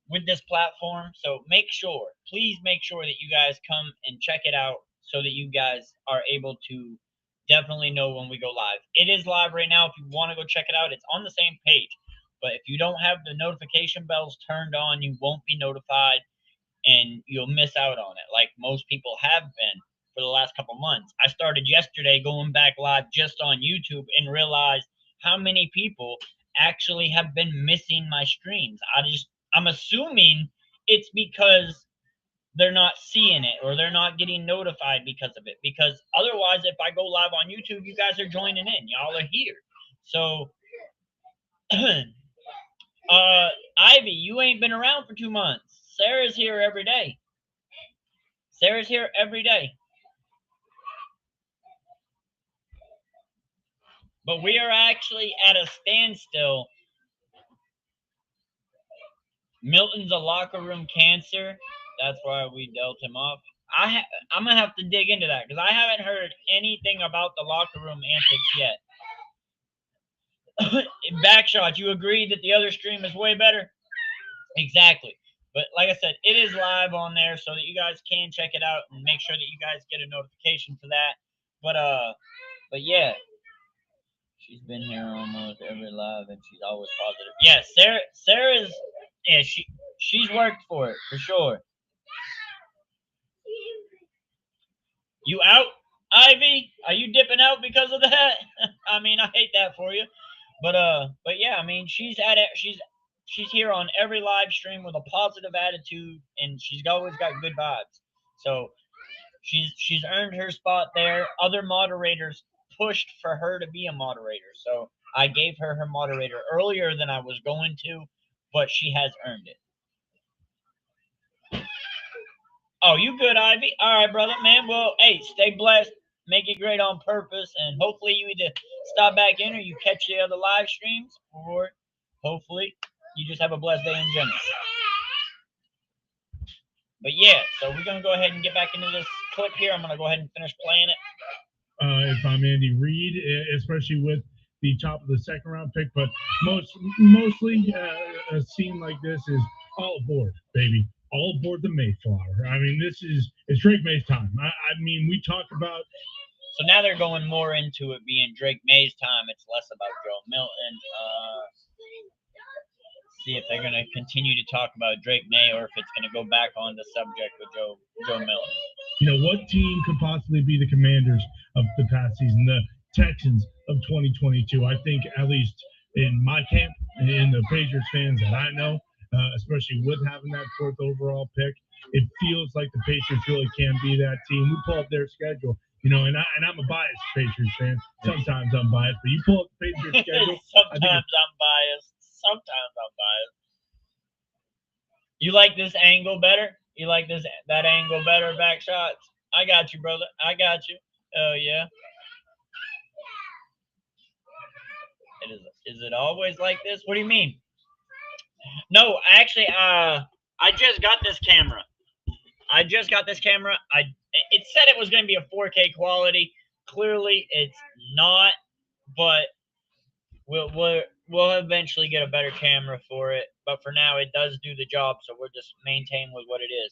with this platform. So make sure, please make sure that you guys come and check it out so that you guys are able to definitely know when we go live. It is live right now. If you want to go check it out, it's on the same page. But if you don't have the notification bells turned on, you won't be notified and you'll miss out on it, like most people have been for the last couple months. I started yesterday going back live just on YouTube and realized how many people actually have been missing my streams. I'm assuming it's because they're not seeing it or they're not getting notified because of it. Because otherwise, if I go live on YouTube, you guys are joining in. Y'all are here. So, Ivy, you ain't been around for 2 months. Sarah's here every day. Sarah's here every day. But we are actually at a standstill. Milton's a locker room cancer. That's why we dealt him off. I'm going to have to dig into that because I haven't heard anything about the locker room antics yet. Backshot, you agree that the other stream is way better? Exactly. But like I said, it is live on there so that you guys can check it out and make sure that you guys get a notification for that. But yeah, she's been here almost every live and she's always positive. Yeah, Sarah's yeah, she's worked for it for sure. You out, Ivy? Are you dipping out because of that? I mean, I hate that for you. But yeah, I mean, she's here on every live stream with a positive attitude, and she's always got good vibes. So she's earned her spot there. Other moderators pushed for her to be a moderator, so I gave her moderator earlier than I was going to, but she has earned it. Oh, you good, Ivy? All right, brother, man. Well, hey, stay blessed. Make it great on purpose, and hopefully you either stop back in or you catch the other live streams, or hopefully you just have a blessed day in general. But yeah, so we're gonna go ahead and get back into this clip here. I'm gonna go ahead and finish playing it. If I'm Andy Reid, especially with the top of the second round pick, but mostly a scene like this is all aboard, baby. All aboard the Mayflower. I mean, it's Drake May's time. I mean, we talk about. So now they're going more into it being Drake May's time. It's less about Joe Milton. See if they're going to continue to talk about Drake May or if it's going to go back on the subject with Joe Milton. You know, what team could possibly be the Commanders of the past season? The Texans of 2022. I think, at least in my camp, in the Patriots fans that I know, especially with having that fourth overall pick, it feels like the Patriots really can be that team. We pull up their schedule, you know, and I'm a biased Patriots fan. Sometimes I'm biased, but you pull up the Patriots schedule. Sometimes I'm biased. Sometimes I'm biased. You like this angle better? You like that angle better, back shots? I got you, brother. I got you. Oh yeah. Is it always like this? What do you mean? No, actually, I just got this camera. It said it was going to be a 4K quality. Clearly, it's not, but we'll eventually get a better camera for it. But for now, it does do the job, so we'll just maintain with what it is.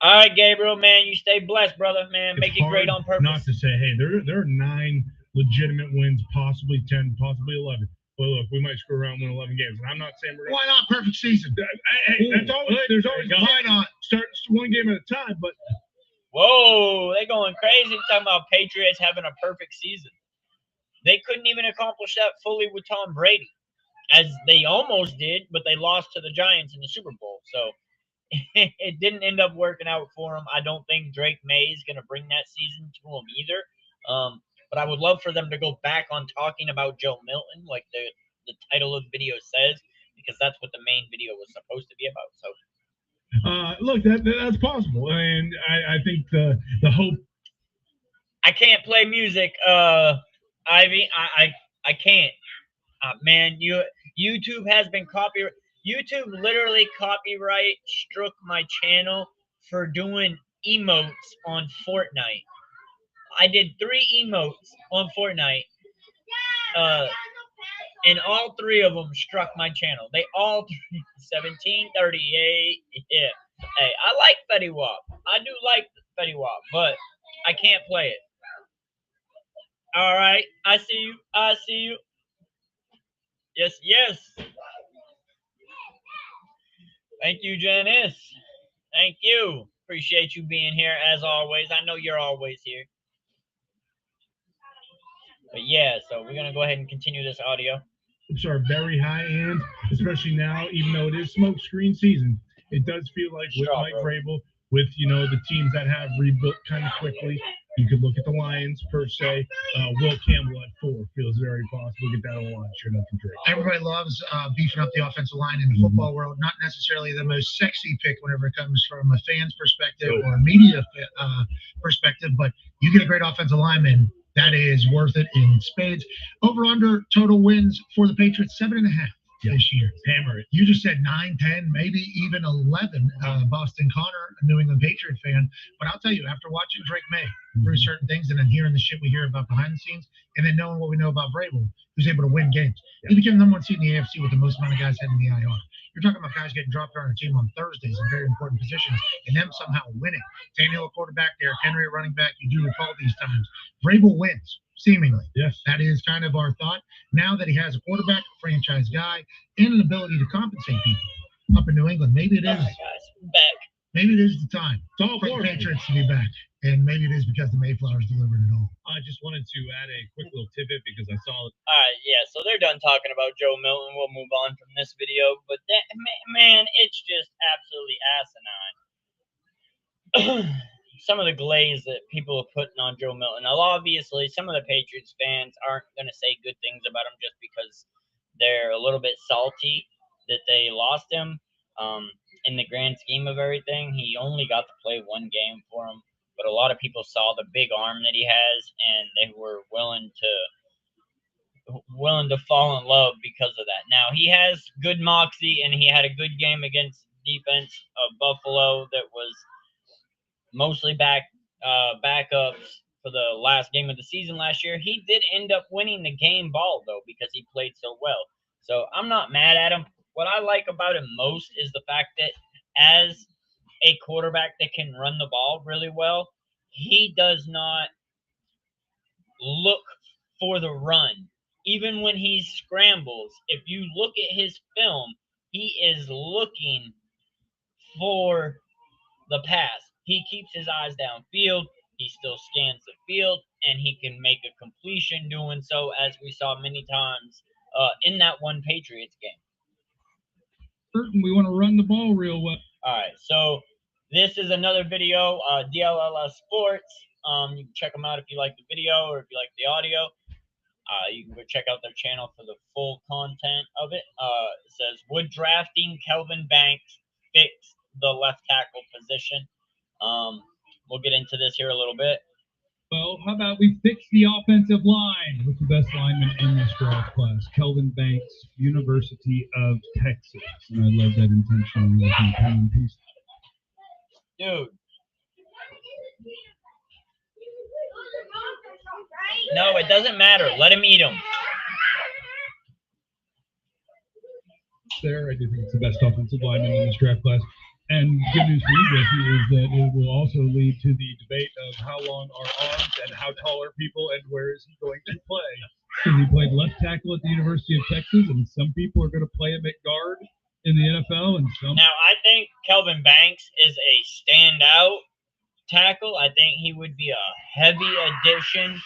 All right, Gabriel, man, you stay blessed, brother, man. Make it great on purpose. Not to say, hey, there are 9 legitimate wins, possibly 10, possibly 11. But look, we might screw around and win 11 games. And I'm not saying we're why not perfect season? Hey, there's always why not start one game at a time. But whoa, they going crazy talking about Patriots having a perfect season. They couldn't even accomplish that fully with Tom Brady, as they almost did, but they lost to the Giants in the Super Bowl. So it didn't end up working out for them. I don't think Drake May is going to bring that season to them either. But I would love for them to go back on talking about Joe Milton, like the title of the video says, because that's what the main video was supposed to be about. So, look, that's possible, and I think the hope. I can't play music, Ivy. I can't. Man, YouTube has been copyright. YouTube literally copyright struck my channel for doing emotes on Fortnite. I did 3 emotes on Fortnite. and all three of them struck my channel. They all 1738. Yeah. Hey, I like Fetty Wap. I do like Fetty Wap, but I can't play it. All right, I see you. I see you. Yes, yes. Thank you, Janice. Thank you. Appreciate you being here as always. I know you're always here. But yeah, so we're gonna go ahead and continue this audio. Hopes are very high end, especially now, even though it is smoke screen season. It does feel like with Mike Vrabel, with the teams that have rebuilt kind of quickly. You could look at the Lions per se. Will Campbell at 4 feels very possible. Get that line, sure enough, and Drake. Everybody loves beefing up the offensive line in the football world. Not necessarily the most sexy pick whenever it comes from a fan's perspective or a media perspective, but you get a great offensive lineman. That is worth it in spades. Over under total wins for the Patriots, 7.5 this year. Hammer it. You just said 9, 10, maybe even 11. Boston Connor, a New England Patriot fan. But I'll tell you, after watching Drake May through certain things and then hearing the shit we hear about behind the scenes and then knowing what we know about Vrabel, who's able to win games. He became the #1 seed in the AFC with the most amount of guys heading the IR. You're talking about guys getting dropped on our team on Thursdays in very important positions and them somehow winning. Daniel, a quarterback, Derrick Henry, a running back. You do recall these times. Vrabel wins, seemingly. Yes. That is kind of our thought. Now that he has a quarterback, a franchise guy, and an ability to compensate people up in New England, maybe it is. Back. Maybe it is the time for the Patriots to be back. And maybe it is because the Mayflowers delivered it all. I just wanted to add a quick little tidbit because I saw it. All right, yeah, so they're done talking about Joe Milton. We'll move on from this video. But, that, man, it's just absolutely asinine. Some of the glaze that people are putting on Joe Milton. Now, obviously, some of the Patriots fans aren't going to say good things about him just because they're a little bit salty that they lost him. In the grand scheme of everything, he only got to play one game for him. But a lot of people saw the big arm that he has, and they were willing to fall in love because of that. Now, he has good moxie, and he had a good game against defense of Buffalo that was mostly backups for the last game of the season last year. He did end up winning the game ball, though, because he played so well. So I'm not mad at him. What I like about him most is the fact that as a quarterback that can run the ball really well, he does not look for the run. Even when he scrambles, if you look at his film, he is looking for the pass. He keeps his eyes downfield. He still scans the field, and he can make a completion doing so, as we saw many times in that one Patriots game. We want to run the ball real well. All right, so this is another video, DLLS Sports. You can check them out if you like the video or if you like the audio. You can go check out their channel for the full content of it. It says, would drafting Kelvin Banks fix the left tackle position? We'll get into this here a little bit. Well, how about we fix the offensive line with the best lineman in this draft class, Kelvin Banks, University of Texas. And I love that intentionally looking pen and piece. Dude. No, it doesn't matter. Let him eat them. There, I do think it's the best offensive lineman in this draft class. And good news for you, Jesse, is that it will also lead to the debate of how long are arms and how tall are people and where is he going to play. Because he played left tackle at the University of Texas, and some people are going to play him at guard in the NFL. And some. Now, I think Kelvin Banks is a standout tackle. I think he would be a heavy addition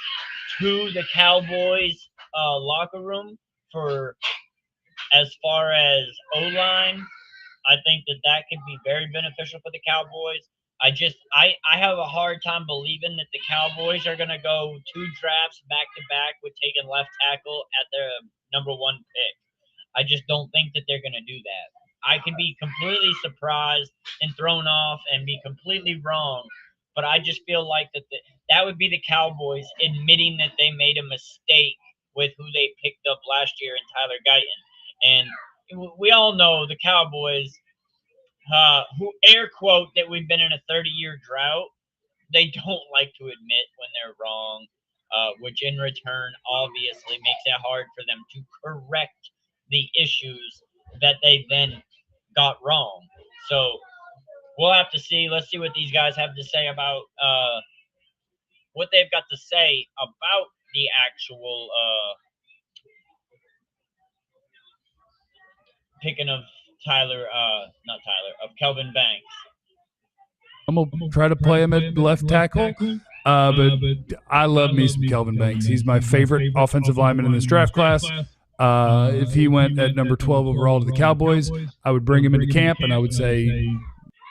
to the Cowboys locker room for as far as O-line. I think that could be very beneficial for the Cowboys. I have a hard time believing that the Cowboys are going to go 2 drafts back-to-back with taking left tackle at their #1 pick. I just don't think that they're going to do that. I could be completely surprised and thrown off and be completely wrong, but I just feel like that would be the Cowboys admitting that they made a mistake with who they picked up last year in Tyler Guyton. And we all know the Cowboys, who air quote that we've been in a 30-year drought, they don't like to admit when they're wrong. which in return obviously makes it hard for them to correct the issues that they then got wrong. So we'll have to see. Let's see what these guys have to say about what they've got to say about the actual picking of not Tyler, of Kelvin Banks. I'm going to try to play him at left tackle. But I love me some Kelvin Banks. He's my favorite offensive lineman in this draft class. If he went at number 12 overall to the Cowboys, I would bring him into camp and I would say,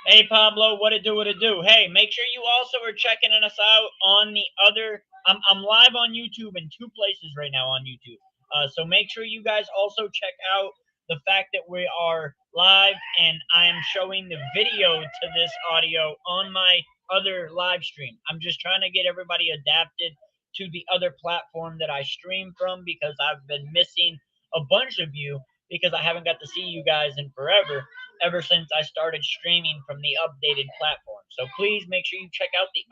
hey, Pablo, what it do, what it do? Hey, make sure you also are checking us out on the other. I'm live on YouTube in 2 places right now on YouTube. So make sure you guys also check out the fact that we are live and I am showing the video to this audio on my other live stream. I'm just trying to get everybody adapted to the other platform that I stream from because I've been missing a bunch of you because I haven't got to see you guys in forever, ever since I started streaming from the updated platform. So please make sure you check out the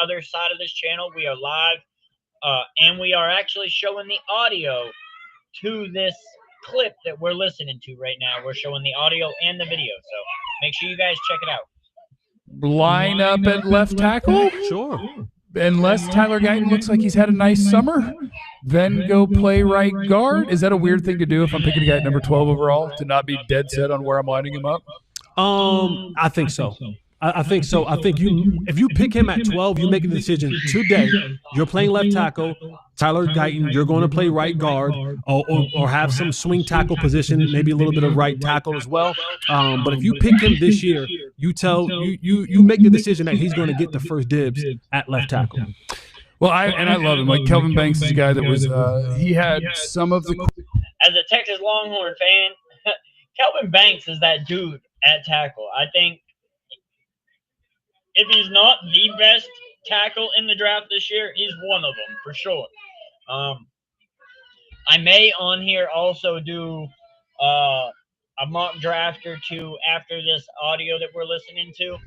other side of this channel. We are live, and we are actually showing the audio to this clip that we're listening to right now. We're showing the audio and the video, so make sure you guys check it out. line up at left tackle? Sure. Unless Tyler Guyton looks like he's had a nice summer, then go play right guard. Is that a weird thing to do if I'm picking a guy at number 12 overall, to not be dead set on where I'm lining him up? I think so. I think so. I think if you pick him at 12, you make a decision today. You're playing left tackle. Tyler Guyton, you're going to play right guard or have some swing tackle position, maybe a little bit of right tackle as well. But if you pick him this year, you make the decision that he's going to get the first dibs at left tackle. Well, I love him. Like Kelvin Banks is a guy that was he had some of the. As a Texas Longhorn fan, Kelvin Banks is that dude at tackle. I think if he's not the best tackle in the draft this year, he's one of them for sure. I may on here also do a mock draft or 2 after this audio that we're listening to.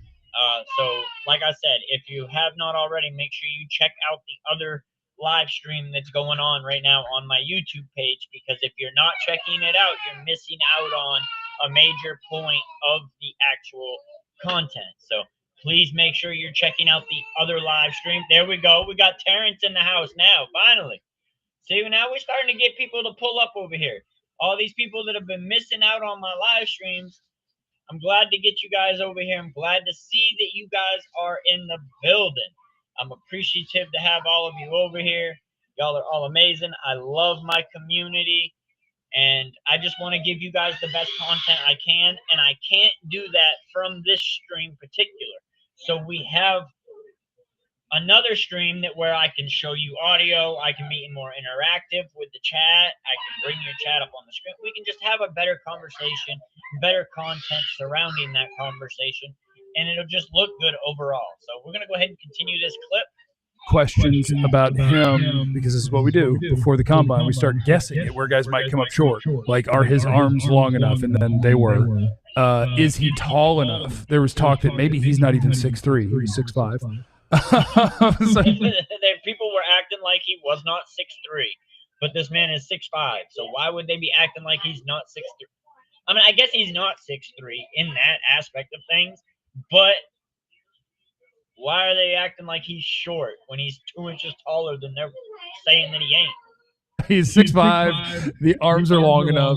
So, like I said, if you have not already, make sure you check out the other live stream that's going on right now on my YouTube page, because if you're not checking it out, you're missing out on a major point of the actual content. So please make sure you're checking out the other live stream. There we go. We got Terrence in the house now, finally. See, now we're starting to get people to pull up over here. All these people that have been missing out on my live streams, I'm glad to get you guys over here. I'm glad to see that you guys are in the building. I'm appreciative to have all of you over here. Y'all are all amazing. I love my community, and I just want to give you guys the best content I can, and I can't do that from this stream particular. So we have another stream that where I can show you audio. I can be more interactive with the chat. I can bring your chat up on the screen. We can just have a better conversation, better content surrounding that conversation, and it'll just look good overall. So we're going to go ahead and continue this clip. Questions about him, because this is what we do before the combine. We start guessing at where guys might come up short. Like, are his arms long enough? And then they were. Is he tall enough? There was talk that maybe he's not even 6'3". He's 6'5". So, people were acting like he was not 6'3", but this man is 6'5". So why would they be acting like he's not 6'3"? I mean, I guess he's not 6'3" in that aspect of things, but why are they acting like he's short when he's 2 inches taller than they're saying that he ain't? He's 6'5". The arms are long enough.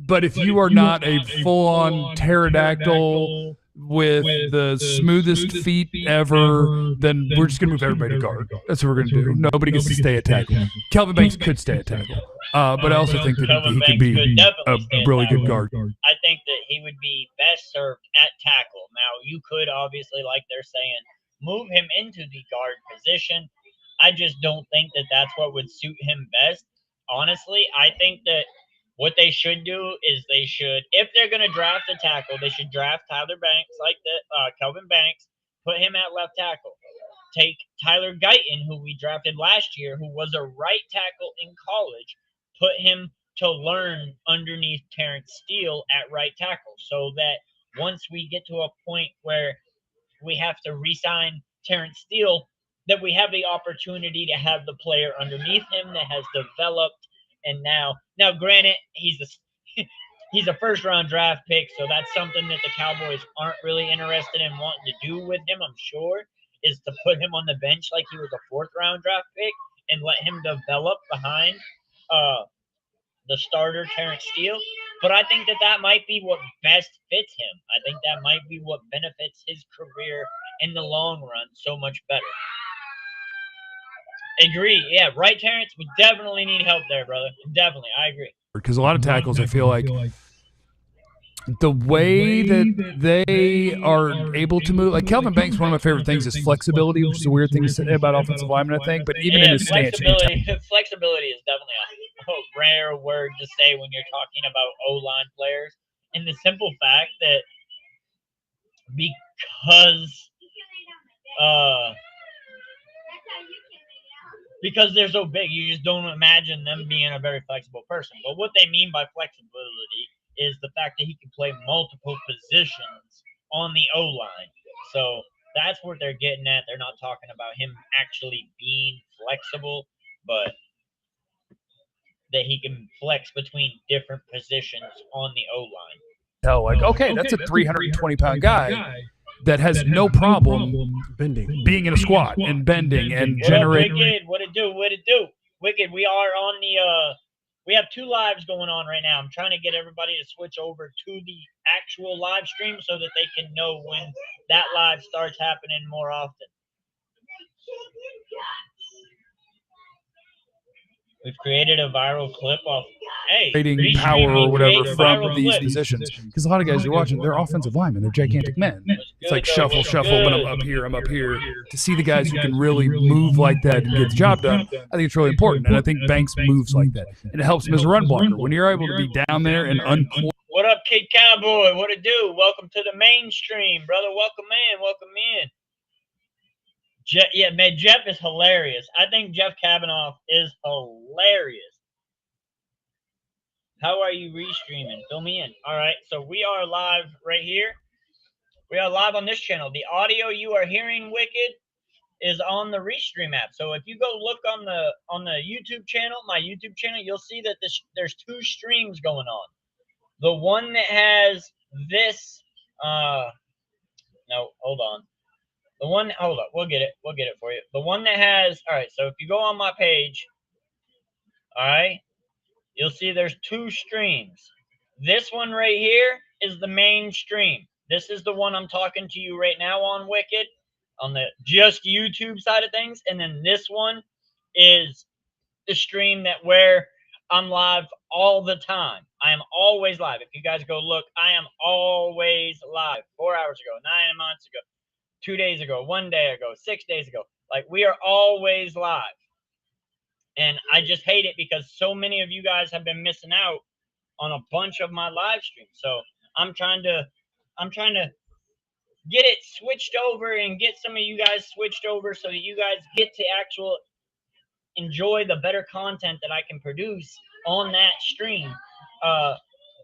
But if you are not a full-on pterodactyl with the smoothest feet ever, then we're just going to move everybody to guard. That's what we're going to do. Nobody gets to stay at tackle. Kelvin Banks could stay at tackle. But I also think that he could be a really good guard. I think that he would be best served at tackle. Now, you could obviously, like they're saying, move him into the guard position. I just don't think that that's what would suit him best. Honestly, I think that what they should do is they should, if they're going to draft a tackle, they should draft Tyler Banks like that, Kelvin Banks, put him at left tackle. Take Tyler Guyton, who we drafted last year, who was a right tackle in college, put him to learn underneath Terrence Steele at right tackle, so that once we get to a point where we have to re-sign Terrence Steele, that we have the opportunity to have the player underneath him that has developed, and now granted he's a first round draft pick, so that's something that the Cowboys aren't really interested in wanting to do with him, I'm sure, is to put him on the bench like he was a fourth round draft pick and let him develop behind the starter, Terrence Steele. But I think that might be what best fits him. I think that might be what benefits his career in the long run so much better. Agree. Yeah, right, Terrence? We definitely need help there, brother. Definitely. I agree. Because a lot of tackles, I feel like the way that they are able to move, like Kelvin Banks, one of my favorite things is flexibility, which is a weird thing to say about offensive linemen, I think. But even in his stance, flexibility is definitely a rare word to say when you're talking about O-line players. And the simple fact that because they're so big, you just don't imagine them being a very flexible person. But what they mean by flexibility is the fact that he can play multiple positions on the O-line. So that's what they're getting at. They're not talking about him actually being flexible, but that he can flex between different positions on the O-line. Tell like, okay, that's a 320-pound guy that has no problem bending, being in a squat and bending and generating. What it do? Wicked, we are on the we have 2 lives going on right now. I'm trying to get everybody to switch over to the actual live stream so that they can know when that live starts happening more often. We've created a viral clip of creating power or whatever from these positions. Because a lot of guys you're watching, they're offensive linemen. They're gigantic men. It's like shuffle, but I'm up here. To see the guys who can really move like that and get the job done, I think it's really important. And I think Banks moves like that. And it helps him as a run blocker. When you're able to be down there and What up, Kid Cowboy? What it do? Welcome to the mainstream, brother. Welcome in. Man, Jeff is hilarious. I think Jeff Kavanaugh is hilarious. How are you restreaming? Fill me in. All right, so we are live right here. We are live on this channel. The audio you are hearing, Wicked, is on the Restream app. So if you go look on the YouTube channel, my YouTube channel, you'll see that there's 2 streams going on. The one that has this, no, hold on. Hold up, we'll get it for you. The one that has, all right, so if you go on my page, all right, you'll see there's 2 streams. This one right here is the main stream. This is the one I'm talking to you right now on, Wicked, on the just YouTube side of things. And then this one is the stream where I'm live all the time. I am always live. If you guys go look, I am always live. 4 hours ago, 9 months ago, 2 days ago, 1 day ago, 6 days ago. Like, we are always live. And I just hate it because so many of you guys have been missing out on a bunch of my live streams. So I'm trying to get it switched over and get some of you guys switched over so that you guys get to enjoy the better content that I can produce on that stream.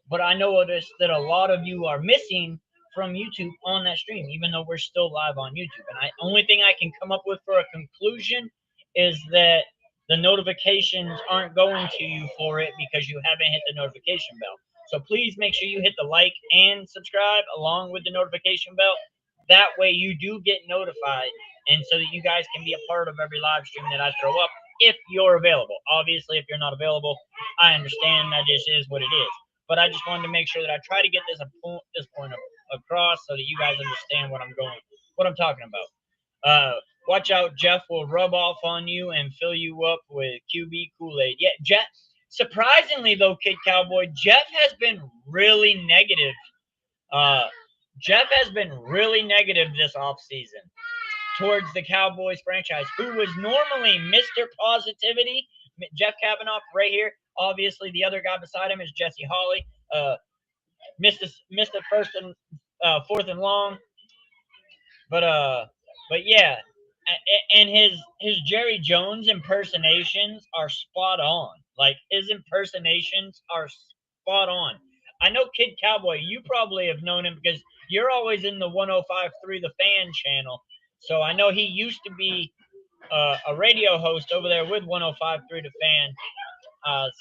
But I noticed that a lot of you are missing from YouTube on that stream, even though we're still live on YouTube. And the only thing I can come up with for a conclusion is that the notifications aren't going to you for it because you haven't hit the notification bell. So please make sure you hit the like and subscribe along with the notification bell. That way you do get notified, and so that you guys can be a part of every live stream that I throw up if you're available. Obviously, if you're not available, I understand that this is what it is. But I just wanted to make sure that I try to get this point across so that you guys understand what I'm talking about. Watch out, Jeff will rub off on you and fill you up with QB Kool-Aid. Yeah, Jeff. Surprisingly, though, Kid Cowboy, Jeff has been really negative. Jeff has been really negative this offseason towards the Cowboys franchise, who was normally Mr. Positivity. Jeff Kavanaugh right here. Obviously, the other guy beside him is Jesse Hawley. Missed the first and 4th and long. But yeah, and his Jerry Jones impersonations are spot on. Like, his impersonations are spot on. I know Kid Cowboy, you probably have known him because you're always in the 105.3 The Fan channel. So I know he used to be a radio host over there with 105.3 The Fan.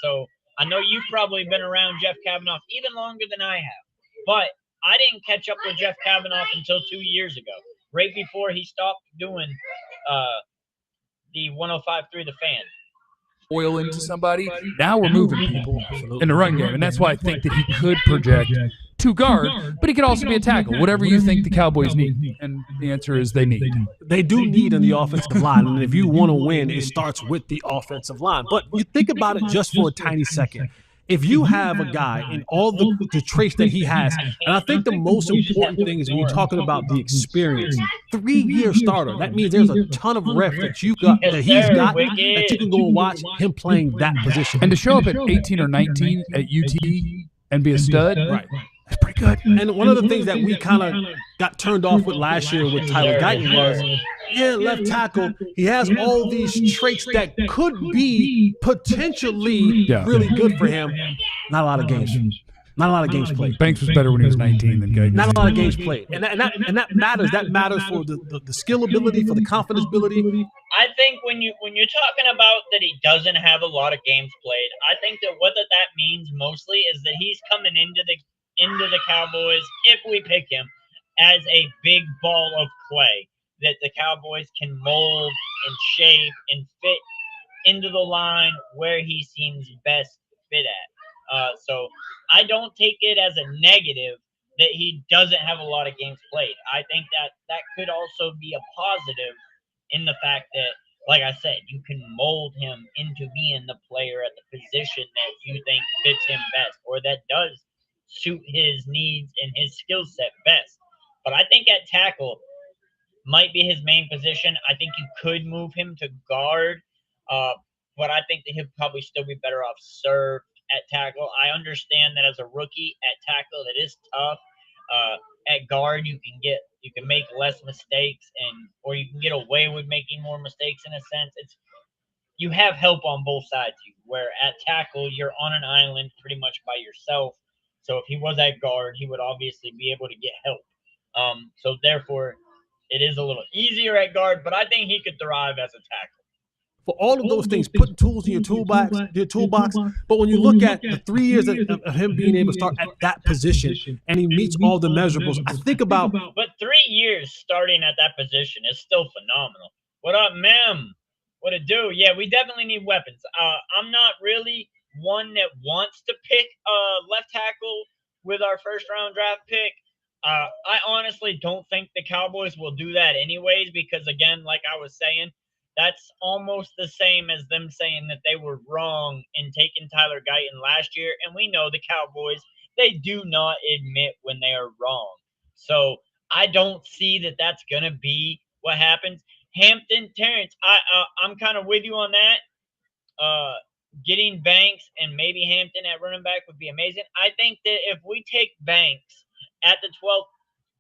So I know you've probably been around Jeff Kavanaugh even longer than I have. But I didn't catch up with Jeff Kavanaugh until 2 years ago, right before he stopped doing the 105.3 The Fan. Oil into somebody. Now we're moving people in the run game. And that's why I think that he could project to guard, but he could also be a tackle, whatever you think the Cowboys need. And the answer is they need. They do need on the offensive line. And if you want to win, it starts with the offensive line. But you think about it just for a tiny second. If you have a guy in all the traits that he has, and I think the most important thing is when you're talking about the experience, 3-year starter. That means there's a ton of rep that he's got that you can go and watch him playing that position. And to show up at 18 or 19 at UT and be a stud, right? That's pretty good. And one of the things that we kind of got turned off with last year with Tyler Guyton was, left tackle, he has all these traits that could be potentially really good for him. Not a lot of games. Not a lot of games played. Banks was better when he was 19 than Guyton. Not a lot of games played. And that matters. That matters for the skill ability, for the confidence ability. I think when you're talking about that he doesn't have a lot of games played, I think that what that means mostly is that he's coming into the Cowboys, if we pick him, as a big ball of clay that the Cowboys can mold and shape and fit into the line where he seems best fit at. So I don't take it as a negative that he doesn't have a lot of games played. I think that could also be a positive in the fact that, like I said, you can mold him into being the player at the position that you think fits him best or that does suit his needs and his skill set best. But I think at tackle might be his main position. I think you could move him to guard, but I think that he'll probably still be better off served at tackle. I understand that as a rookie at tackle, it is tough. At guard, you can make less mistakes, or you can get away with making more mistakes in a sense. You have help on both sides of you, where at tackle, you're on an island pretty much by yourself. So if he was at guard, he would obviously be able to get help. So therefore, it is a little easier at guard, but I think he could thrive as a tackle. For all of those things, putting tools in your toolbox. But when you look at the 3 years of him being able to start at that position, and he meets all the measurables, I think about. But 3 years starting at that position is still phenomenal. What up, ma'am? What it do? Yeah, we definitely need weapons. I'm not really one that wants to pick left tackle with our first-round draft pick. I honestly don't think the Cowboys will do that anyways because, again, like I was saying, that's almost the same as them saying that they were wrong in taking Tyler Guyton last year. And we know the Cowboys, they do not admit when they are wrong. So I don't see that that's going to be what happens. Hampton, Terrence, I'm kind of with you on that. Getting Banks and maybe Hampton at running back would be amazing. I think that if we take Banks at the 12th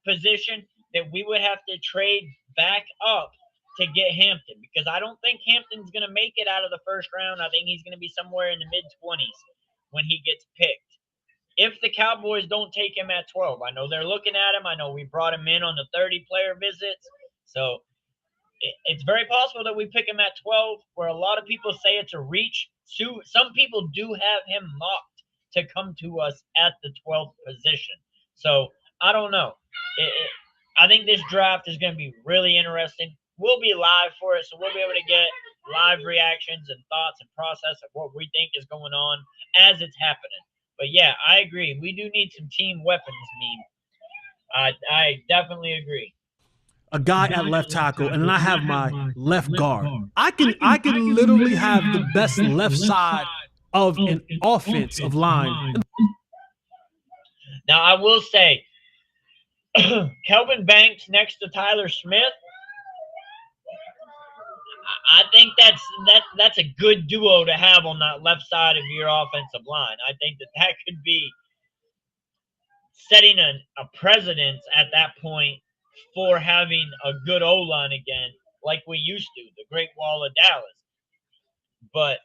position, that we would have to trade back up to get Hampton because I don't think Hampton's going to make it out of the first round. I think he's going to be somewhere in the mid-20s when he gets picked. If the Cowboys don't take him at 12, I know they're looking at him. I know we brought him in on the 30-player visits. So it's very possible that we pick him at 12, where a lot of people say it's a reach. Some people do have him mocked to come to us at the 12th position. So I don't know. I think this draft is going to be really interesting. We'll be live for it, so we'll be able to get live reactions and thoughts and process of what we think is going on as it's happening. But yeah, I agree. We do need some team weapons, I definitely agree. A guy at left tackle, and then I have my left guard. I can literally have the best left side of an offensive line. Now, I will say, Kelvin Banks next to Tyler Smith, I think that's a good duo to have on that left side of your offensive line. I think that could be setting a precedence at that point for having a good O-line again, like we used to, the Great Wall of Dallas. But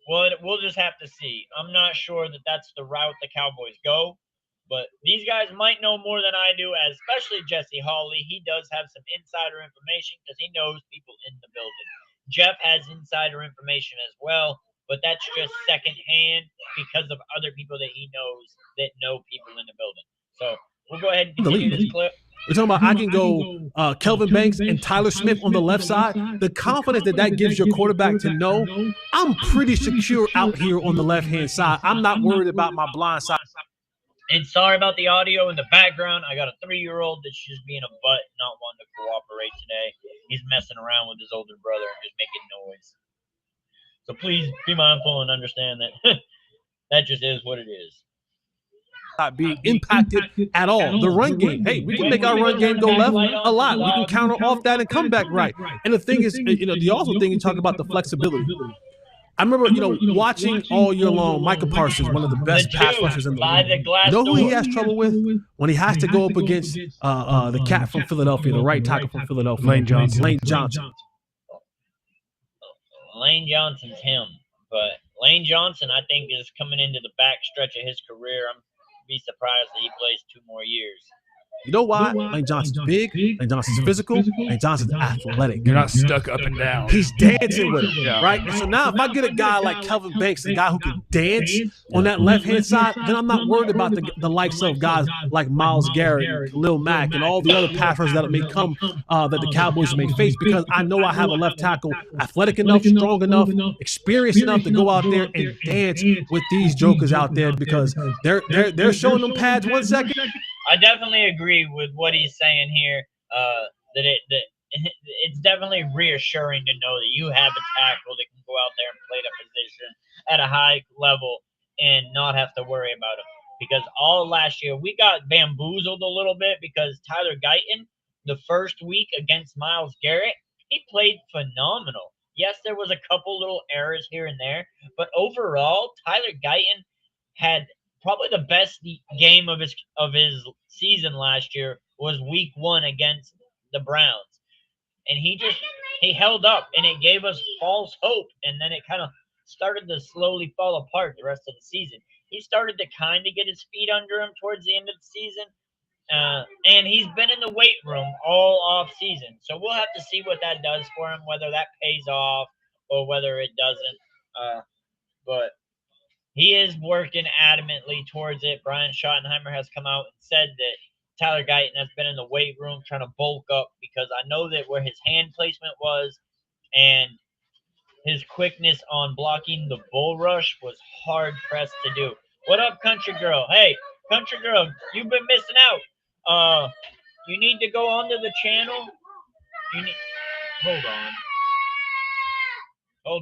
we'll just have to see. I'm not sure that that's the route the Cowboys go. But these guys might know more than I do, especially Jesse Hawley. He does have some insider information because he knows people in the building. Jeff has insider information as well, but that's just secondhand because of other people that he knows that know people in the building. So we'll go ahead and continue this clip. We're talking about I can go Kelvin Banks and Tyler Smith on the left side. The confidence that gives your quarterback to know I'm pretty secure out here on the left-hand side. I'm not worried about my blind side. And sorry about the audio in the background. I got a 3-year-old that's just being a butt, not wanting to cooperate today. He's messing around with his older brother and just making noise. So please be mindful and understand that that just is what it is. Not being impacted at all. The run game. Hey, we can make our run game go left a lot. We can counter off that and come back right. And the thing is, the also thing you talk about the flexibility. I remember, watching all year long, Micah Parsons, one of the best pass rushers in the league. You know who he has trouble with? When he has to go up against the cat from Philadelphia, the right tackle from Philadelphia, Lane Johnson. Lane Johnson's him. But Lane Johnson, I think, is coming into the back stretch of his career. I'm be surprised that he plays 2 more years. You know why? Lane Johnson's big, Lane Johnson's physical, Lane Johnson's athletic. You're not stuck up and down. He's dancing with him, right? And so now if I get a guy like Kelvin Banks, a guy who can dance on that left-hand side, then I'm not worried about the likes of guys like Myles Garrett, Lil Mack, and all the other pass rushers that may come that the Cowboys may face, because I know I have a left tackle athletic enough, strong enough, experienced enough to go out there and dance with these jokers out there, because they're showing them pads 1 second. I definitely agree with what he's saying here. That it's definitely reassuring to know that you have a tackle that can go out there and play the position at a high level and not have to worry about him. Because all last year we got bamboozled a little bit because Tyler Guyton, the first week against Myles Garrett, he played phenomenal. Yes, there was a couple little errors here and there, but overall, Tyler Guyton had probably the best game of his season last year was week 1 against the Browns. And he held up, and it gave us false hope, and then it kind of started to slowly fall apart the rest of the season. He started to kind of get his feet under him towards the end of the season, and he's been in the weight room all off season. So we'll have to see what that does for him, whether that pays off or whether it doesn't. But he is working adamantly towards it. Brian Schottenheimer has come out and said that Tyler Guyton has been in the weight room trying to bulk up, because I know that where his hand placement was and his quickness on blocking the bull rush was hard-pressed to do. What up, Country Girl? Hey, Country Girl, you've been missing out. You need to go onto the channel. Hold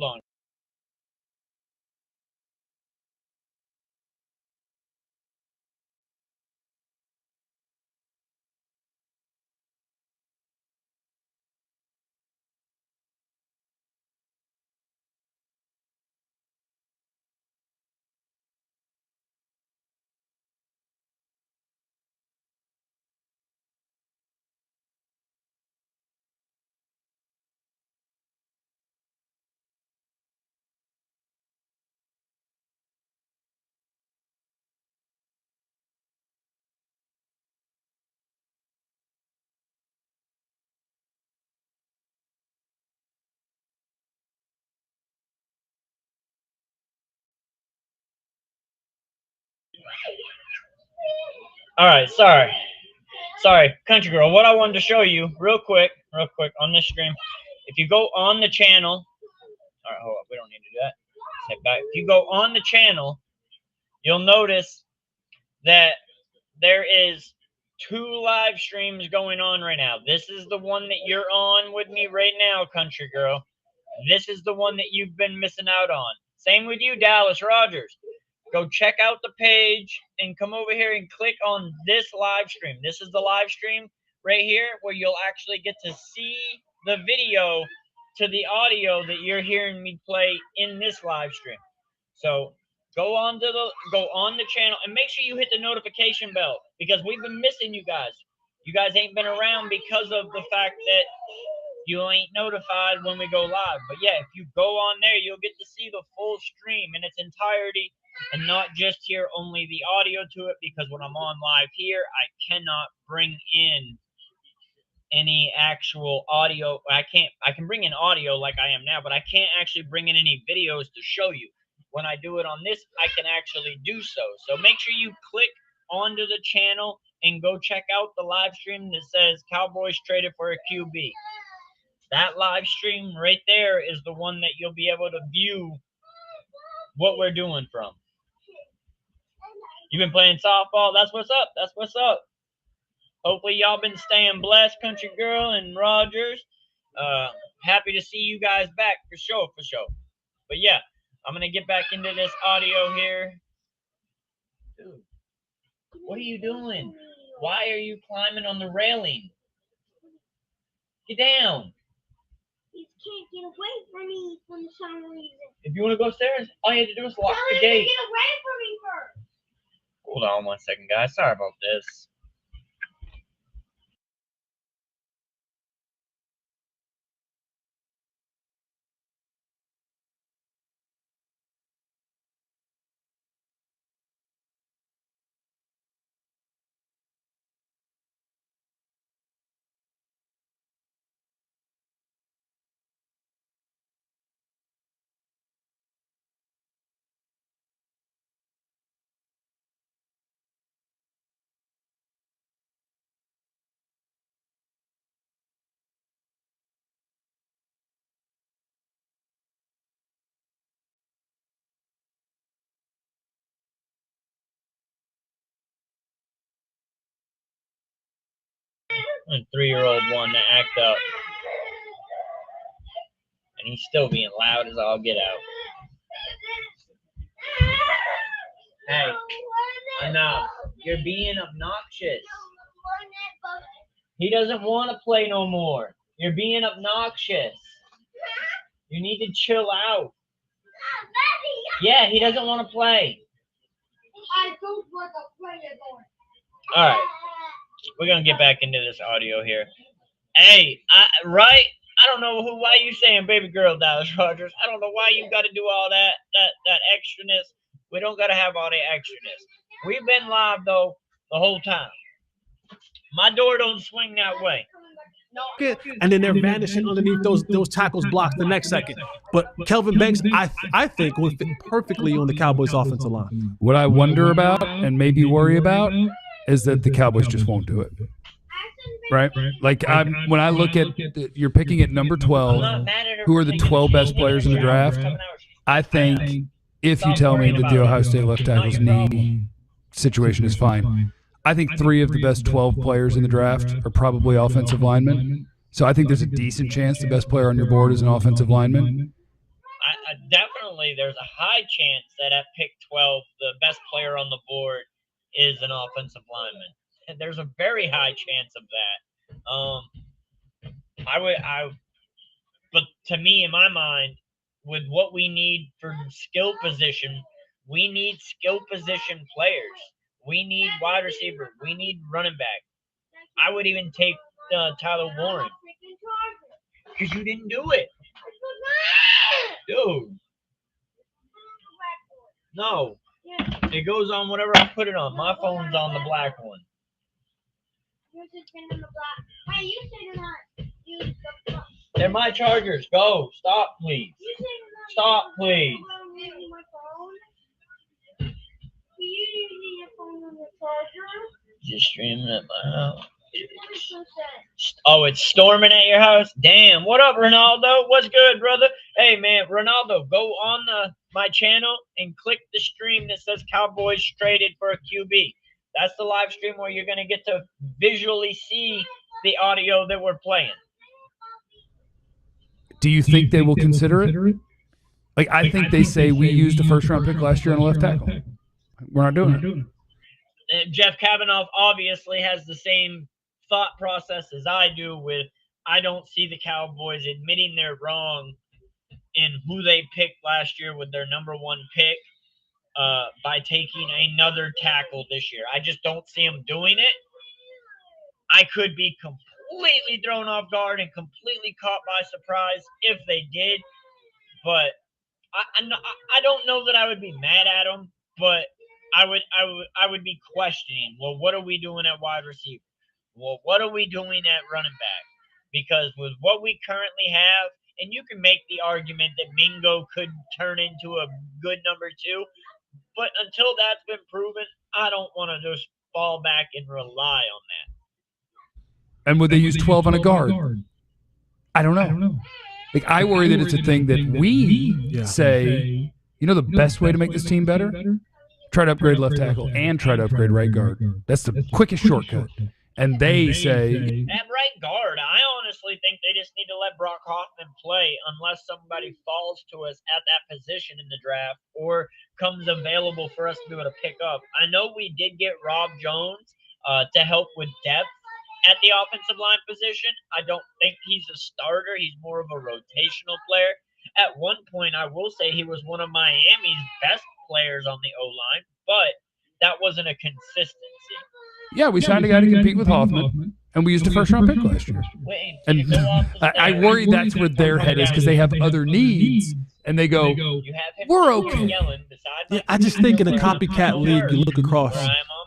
on. All right, sorry, Country Girl. What I wanted to show you real quick on this stream, if you go on the channel, all right, hold up, we don't need to do that. Step back. If you go on the channel, you'll notice that there is 2 live streams going on right now. This is the one that you're on with me right now, Country Girl. This is the one that you've been missing out on. Same with you, Dallas Rogers. Go check out the page and come over here and click on this live stream. This is the live stream right here where you'll actually get to see the video to the audio that you're hearing me play in this live stream. So go on the channel and make sure you hit the notification bell, because we've been missing you guys. You guys ain't been around because of the fact that you ain't notified when we go live. But yeah, if you go on there, you'll get to see the full stream in its entirety, and not just hear only the audio to it, because when I'm on live here, I cannot bring in any actual audio. I can bring in audio like I am now, but I can't actually bring in any videos to show you. When I do it on this, I can actually do so. So make sure you click onto the channel and go check out the live stream that says Cowboys traded for a QB. That live stream right there is the one that you'll be able to view what we're doing from. You've been playing softball? That's what's up. That's what's up. Hopefully y'all been staying blessed, Country Girl and Rogers. Happy to see you guys back for sure, for sure. But yeah, I'm going to get back into this audio here. Dude, what are you doing? Why are you climbing on the railing? Get down. He can't get away from me for some reason. If you want to go upstairs, all you have to do is lock the gate. Get away from me first. Hold on 1 second, guys. Sorry about this. A 3-year-old one to act up. And he's still being loud as all get out. Hey, enough. You're being obnoxious. He doesn't want to play no more. You're being obnoxious. You need to chill out. Yeah, he doesn't want to play. I don't want to play anymore. All right. We're going to get back into this audio here. Hey, right? I don't know why you saying baby girl, Dallas Rogers. I don't know why you got to do all that extraness. We don't got to have all that extraness. We've been live, though, the whole time. My door don't swing that way. And then they're vanishing underneath those tackles blocks the next second. But Kelvin Banks, I think, will fit perfectly on the Cowboys' offensive line. What I wonder about and maybe worry about is that the Cowboys just won't do it. Right? Like when I look at you're picking at number 12, who are the 12 best players in the draft? I think if you tell me that the Ohio State left tackle's knee situation is fine, I think 3 of the best 12 players in the draft are probably offensive linemen. So I think there's a decent chance the best player on your board is an offensive lineman. Definitely, there's a high chance that at pick 12, the best player on the board is an offensive lineman. And there's a very high chance of that. But to me, in my mind, with what we need for skill position, we need skill position players. We need wide receiver. We need running back. I would even take Tyler Warren because you didn't do it, dude. No, it goes on whatever I put it on. My phone's on the black one. Hey, you say not use the phone. They're my chargers. Go. Stop, please. Stop, please. Just streaming at my house. Oh, it's storming at your house? Damn. What up, Ronaldo? What's good, brother? Hey, man, Ronaldo, go on my channel and click the stream that says Cowboys traded for a QB. That's the live stream where you're going to get to visually see the audio that we're playing. Do you think they will consider it? Like, I think they say we used a first-round pick last year on a left tackle. We're not doing it. Jeff Kavanaugh obviously has the same thought process as I do with I don't see the Cowboys admitting they're wrong in who they picked last year with their number 1 pick by taking another tackle this year. I just don't see them doing it. I could be completely thrown off guard and completely caught by surprise if they did, but I don't know that I would be mad at them, but I would be questioning, well, what are we doing at wide receiver? Well, what are we doing at running back? Because with what we currently have, and you can make the argument that Mingo could turn into a good number 2, but until that's been proven, I don't want to just fall back and rely on that. And would they use 12 on a guard? I don't know. Like, I worry that it's a thing that we say, you know, the best way to make this team better? Try to upgrade left tackle and try to upgrade right guard. That's the quickest shortcut. And they say, at right guard, I honestly think they just need to let Brock Hoffman play unless somebody falls to us at that position in the draft or comes available for us to be able to pick up. I know we did get Rob Jones to help with depth at the offensive line position. I don't think he's a starter. He's more of a rotational player. At one point, I will say he was one of Miami's best players on the O-line, but that wasn't a consistency. Yeah, we signed a guy to compete with Hoffman, and we used a first-round pick last year. And I worry that's where their head is because they have other needs, and they go, we're okay. Yeah, I just think in a copycat league, you look across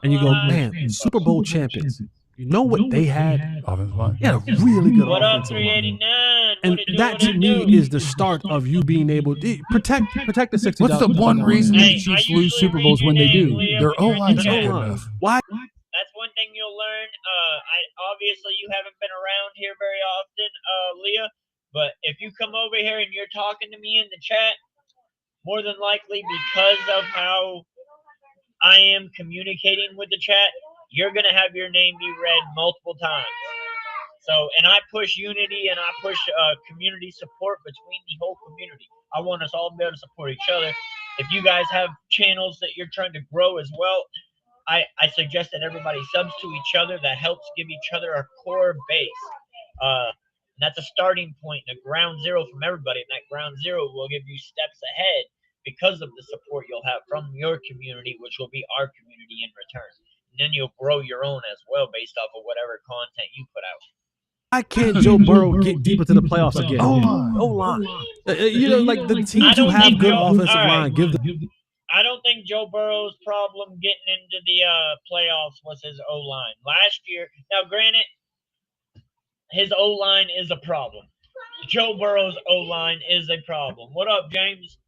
and you go, man, Super Bowl champions. You know what they had? Offensive line. Yeah, a really good What up, offensive line. 389? And that to me is the start of you being able to protect the 60. What's the one reason the Chiefs lose Super Bowls when they do? Their O-line's not good enough. Why? That's one thing you'll learn. Obviously you haven't been around here very often, Leah, but if you come over here and you're talking to me in the chat, more than likely because of how I am communicating with the chat, you're going to have your name be read multiple times. So, and I push unity and I push community support between the whole community. I want us all to be able to support each other. If you guys have channels that you're trying to grow as well, I suggest that everybody subs to each other. That helps give each other a core base. And that's a starting point, a ground zero from everybody. And that ground zero will give you steps ahead because of the support you'll have from your community, which will be our community in return. And then you'll grow your own as well based off of whatever content you put out. Why can't Joe Burrow get deeper to the playoffs again? O-line. You know, like the teams who have good offensive line, give them. I don't think Joe Burrow's problem getting into the playoffs was his O-line. Last year, now granted, his O-line is a problem. Joe Burrow's O-line is a problem. What up, James?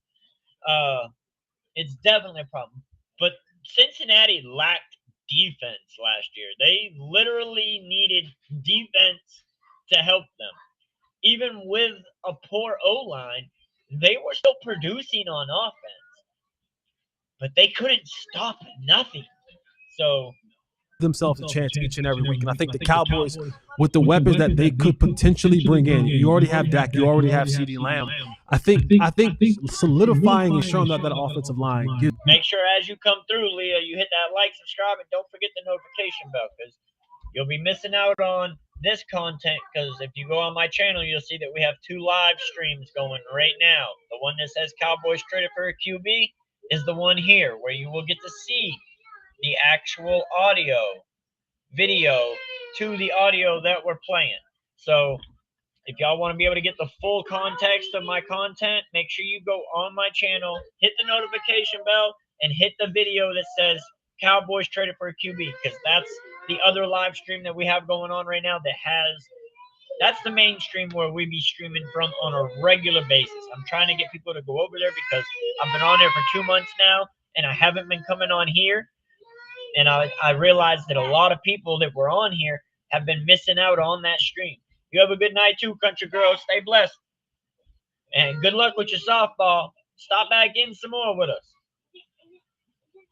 It's definitely a problem. But Cincinnati lacked defense last year. They literally needed defense to help them. Even with a poor O-line, they were still producing on offense. But they couldn't stop nothing. So themselves a chance each and every week. And I think the Cowboys, with the weapons that they could potentially bring in, you already have Dak, you already have CeeDee Lamb. I think solidifying and showing that offensive line. Make sure as you come through, Leah, you hit that like, subscribe, and don't forget the notification bell because you'll be missing out on this content. Because if you go on my channel, you'll see that we have 2 live streams going right now. The one that says Cowboys traded for a QB is the one here where you will get to see the actual audio, video to the audio that we're playing. So if y'all want to be able to get the full context of my content, make sure you go on my channel, hit the notification bell, and hit the video that says Cowboys traded for a QB because that's the other live stream that we have going on right now that's the main stream where we be streaming from on a regular basis. I'm trying to get people to go over there because I've been on there for 2 months now, and I haven't been coming on here. And I realized that a lot of people that were on here have been missing out on that stream. You have a good night too, country girls. Stay blessed. And good luck with your softball. Stop back in some more with us.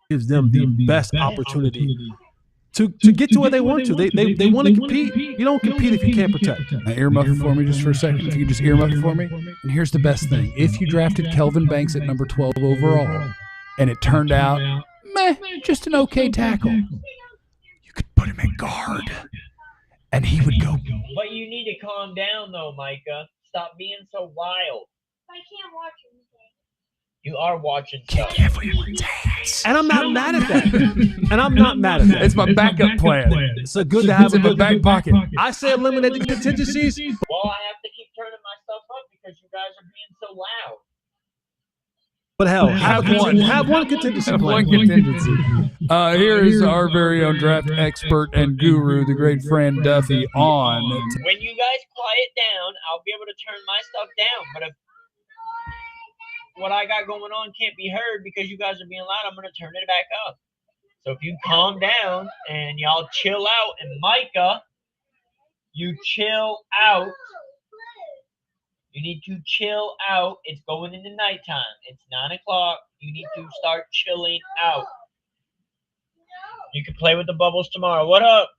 Gives them the best opportunity to get to where they want to. They want to compete. You don't compete if you can't protect. Now, earmuff it for me just for a second. If you could just earmuff it for me. And here's the best thing. If you drafted Kelvin Banks at number 12 overall, and it turned out, just an okay tackle, you could put him at guard, and he would go. But you need to calm down, though, Micah. Stop being so wild. I can't watch anything. You are watching stuff. And I'm not mad at that. And I'm not mad at that. It's my backup plan. It's a good to have in my back pocket. I say eliminate the contingencies. Well, I have to keep turning my stuff up because you guys are being so loud. But hell, have one contingency plan. One contingency. Here is our very own draft expert and guru, the great Fran Duffy, on. When you guys quiet down, I'll be able to turn my stuff down. But if what I got going on can't be heard because you guys are being loud, I'm going to turn it back up. So if you calm down and y'all chill out, and Micah, you chill out. You need to chill out. It's going into nighttime. It's 9 o'clock. You need to start chilling out. You can play with the bubbles tomorrow. What up?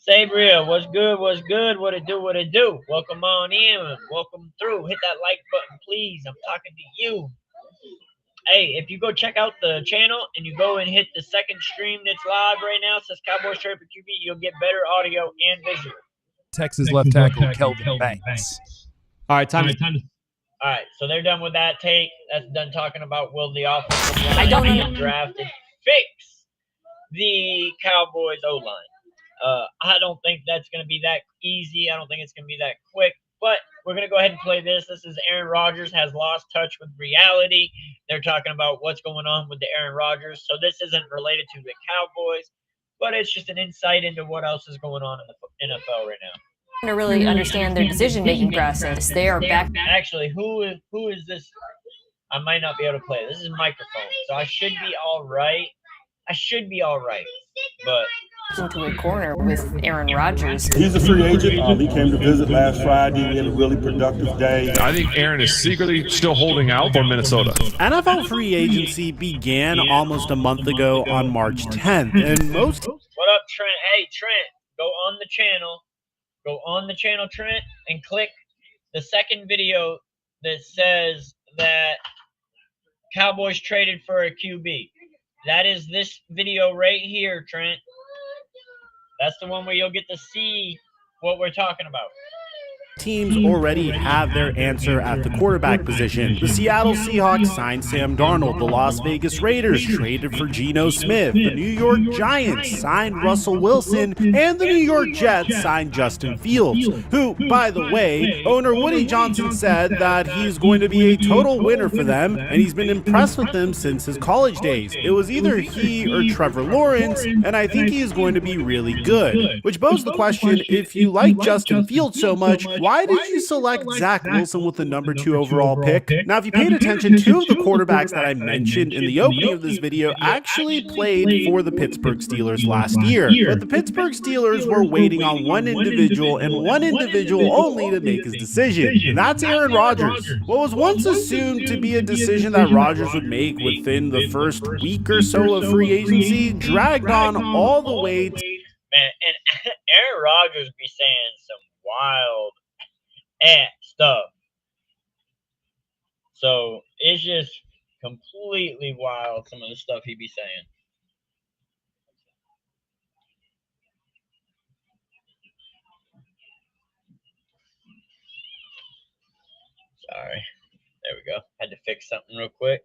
Sabria, what's good? What's good? What it do? What it do? Welcome on in. Welcome through. Hit that like button, please. I'm talking to you. Hey, if you go check out the channel and you go and hit the second stream that's live right now, it says Cowboys Straight for QB, you'll get better audio and visual. Texas left tackle Kelvin Banks. All right, time. All right, so they're done with that take. That's done talking about will the offensive line being drafted fix the Cowboys O-line. I don't think that's going to be that easy. I don't think it's going to be that quick. But we're going to go ahead and play this. This is Aaron Rodgers has lost touch with reality. They're talking about what's going on with the Aaron Rodgers. So this isn't related to the Cowboys, but it's just an insight into what else is going on in the NFL right now. To really understand their decision-making process. They are back. Actually, who is this? I might not be able to play. This is a microphone, so I should be all right. But Into a corner with Aaron Rodgers. He's a free agent. He came to visit last Friday. We had a really productive day. I think Aaron is secretly still holding out for Minnesota. NFL free agency began almost a month ago on March 10th, and most. What up, Trent? Hey, Trent, go on the channel. Go on the channel, Trent, and click the second video that says that Cowboys traded for a QB. That is this video right here, Trent. That's the one where you'll get to see what we're talking about. Teams already have their answer at the quarterback position. The Seattle Seahawks signed Sam Darnold. The Las Vegas Raiders traded for Geno Smith. The New York Giants signed Russell Wilson. And the New York Jets signed Justin Fields, who, by the way, owner Woody Johnson said that he's going to be a total winner for them, and he's been impressed with them since his college days. It was either he or Trevor Lawrence, and I think he is going to be really good. Which poses the question, if you like Justin Fields so much, why did you select Zach Wilson with the number 2 overall pick? Now, if you paid attention, 2 of the quarterbacks that I mentioned in the opening of this video actually played for the Pittsburgh Steelers last year. But the Pittsburgh Steelers were waiting on one individual and one individual only to make his decision. And that's Aaron Rodgers. What was once assumed to be a decision that Rodgers would make within the first week or so of free agency dragged on all the way to... Man, and Aaron Rodgers be saying some wild stuff. So it's just completely wild, some of the stuff he be saying. Sorry. There we go. Had to fix something real quick.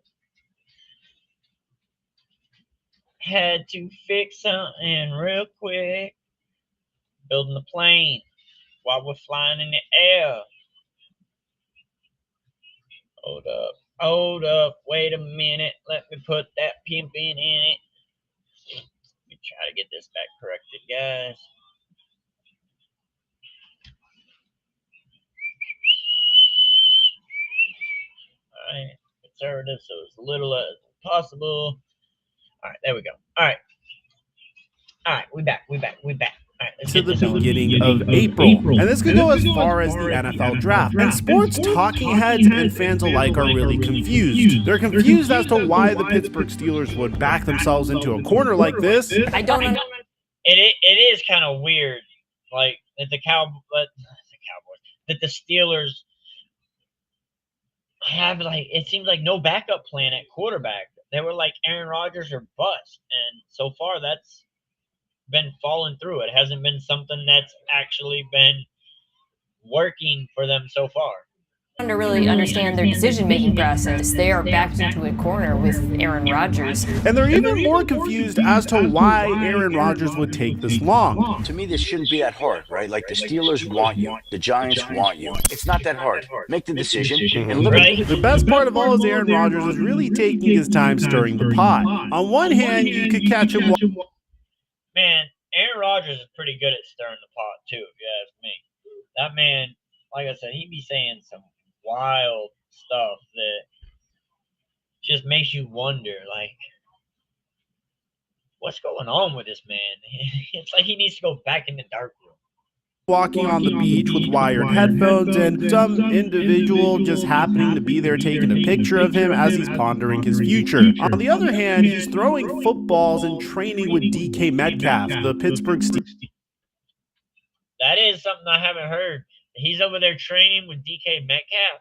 Had to fix something real quick. Building the plane while we're flying in the air. Hold up, wait a minute. Let me put that pimpin' in it. Let me try to get this back corrected, guys. Alright, conservative, so as little as possible. Alright, there we go. Alright, we back. Right, to the beginning of April. And this could go as far as the NFL draft. And sports talking heads and fans alike are really confused. They're confused as to why the Pittsburgh Steelers would back themselves into a corner like this. I don't know. It is kind of weird, like that that the Steelers have, like, it seems like no backup plan at quarterback. They were like Aaron Rodgers or bust, and so far that's been falling through. It hasn't been something that's actually been working for them so far. To really understand their decision-making process, they are backed into a corner with Aaron Rodgers. And they're even more confused as to why Aaron Rodgers would take this long. To me, this shouldn't be that hard, right? Like the Steelers want you, the Giants want you. It's not that hard. Make the decision and look at it. The best part of all is Aaron Rodgers is really taking his time stirring the pot. On one hand, you could catch him. Man, Aaron Rodgers is pretty good at stirring the pot too, if you ask me. That man, like I said, he be saying some wild stuff that just makes you wonder, like, what's going on with this man? It's like he needs to go back in the dark room. Walking on the beach with wired headphones and some individual just happening to be there taking a picture of him as he's pondering his future. On the other hand, he's throwing footballs and training with DK Metcalf, the Pittsburgh Steelers. That is something I haven't heard. He's over there training with DK Metcalf.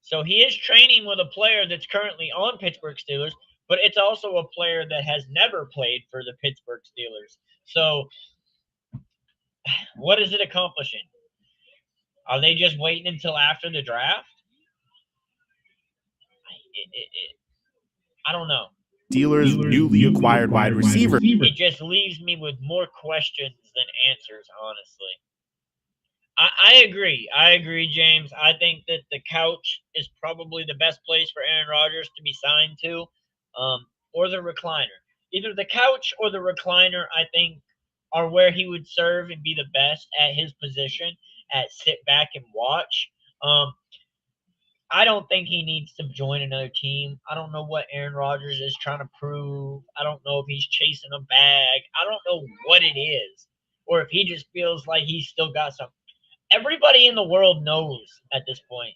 So he is training with a player that's currently on Pittsburgh Steelers, but it's also a player that has never played for the Pittsburgh Steelers. So what is it accomplishing? Are they just waiting until after the draft? I don't know. Steelers' newly acquired wide receiver. It just leaves me with more questions than answers, honestly. I agree, James. I think that the couch is probably the best place for Aaron Rodgers to be signed to, or the recliner. Either the couch or the recliner, I think, are where he would serve and be the best at his position, at sit back and watch. I don't think he needs to join another team. I don't know what Aaron Rodgers is trying to prove. I don't know if he's chasing a bag. I don't know what it is, or if he just feels like he's still got something. Everybody in the world knows at this point,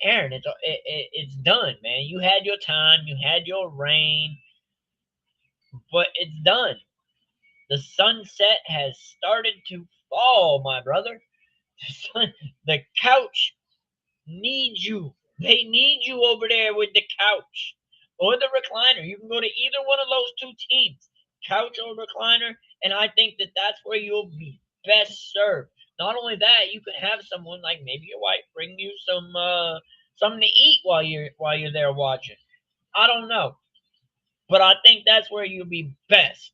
Aaron, it's done, man. You had your time. You had your reign. But it's done. The sunset has started to fall, my brother. The couch needs you. They need you over there with the couch or the recliner. You can go to either one of those two teams, couch or recliner, and I think that that's where you'll be best served. Not only that, you could have someone like maybe your wife bring you something to eat while you're there watching. I don't know, but I think that's where you'll be best.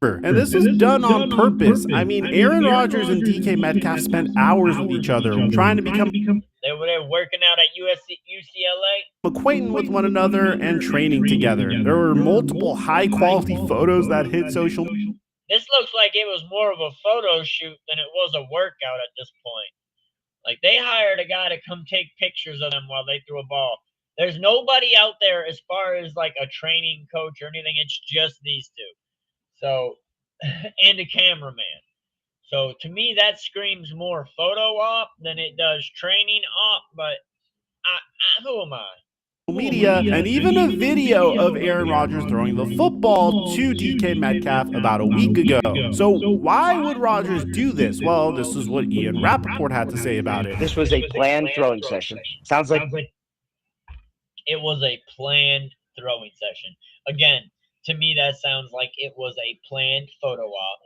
And this is done on purpose. I mean, Aaron Rodgers and DK Metcalf spent hours with each other trying to become. They were there working out at UCLA. Acquainting with one another and training together. There were multiple high-quality photos that hit social. This looks like it was more of a photo shoot than it was a workout at this point. Like, they hired a guy to come take pictures of them while they threw a ball. There's nobody out there as far as like a training coach or anything. It's just these two. So, and a cameraman. So to me, that screams more photo op than it does training op. But who am I? Media and even a video of Aaron Rodgers throwing the football to DK Metcalf about a week ago. So why would Rodgers do this? Well, this is what Ian Rappaport had to say about it. This was a planned throwing session. Sounds like it was a planned throwing session. Again, to me, that sounds like it was a planned photo op.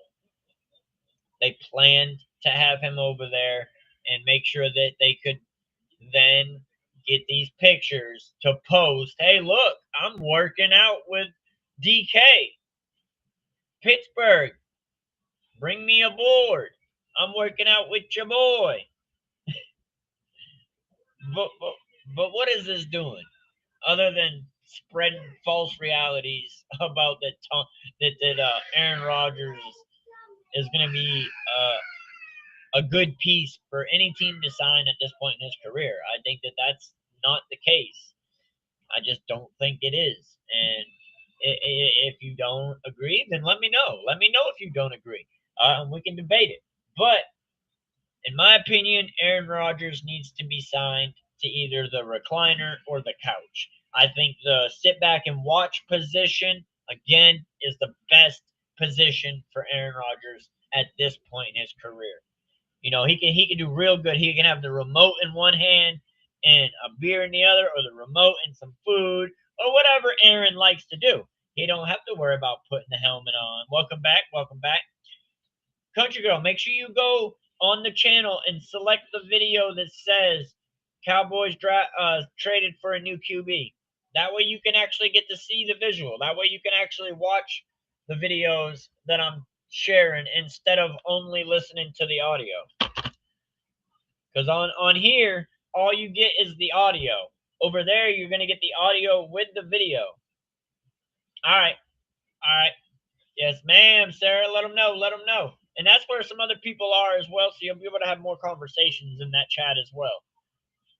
They planned to have him over there and make sure that they could then get these pictures to post. Hey, look, I'm working out with DK. Pittsburgh, bring me aboard. I'm working out with your boy. But what is this doing other than spreading false realities about that Aaron Rodgers is going to be a good piece for any team to sign at this point in his career? I think that that's not the case. I just don't think it is. And if you don't agree, then let me know. Let me know if you don't agree. And we can debate it. But in my opinion, Aaron Rodgers needs to be signed to either the recliner or the couch. I think the sit back and watch position, again, is the best position for Aaron Rodgers at this point in his career. You know, he can do real good. He can have the remote in one hand and a beer in the other, or the remote and some food, or whatever Aaron likes to do. He don't have to worry about putting the helmet on. Welcome back. Country Girl, make sure you go on the channel and select the video that says Cowboys traded for a new QB. That way you can actually get to see the visual. That way you can actually watch the videos that I'm sharing instead of only listening to the audio. Because on here, all you get is the audio. Over there, you're going to get the audio with the video. All right. All right. Yes, ma'am, Sarah. Let them know. Let them know. And that's where some other people are as well, so you'll be able to have more conversations in that chat as well.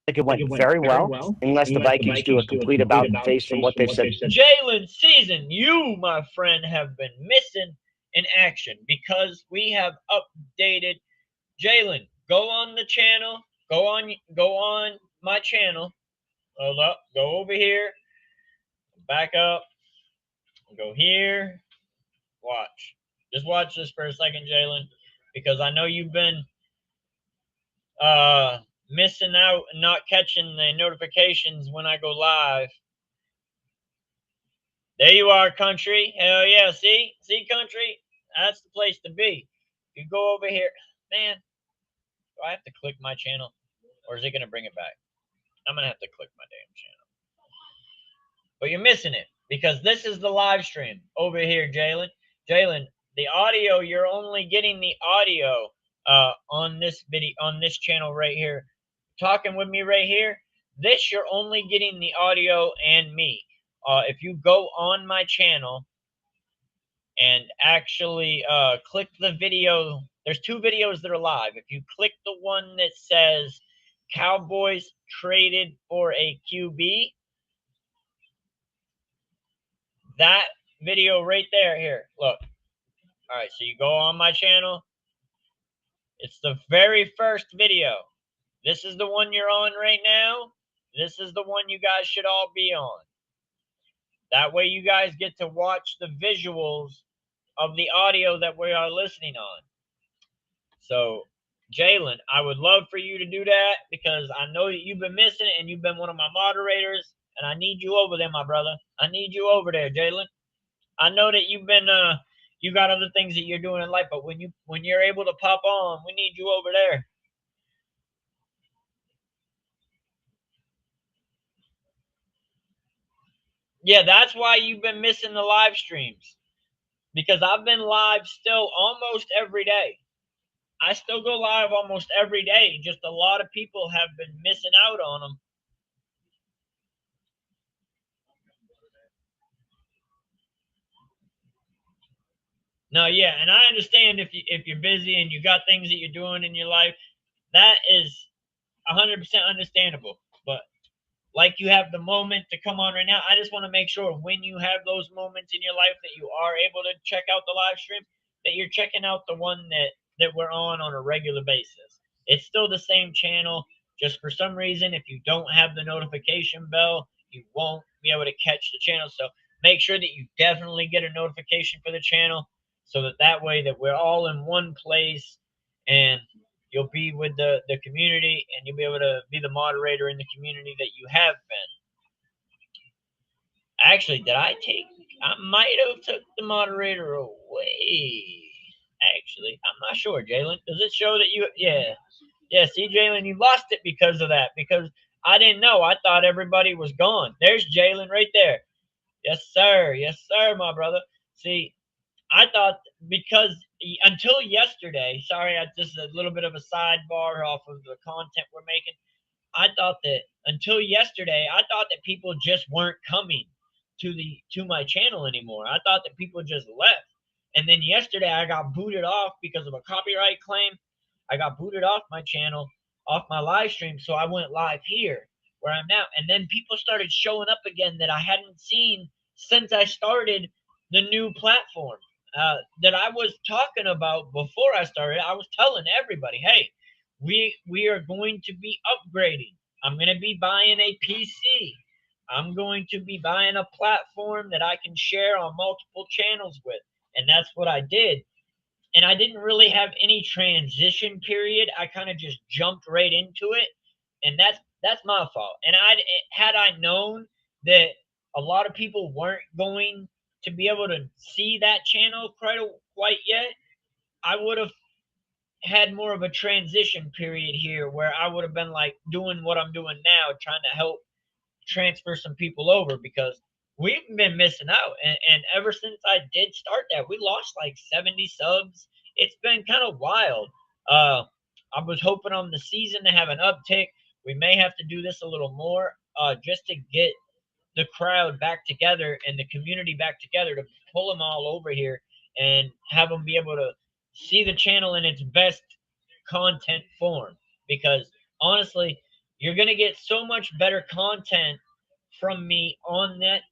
I think it went very well, unless the Vikings do a complete about face from what they've said. Jalen Season, you, my friend, have been missing in action because we have updated. Jalen, go on the channel. Go on my channel. Hold up. Go over here. Back up. Go here. Watch. Just watch this for a second, Jalen, because I know you've been missing out and not catching the notifications when I go live. There you are, country. Hell yeah. See, country? That's the place to be. You go over here. Man, do I have to click my channel? Or is it going to bring it back? I'm going to have to click my damn channel. But you're missing it because this is the live stream over here, Jalen. Jalen, the audio, you're only getting the audio on this video, on this channel right here. Talking with me right here. This, you're only getting the audio and me. If you go on my channel and actually click the video, there's two videos that are live. If you click the one that says Cowboys traded for a QB, that video right there, here, look. All right, so you go on my channel. It's the very first video. This is the one you're on right now. This is the one you guys should all be on. That way you guys get to watch the visuals of the audio that we are listening on. So, Jalen, I would love for you to do that because I know that you've been missing it and you've been one of my moderators, and I need you over there, my brother. I need you over there, Jalen. I know that you've been you got other things that you're doing in life, but when you're able to pop on, we need you over there. Yeah, that's why you've been missing the live streams. Because I've been live still almost every day. I still go live almost every day. Just a lot of people have been missing out on them. No, yeah, and I understand if you're busy and you got things that you're doing in your life, that is 100% understandable. But like you have the moment to come on right now, I just want to make sure when you have those moments in your life that you are able to check out the live stream, that you're checking out the one that we're on a regular basis. It's still the same channel. Just for some reason, if you don't have the notification bell, you won't be able to catch the channel. So make sure that you definitely get a notification for the channel so that way that we're all in one place and you'll be with the community and you'll be able to be the moderator in the community that you have been. Actually, I might have took the moderator away. Actually, I'm not sure, Jalen. Does it show that you, yeah, see, Jalen, you lost it because of that, because I didn't know. I thought everybody was gone. There's Jalen right there. Yes, sir. Yes, sir, my brother. See, I thought because until yesterday, sorry, this is a little bit of a sidebar off of the content we're making. I thought that until yesterday, I thought that people just weren't coming to my channel anymore. I thought that people just left. And then yesterday I got booted off because of a copyright claim. I got booted off my channel, off my live stream. So I went live here where I'm now. And then people started showing up again that I hadn't seen since I started the new platform that I was talking about before I started. I was telling everybody, hey, we are going to be upgrading. I'm going to be buying a PC. I'm going to be buying a platform that I can share on multiple channels with. And that's what I did. And I didn't really have any transition period. I kind of just jumped right into it. And that's my fault. And had I known that a lot of people weren't going to be able to see that channel quite yet, I would have had more of a transition period here where I would have been like doing what I'm doing now, trying to help transfer some people over, because we've been missing out. And ever since I did start that, we lost like 70 subs. It's been kind of wild. I was hoping on the season to have an uptick. We may have to do this a little more just to get the crowd back together and the community back together, to pull them all over here and have them be able to see the channel in its best content form. Because honestly, you're going to get so much better content from me on that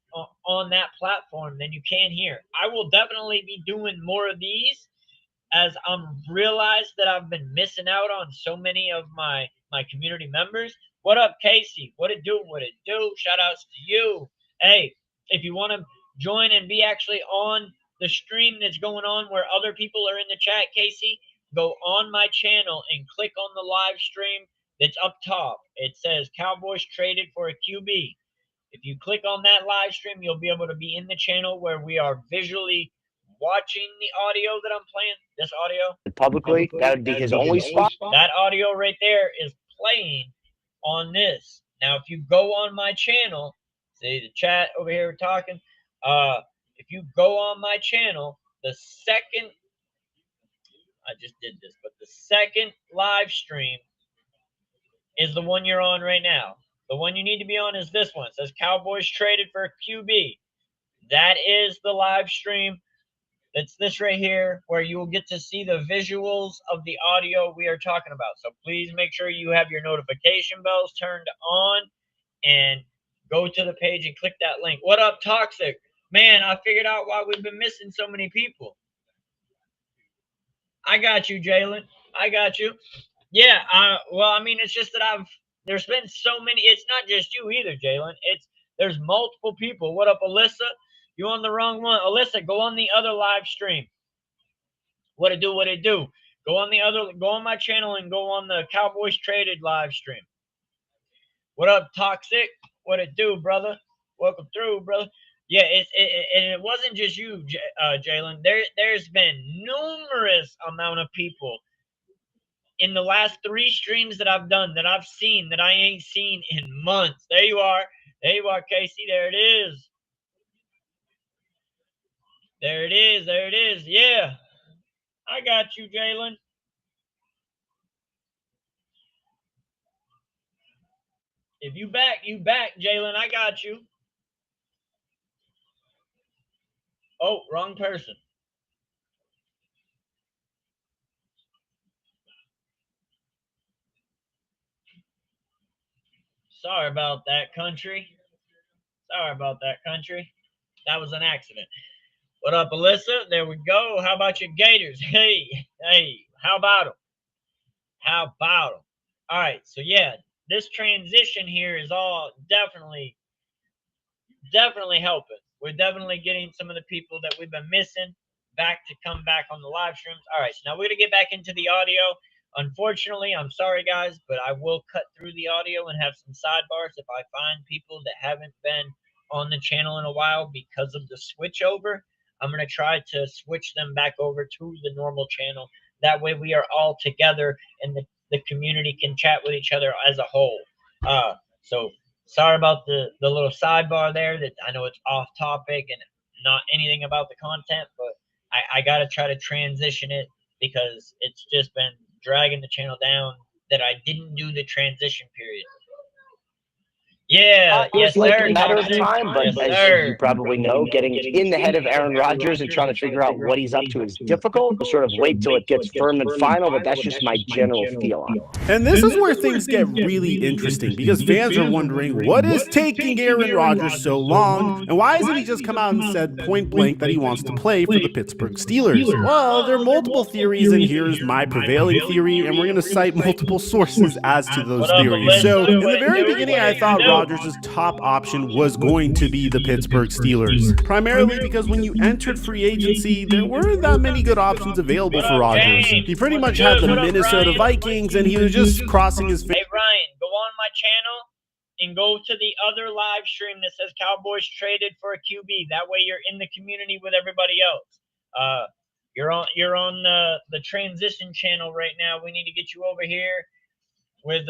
platform than you can here. I will definitely be doing more of these as I'm realized that I've been missing out on so many of my community members. What up, Casey? What it do? What it do? Shout outs to you. Hey, if you want to join and be actually on the stream that's going on where other people are in the chat, Casey, go on my channel and click on the live stream that's up top. It says Cowboys traded for a QB. If you click on that live stream, you'll be able to be in the channel where we are visually watching the audio that I'm playing. This audio Publicly, that would be his only spot. That audio right there is playing on this. Now, if you go on my channel, see the chat over here, we're talking. If you go on my channel, the second, I just did this, but the second live stream is the one you're on right now. The one you need to be on is this one. It says Cowboys traded for a QB. That is the live stream. It's this right here, where you will get to see the visuals of the audio we are talking about. So please make sure you have your notification bells turned on and go to the page and click that link. What up, Toxic? Man, I figured out why we've been missing so many people. I got you, Jalen. I got you. Yeah, well, I mean, it's just that there's been so many. It's not just you either, Jalen. There's multiple people. What up, Alyssa? You on the wrong one. Alyssa, go on the other live stream. What it do, what it do. Go on my channel and go on the Cowboys Traded live stream. What up, Toxic? What it do, brother? Welcome through, brother. Yeah, it wasn't just you, Jalen. There's been numerous amount of people in the last 3 streams that I've done that I've seen that I ain't seen in months. There you are. There you are, Casey. There it is. There it is. There it is. Yeah. I got you, Jalen. If you back, Jalen. I got you. Oh, wrong person. Sorry about that, country. Sorry about that, country. That was an accident. What up, Alyssa? There we go. How about your Gators? Hey, how about them? How about them? All right, so yeah, this transition here is all definitely helping. We're definitely getting some of the people that we've been missing back to come back on the live streams. All right, so now we're going to get back into the audio. Unfortunately, I'm sorry, guys, but I will cut through the audio and have some sidebars if I find people that haven't been on the channel in a while because of the switch over. I'm going to try to switch them back over to the normal channel. That way we are all together and the community can chat with each other as a whole. So sorry about the little sidebar there. That I know it's off topic and not anything about the content, but I got to try to transition it because it's just been dragging the channel down that I didn't do the transition period. Yeah, It was yes, like sir. a matter of time, but Yes, as sir. you probably know, getting in the head of Aaron Rodgers and trying to figure out what he's up to is difficult. To sort of wait till it gets firm and final, but that's just my general feel on it. And this is where things get really interesting because fans are wondering what is taking Aaron Rodgers so long and why hasn't he just come out and said point blank that he wants to play for the Pittsburgh Steelers? Well, there are multiple theories and here's my prevailing theory, and we're going to cite multiple sources as to those theories. So in the very beginning, I thought Rodgers' top option was going to be the Pittsburgh Steelers, primarily because when you entered free agency, there weren't that many good options available for Rodgers. He pretty much had the Minnesota Vikings, and he was just crossing his fingers. Hey, Ryan, go on my channel and go to the other live stream that says Cowboys traded for a QB. That way you're in the community with everybody else. You're on the transition channel right now. We need to get you over here with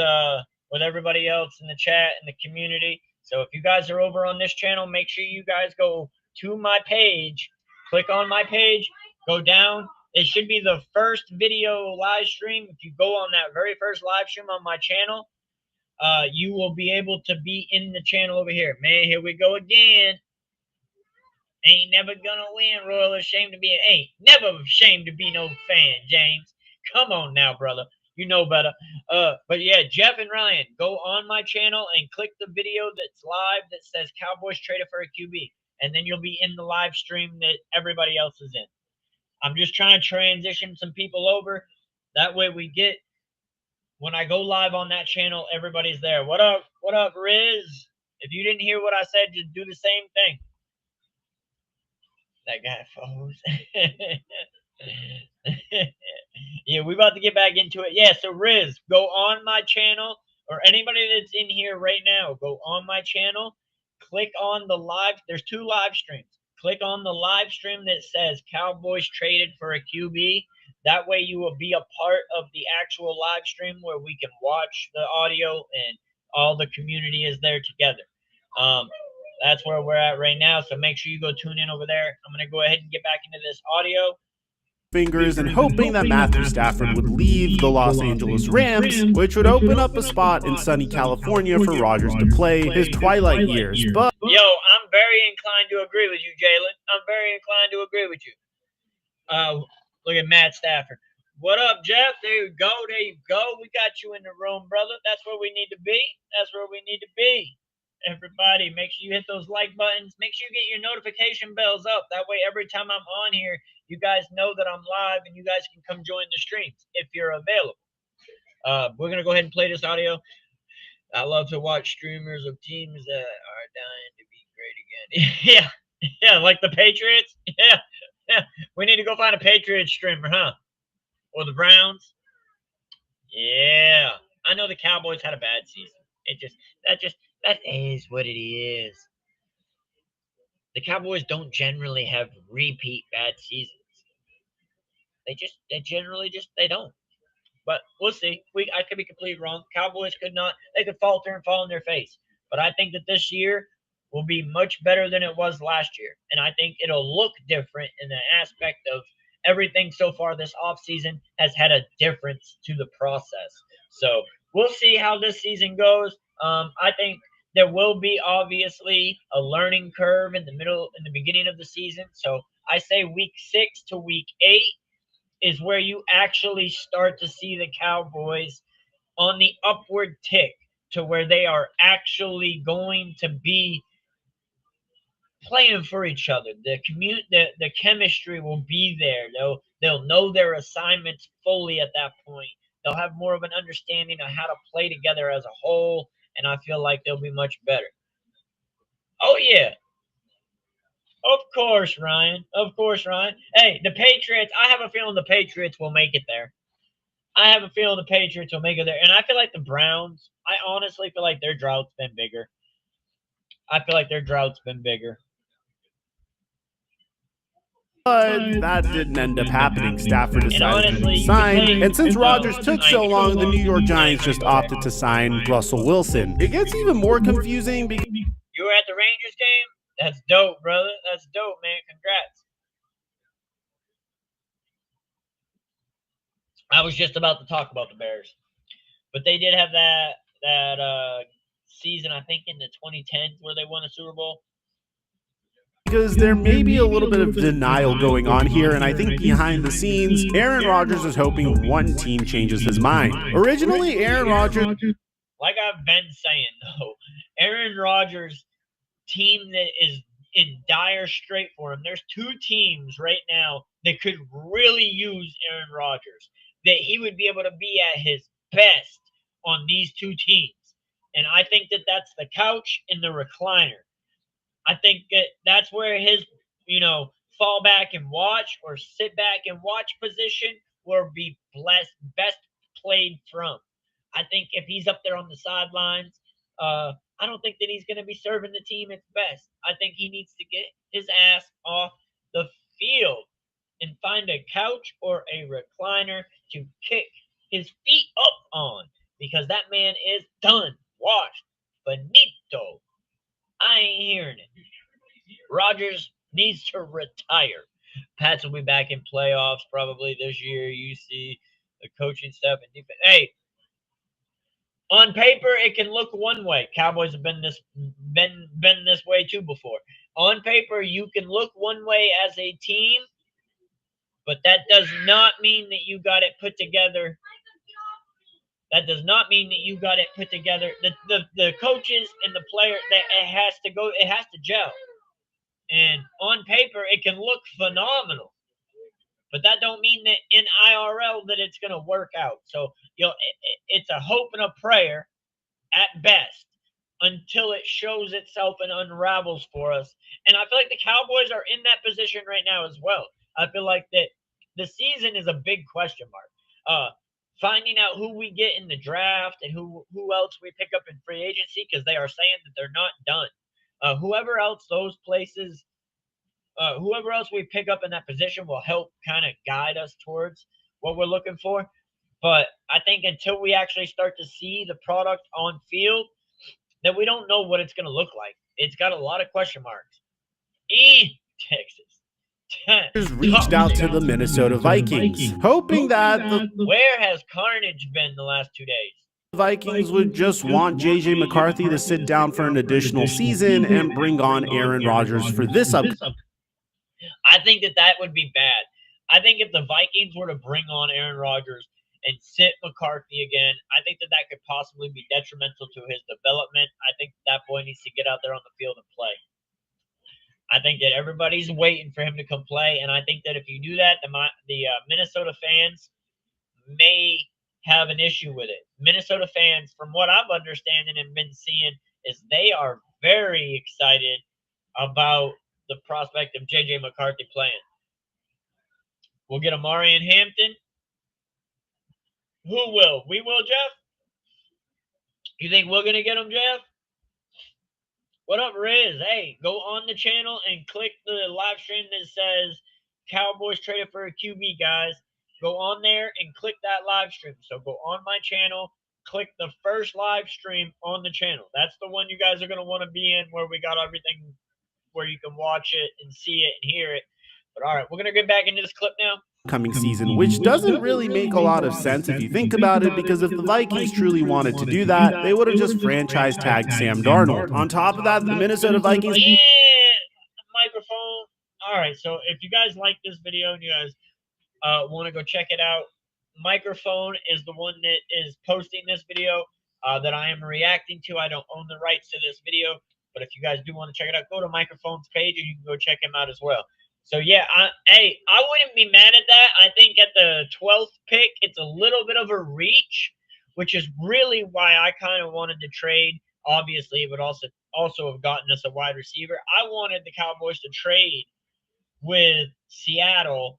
everybody else in the chat and the community. So if you guys are over on this channel, make sure you guys go to my page, click on my page, go down. It should be the first video live stream. If you go on that very first live stream on my channel, you will be able to be in the channel over here. Man, here we go again. Ain't never gonna win, Royal. Ashamed to be ain't never ashamed to be no fan, James. Come on now, brother. You know better. But yeah, Jeff and Ryan, go on my channel and click the video that's live that says Cowboys traded for a QB. And then you'll be in the live stream that everybody else is in. I'm just trying to transition some people over. That way we get, when I go live on that channel, everybody's there. What up? What up, Riz? If you didn't hear what I said, just do the same thing. That guy froze. Yeah, we about to get back into it. Yeah, so Riz, go on my channel, or anybody that's in here right now, go on my channel, click on the live. There's 2 live streams. Click on the live stream that says Cowboys traded for a QB. That way you will be a part of the actual live stream where we can watch the audio and all the community is there together. That's where we're at right now, so make sure you go tune in over there. I'm going to go ahead and get back into this audio. Fingers and hoping that Matthew Stafford would leave the Los Angeles Rams, which would open up a spot in sunny California for Rodgers to play his twilight years. But yo, I'm very inclined to agree with you, Jalen. I'm very inclined to agree with you. Look at Matt Stafford. What up, Jeff? There you go. There you go. We got you in the room, brother. That's where we need to be. That's where we need to be. Everybody, make sure you hit those like buttons. Make sure you get your notification bells up. That way, every time I'm on here, you guys know that I'm live and you guys can come join the streams if you're available. We're going to go ahead and play this audio. I love to watch streamers of teams that are dying to be great again. Yeah, like the Patriots. Yeah. We need to go find a Patriots streamer, huh? Or the Browns. Yeah. I know the Cowboys had a bad season. That is what it is. The Cowboys don't generally have repeat bad seasons. They don't. But we'll see. I could be completely wrong. Cowboys could not. They could falter and fall on their face. But I think that this year will be much better than it was last year. And I think it'll look different in the aspect of everything so far this offseason has had a difference to the process. So we'll see how this season goes. I think there will be obviously a learning curve in the beginning of the season. So I say week 6 to week 8 is where you actually start to see the Cowboys on the upward tick to where they are actually going to be playing for each other. The chemistry will be there. They'll know their assignments fully at that point. They'll have more of an understanding of how to play together as a whole, and I feel like they'll be much better. Oh, yeah. Of course, Ryan. Of course, Ryan. Hey, the Patriots, I have a feeling the Patriots will make it there. I have a feeling the Patriots will make it there. And I feel like the Browns, I honestly feel like their drought's been bigger. But that didn't end up happening. Stafford decided to sign, and since Rodgers took so long, the New York Giants just opted to sign Russell Wilson. It gets even more confusing because you were at the Rangers game? That's dope, brother. That's dope, man. Congrats. I was just about to talk about the Bears, but they did have that season, I think, in the 2010s where they won a Super Bowl. Because there may be a little bit of denial going on here, and I think behind the scenes, Aaron Rodgers is hoping one team changes his mind. Originally, Aaron Rodgers, like I've been saying, though, Aaron Rodgers' team that is in dire strait for him. There's 2 teams right now that could really use Aaron Rodgers, that he would be able to be at his best on these 2 teams. And I think that that's the couch and the recliner. I think that's where his, fall back and watch or sit back and watch position will be best played from. I think if he's up there on the sidelines, I don't think that he's going to be serving the team its best. I think he needs to get his ass off the field and find find a couch or a recliner to kick his feet up on, because that man is done, washed, finito. I ain't hearing it. Rodgers needs to retire. Pats will be back in playoffs probably this year. You see the coaching staff and defense. Hey, on paper it can look one way. Cowboys have been this way too before. On paper you can look one way as a team, but that does not mean that you got it put together. That does not mean that you got it put together. The coaches and the player, it has to gel. And on paper, it can look phenomenal. But that don't mean that in IRL that it's going to work out. So, it's a hope and a prayer at best until it shows itself and unravels for us. And I feel like the Cowboys are in that position right now as well. I feel like that the season is a big question mark. Finding out who we get in the draft and who else we pick up in free agency, because they are saying that they're not done. Whoever else we pick up in that position will help kind of guide us towards what we're looking for. But I think until we actually start to see the product on field, that we don't know what it's going to look like. It's got a lot of question marks. Texas. Reached out to the Minnesota Vikings, hoping that where has carnage been the last 2 days? Vikings would just want J.J. McCarthy to sit down for an additional season and bring on Aaron Rodgers for this up. I think that would be bad. I think if the Vikings were to bring on Aaron Rodgers and sit McCarthy again, I think that could possibly be detrimental to his development. I think that boy needs to get out there on the field and play. I think that everybody's waiting for him to come play, and I think that if you do that, the Minnesota fans may have an issue with it. Minnesota fans, from what I'm understanding and been seeing, is they are very excited about the prospect of J.J. McCarthy playing. We'll get Amari and Hampton. Who will? We will, Jeff? You think we're going to get him, Jeff? What up, Riz? Hey, go on the channel and click the live stream that says Cowboys traded for a QB, guys. Go on there and click that live stream. So go on my channel, click the first live stream on the channel. That's the one you guys are going to want to be in, where we got everything where you can watch it and see it and hear it. But all right, we're going to get back into this clip now. Coming season, which doesn't really make a lot of sense if you think about it, because if the Vikings truly wanted to do that, they would have just franchise tagged Sam Darnold. On top of that, the Minnesota Vikings... Yeah, microphone. All right, so if you guys like this video and you guys want to go check it out, Microphone is the one that is posting this video that I am reacting to. I don't own the rights to this video, but if you guys do want to check it out, go to Microphone's page and you can go check him out as well. So, yeah, I wouldn't be mad at that. I think at the 12th pick, it's a little bit of a reach, which is really why I kind of wanted to trade. Obviously, it would also have gotten us a wide receiver. I wanted the Cowboys to trade with Seattle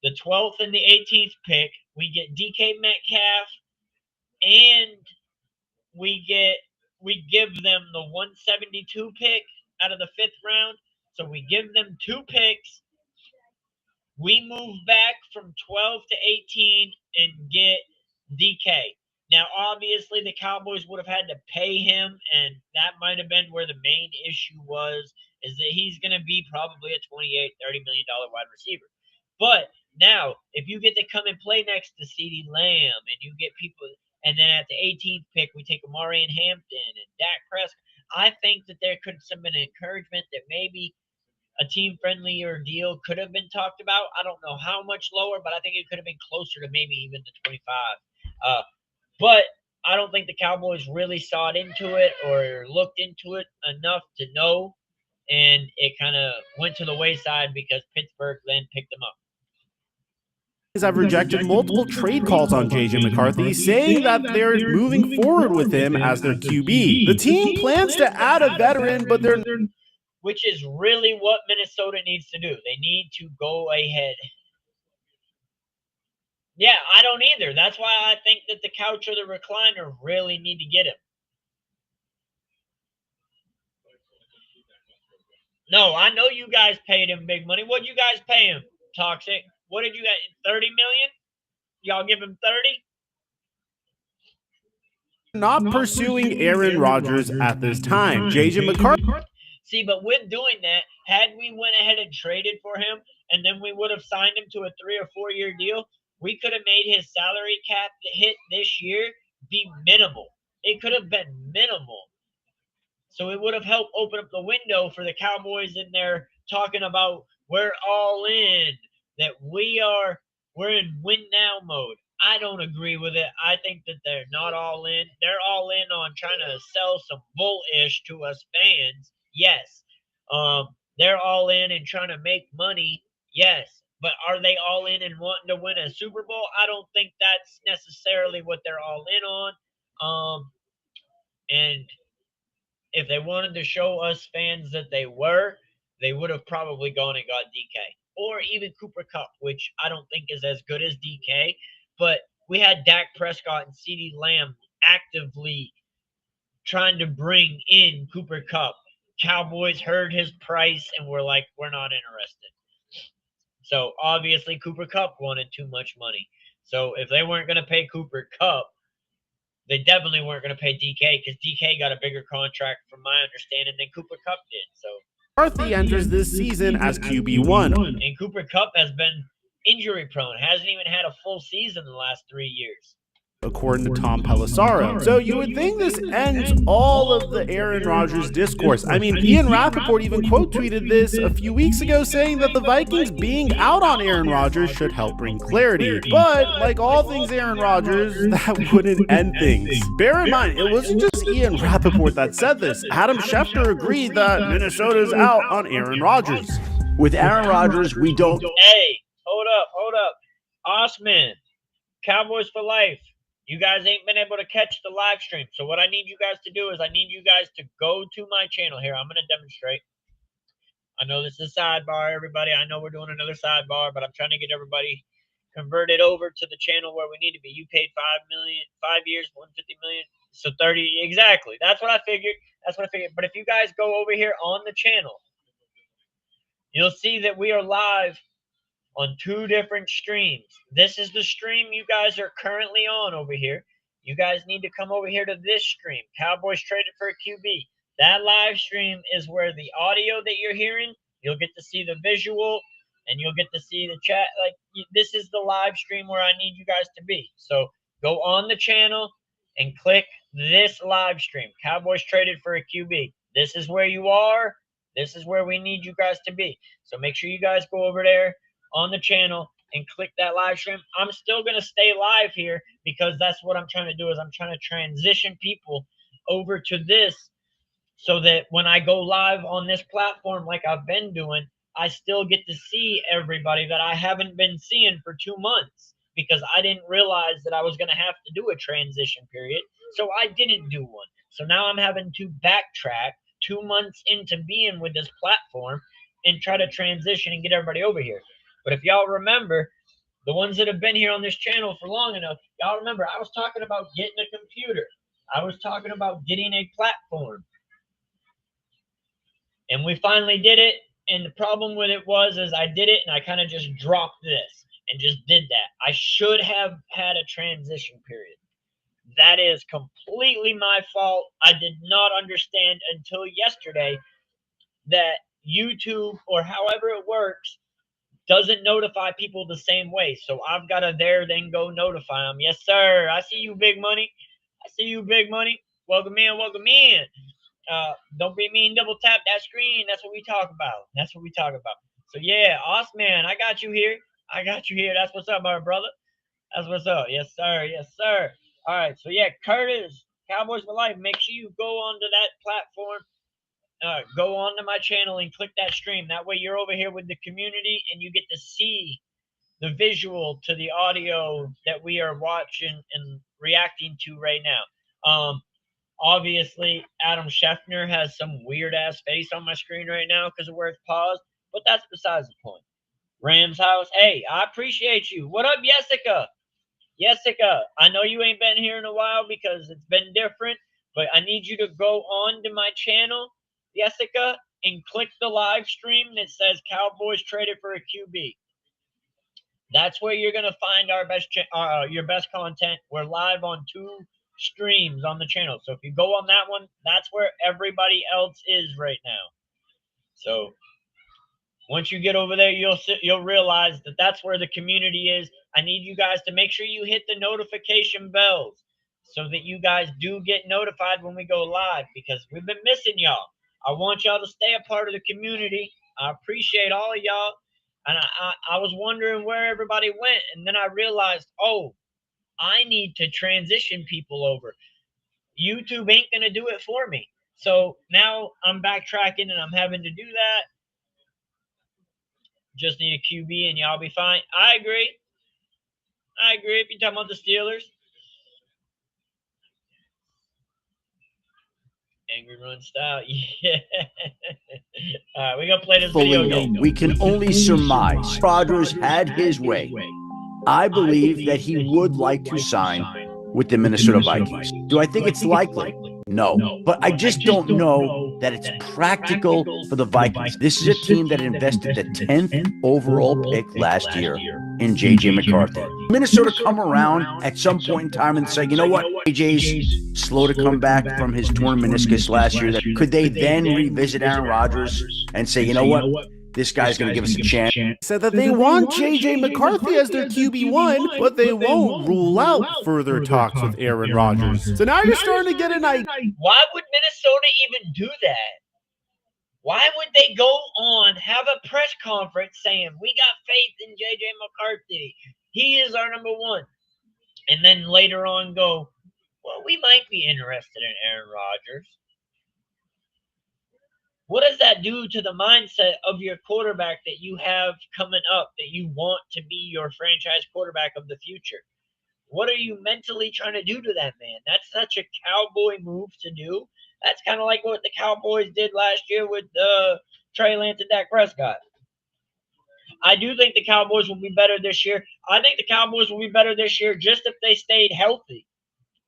the 12th and the 18th pick. We get DK Metcalf, and we give them the 172 pick out of the 5th round. So we give them 2 picks. We move back from 12 to 18 and get DK. Now, obviously, the Cowboys would have had to pay him, and that might have been where the main issue was, is that he's going to be probably a $28, $30 million wide receiver. But now, if you get to come and play next to CeeDee Lamb, and you get people, and then at the 18th pick, we take Amari and Hampton and Dak Prescott, I think that there could have been an encouragement that maybe a team-friendlier deal could have been talked about. I don't know how much lower, but I think it could have been closer to maybe even the 25. But I don't think the Cowboys really saw into it or looked into it enough to know, and it kind of went to the wayside because Pittsburgh then picked them up. Have rejected multiple trade calls on J.J. McCarthy, saying that they're moving forward with him as their QB. The team plans to add a veteran, but they're... Which is really what Minnesota needs to do. They need to go ahead. Yeah, I don't either. That's why I think that the couch or the recliner really need to get him. No, I know you guys paid him big money. What'd you guys pay him? Toxic. What did you get? 30 million? Y'all give him 30? Not pursuing Aaron Rodgers at this time. JJ McCarthy. See, but with doing that, had we went ahead and traded for him, and then we would have signed him to a 3 or 4 year deal, we could have made his salary cap hit this year be minimal. It could have been minimal. So it would have helped open up the window for the Cowboys in there talking about we're all in, that we're in win now mode. I don't agree with it. I think that they're not all in. They're all in on trying to sell some bullish to us fans. Yes. They're all in and trying to make money. Yes. But are they all in and wanting to win a Super Bowl? I don't think that's necessarily what they're all in on. And if they wanted to show us fans that they would have probably gone and got DK. Or even Cooper Kupp, which I don't think is as good as DK. But we had Dak Prescott and CeeDee Lamb actively trying to bring in Cooper Kupp. Cowboys heard his price and were like, we're not interested. So obviously Cooper Kupp wanted too much money. So if they weren't going to pay Cooper Kupp, they definitely weren't going to pay DK because DK got a bigger contract, from my understanding, than Cooper Kupp did. So McCarthy enters this season as QB1. And Cooper Kupp has been injury prone, hasn't even had a full season in the last 3 years. According to Tom Pelissaro. So you would think this ends all of the Aaron Rodgers discourse. I mean, Ian Rappaport even quote tweeted this a few weeks ago saying that the Vikings being out on Aaron Rodgers should help bring clarity. But like all things Aaron Rodgers, that wouldn't end things. Bear in mind, it wasn't just Ian Rappaport that said this. Adam Schefter agreed that Minnesota's out on Aaron Rodgers. With Aaron Rodgers, we don't. Hey, hold up. Osman, Cowboys for life. You guys ain't been able to catch the live stream. So what I need you guys to do is I need you guys to go to my channel here. I'm going to demonstrate. I know this is a sidebar, everybody. I know we're doing another sidebar, but I'm trying to get everybody converted over to the channel where we need to be. You paid 5 years, 150 million. So 30, exactly. That's what I figured. But if you guys go over here on the channel, you'll see that we are live on 2 different streams. This is the stream you guys are currently on over here. You guys need to come over here to this stream. Cowboys traded for a QB. That live stream is where the audio that you're hearing, you'll get to see the visual, and you'll get to see the chat. Like, this is the live stream where I need you guys to be. So go on the channel and click this live stream. Cowboys traded for a QB. This is where you are. This is where we need you guys to be. So make sure you guys go over there on the channel and click that live stream. I'm still going to stay live here because that's what I'm trying to do, is I'm trying to transition people over to this so that when I go live on this platform like I've been doing, I still get to see everybody that I haven't been seeing for 2 months because I didn't realize that I was going to have to do a transition period. So I didn't do one. So now I'm having to backtrack 2 months into being with this platform and try to transition and get everybody over here. But if y'all remember, the ones that have been here on this channel for long enough, y'all remember I was talking about getting a computer. I was talking about getting a platform. And we finally did it. And the problem with it is I did it and I kind of just dropped this and just did that. I should have had a transition period. That is completely my fault. I did not understand until yesterday that YouTube, or however it works, doesnn notify people the same way. So I've got to then go notify them. Yes, sir. I see you, Big Money. Welcome in. Don't be mean, double tap that screen. That's what we talk about. So yeah, Osman, I got you here. That's what's up, my brother. That's what's up. Yes, sir. All right. So yeah, Curtis, Cowboys for life. Make sure you go onto that platform. Go on to my channel and click that stream. That way you're over here with the community and you get to see the visual to the audio that we are watching and reacting to right now. Obviously, Adam Schefter has some weird-ass face on my screen right now because of where it's paused, but that's besides the point. Rams house. Hey, I appreciate you. What up, Jessica? I know you ain't been here in a while because it's been different, but I need you to go on to my channel, Jessica, and click the live stream that says Cowboys traded for a QB. That's where you're gonna find our your best content. We're live on 2 streams on the channel, so if you go on that one, that's where everybody else is right now. So once you get over there, you'll realize that that's where the community is. I need you guys to make sure you hit the notification bells so that you guys do get notified when we go live, because we've been missing y'all. I want y'all to stay a part of the community. I appreciate all of y'all. And I was wondering where everybody went, and then I realized, oh, I need to transition people over. YouTube ain't going to do it for me. So now I'm backtracking and I'm having to do that. Just need a QB and y'all be fine. I agree. If you're talking about the Steelers. Angry run style. Yeah. All right, we're going to play this video game. We can only surmise Rodgers had his way. I believe that he would like to sign with the Minnesota Vikings. Do I think it's likely? No. But I just don't know that it's practical for the Vikings. This is a team that invested the 10th overall pick last year in J.J. McCarthy. Minnesota come around at some point in time and say, you know what, J.J.'s slow to come back from his torn meniscus last year. Could they then revisit Aaron Rodgers and say, you know what, this guy's going to give us a chance? Said that they want J.J. McCarthy as their QB1, but they won't rule out further talks with Aaron Rodgers. So now you're starting to get an idea. Why would Minnesota even do that? Why would they go on, have a press conference saying, we got faith in J.J. McCarthy, he is our number one, and then later on go, well, we might be interested in Aaron Rodgers? What does that do to the mindset of your quarterback that you have coming up, that you want to be your franchise quarterback of the future? What are you mentally trying to do to that man? That's such a cowboy move to do. That's kind of like what the Cowboys did last year with Trey Lance and Dak Prescott. I do think the Cowboys will be better this year. I think the Cowboys will be better this year just if they stayed healthy.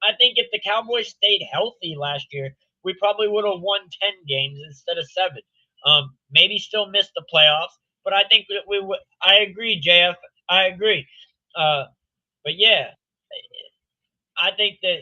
I think if the Cowboys stayed healthy last year, we probably would have won 10 games instead of 7. Maybe still missed the playoffs, but I think that we would. I agree, JF. I agree. But yeah, I think that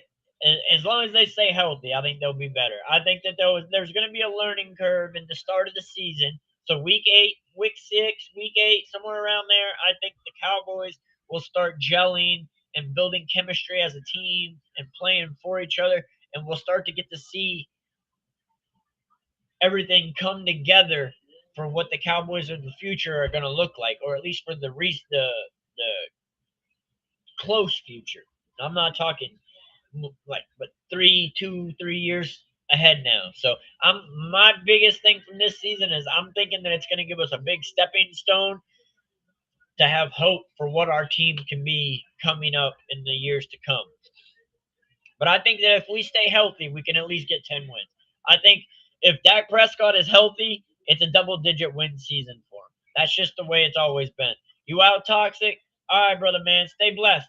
as long as they stay healthy, I think they'll be better. I think that there's going to be a learning curve in the start of the season. So week 8, week 6, week 8, somewhere around there, I think the Cowboys will start gelling and building chemistry as a team and playing for each other, and we'll start to get to see everything come together for what the Cowboys of the future are going to look like, or at least for the close future. I'm not talking but 3 years ahead now. So my biggest thing from this season is I'm thinking that it's going to give us a big stepping stone to have hope for what our team can be coming up in the years to come. But I think that if we stay healthy, we can at least get 10 wins. I think if Dak Prescott is healthy, it's a double-digit win season for him. That's just the way it's always been. You out toxic? All right, brother man, stay blessed.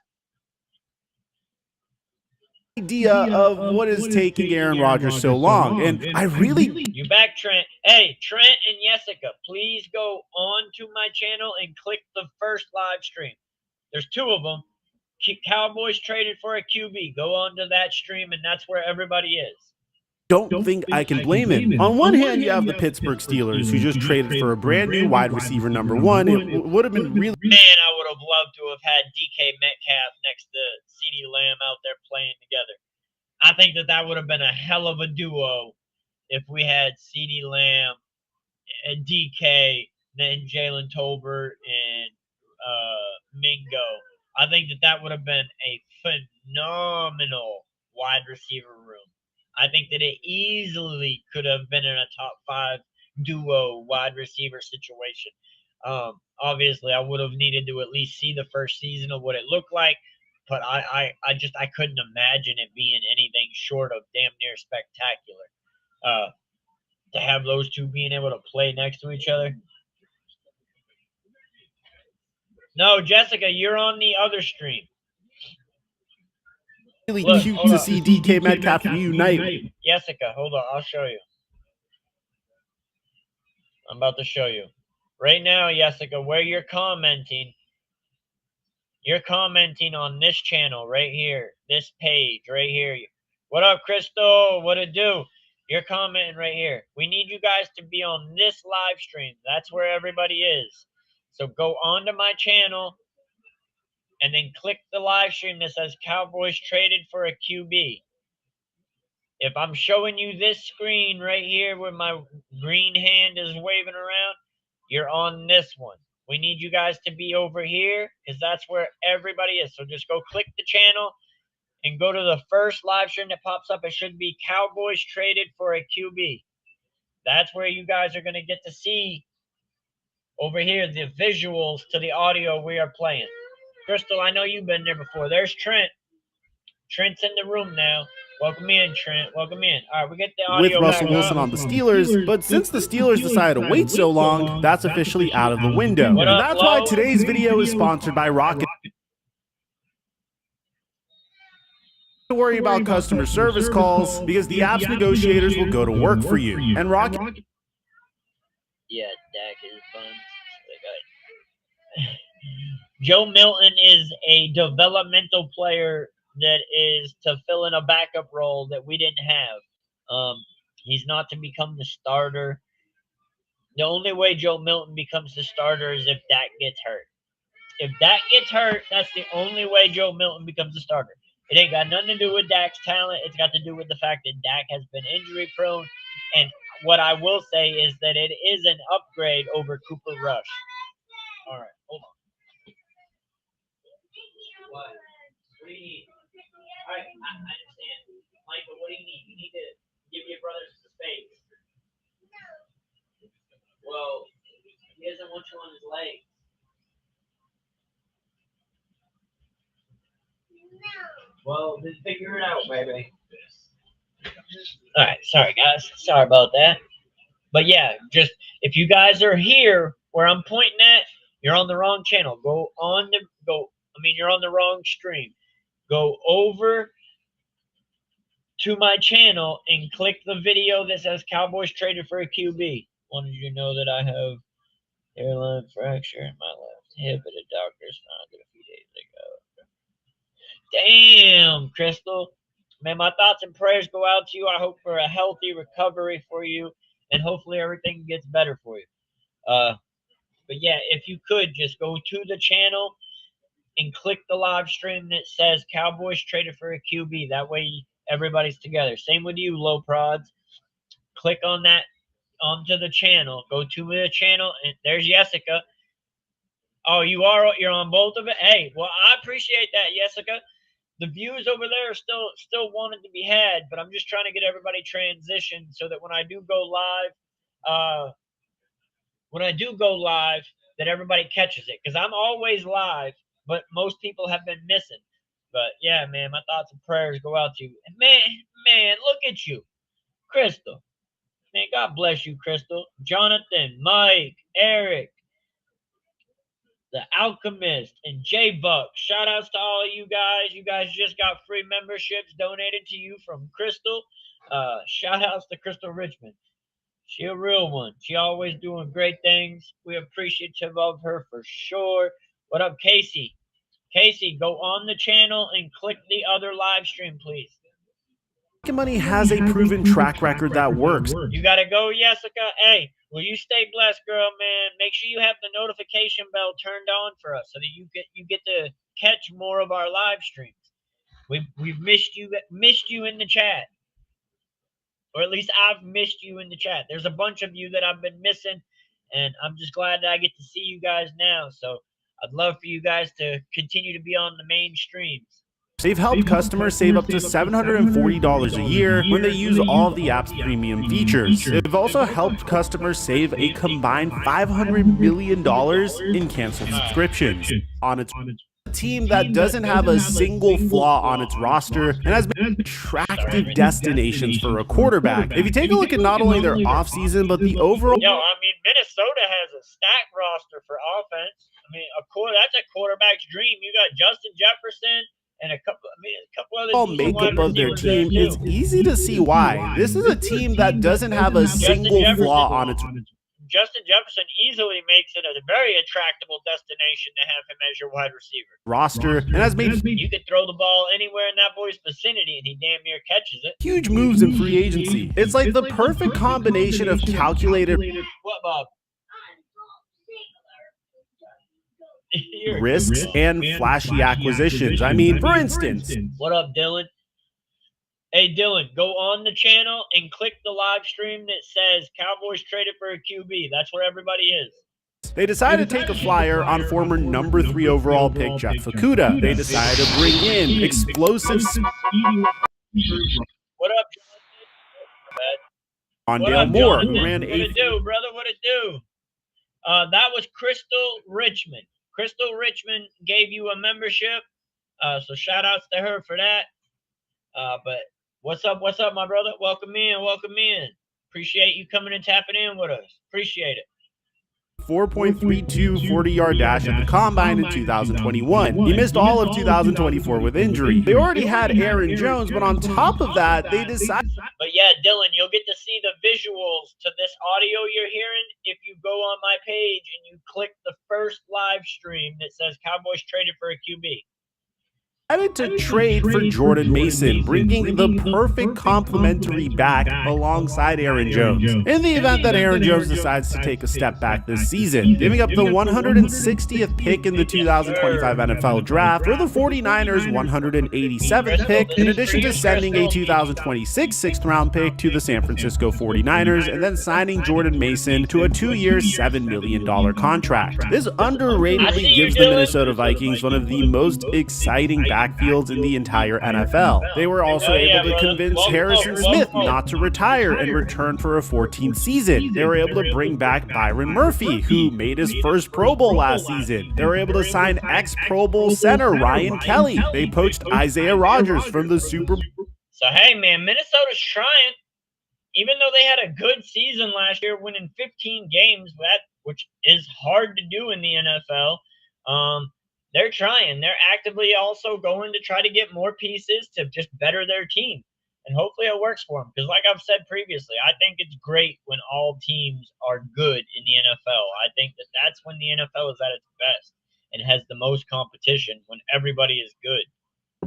Idea of what is taking Aaron Rodgers so long, and I really you back, Trent. Hey, Trent and Jessica, please go on to my channel and click the first live stream. There's 2 of them. Cowboys traded for a QB. Go on to that stream, and that's where everybody is. Don't think I can blame him. On one hand, you have the Pittsburgh Steelers, who just traded for a brand new wide receiver number 1. It would have been really... Man, I would have loved to have had DK Metcalf next to CeeDee Lamb out there playing together. I think that would have been a hell of a duo if we had CeeDee Lamb and DK, then Jalen Tolbert and Mingo. I think that would have been a phenomenal wide receiver room. I think that it easily could have been in a top 5 duo wide receiver situation. Obviously, I would have needed to at least see the first season of what it looked like, but I couldn't imagine it being anything short of damn near spectacular. To have those 2 being able to play next to each other. No, Jessica, you're on the other stream. Really cute to see DK Metcalf reunite. Jessica, hold on. I'll show you. I'm about to show you. Right now, Jessica, where you're commenting, You're commenting on this channel right here, this page right here. What up, Crystal? What it do? You're commenting right here. We need you guys to be on this live stream. That's where everybody is. So go onto my channel and then click the live stream that says Cowboys traded for a QB. If I'm showing you this screen right here where my green hand is waving around, you're on this one. We need you guys to be over here because that's where everybody is. So just go click the channel and go to the first live stream that pops up. It should be Cowboys traded for a QB. That's where you guys are going to get to see over here the visuals to the audio we are playing. Crystal, I know you've been there before. There's Trent. Trent's in the room now. Welcome in, Trent. Welcome in. All right, we get the audio with Russell Wilson on the Steelers, but since the Steelers decided to wait so long, that's officially out of the window. And that's why today's video is sponsored by Rocket. Don't worry about customer service calls because the app's negotiators will go to work for you. And Rocket. Yeah, Dak is fun. Joe Milton is a developmental player that is to fill in a backup role that we didn't have. He's not to become the starter. The only way Joe Milton becomes the starter is if Dak gets hurt. If Dak gets hurt, that's the only way Joe Milton becomes the starter. It ain't got nothing to do with Dak's talent. It's got to do with the fact that Dak has been injury prone. And what I will say is that it is an upgrade over Cooper Rush. All right, hold on. What do you need? All right, I understand. Michael, what do you need? You need to give your brothers some space. Well, he doesn't want you on his legs. Well, then figure it out, baby. All right, sorry, guys. Sorry about that. But yeah, just if you guys are here where I'm pointing at, you're on the wrong channel. You're on the wrong stream. Go over to my channel and click the video that says Cowboys traded for a QB. Wanted you to know that I have hairline fracture in my left hip at a doctor's found it a few days ago. Damn, Crystal. Man, my thoughts and prayers go out to you. I hope for a healthy recovery for you, and hopefully everything gets better for you. But yeah, if you could just go to the channel and click the live stream that says Cowboys traded for a QB. That way everybody's together. Same with you, low prods. Click on that onto the channel. Go to the channel, and there's Jessica. Oh, you're on both of it? Hey, well, I appreciate that, Jessica. The views over there are still wanted to be had, but I'm just trying to get everybody transitioned so that when I do go live, that everybody catches it. Because I'm always live, but most people have been missing. But yeah, man, my thoughts and prayers go out to you. And man, look at you, Crystal. Man, God bless you, Crystal. Jonathan, Mike, Eric, the Alchemist, and J-Buck. Shout outs to all of you guys. You guys just got free memberships donated to you from Crystal. Shout outs to Crystal Richmond. She a real one. She always doing great things. We appreciative of her for sure. What up, Casey? Casey, go on the channel and click the other live stream, please. Money has a proven track record that works. You gotta go, Jessica. Hey, will you stay blessed, girl, man? Make sure you have the notification bell turned on for us so that you get to catch more of our live streams. We've missed you in the chat. Or at least I've missed you in the chat. There's a bunch of you that I've been missing, and I'm just glad that I get to see you guys now. So I'd love for you guys to continue to be on the main streams. They've helped customers save up to $740 a year when they use all of the app's premium features. They've also helped customers save a combined $500 million in canceled subscriptions on its team that doesn't have a single flaw on its roster and has been attractive destinations for a quarterback. If you take a look at not only their offseason, but the overall... Yo, I mean, Minnesota has a stacked roster for offense. I mean, that's a quarterback's dream. You got Justin Jefferson and a couple other makeup of their team. It's easy to see why. This is a team that doesn't have a single flaw on its... Justin Jefferson easily makes it a very attractable destination to have him as your wide receiver. Roster and has made You could throw the ball anywhere in that boy's vicinity, and he damn near catches it. huge moves in free agency. It's like the perfect combination of calculated What, Bob? risks and flashy acquisitions. I mean, for instance, What up, Dylan? Hey, Dylan, go on the channel and click the live stream that says Cowboys traded for a QB. That's where everybody is. they decided to take a flyer on former number 3 overall pick Jeff Okudah. They decided to bring in explosive What up, Ondale Moore, who Jonathan? ran What it do, brother? What it do? That was Crystal Richmond. Crystal Richmond gave you a membership, so shout outs to her for that. But what's up, my brother? Welcome in, welcome in. Appreciate you coming and tapping in with us. Appreciate it. 4.32 40-yard dash at the Combine in 2021. He missed all of 2024 with injury. They already had Aaron Jones, but on top of that, they decided... But yeah, Dylan, you'll get to see the visuals to this audio you're hearing if you go on my page and you click the first live stream that says Cowboys traded for a QB. decided to trade for Jordan Mason, bringing the perfect complementary back alongside Aaron Jones. In the event that Aaron Jones decides to take a step back this season, giving up the 160th pick in the 2025 NFL Draft for the 49ers' 187th pick, in addition to sending a 2026 6th-round pick to the San Francisco 49ers, and then signing Jordan Mason to a 2-year, $7 million contract. This underratedly gives the Minnesota Vikings one of the most exciting backfields in the entire NFL. They were also able to convince Harrison Smith not to retire and return for a 14th season. They were able to bring back Byron Murphy, who made his first Pro Bowl last season. They were able to sign ex-Pro Bowl center Ryan Kelly. They poached Isaiah Rodgers from the Super Bowl. So, hey, man, Minnesota's trying. Even though they had a good season last year, winning 15 games, which is hard to do in the NFL, they're trying. They're actively also going to try to get more pieces to just better their team. And hopefully it works for them. Because like I've said previously, I think it's great when all teams are good in the NFL. I think that that's when the NFL is at its best and has the most competition, when everybody is good.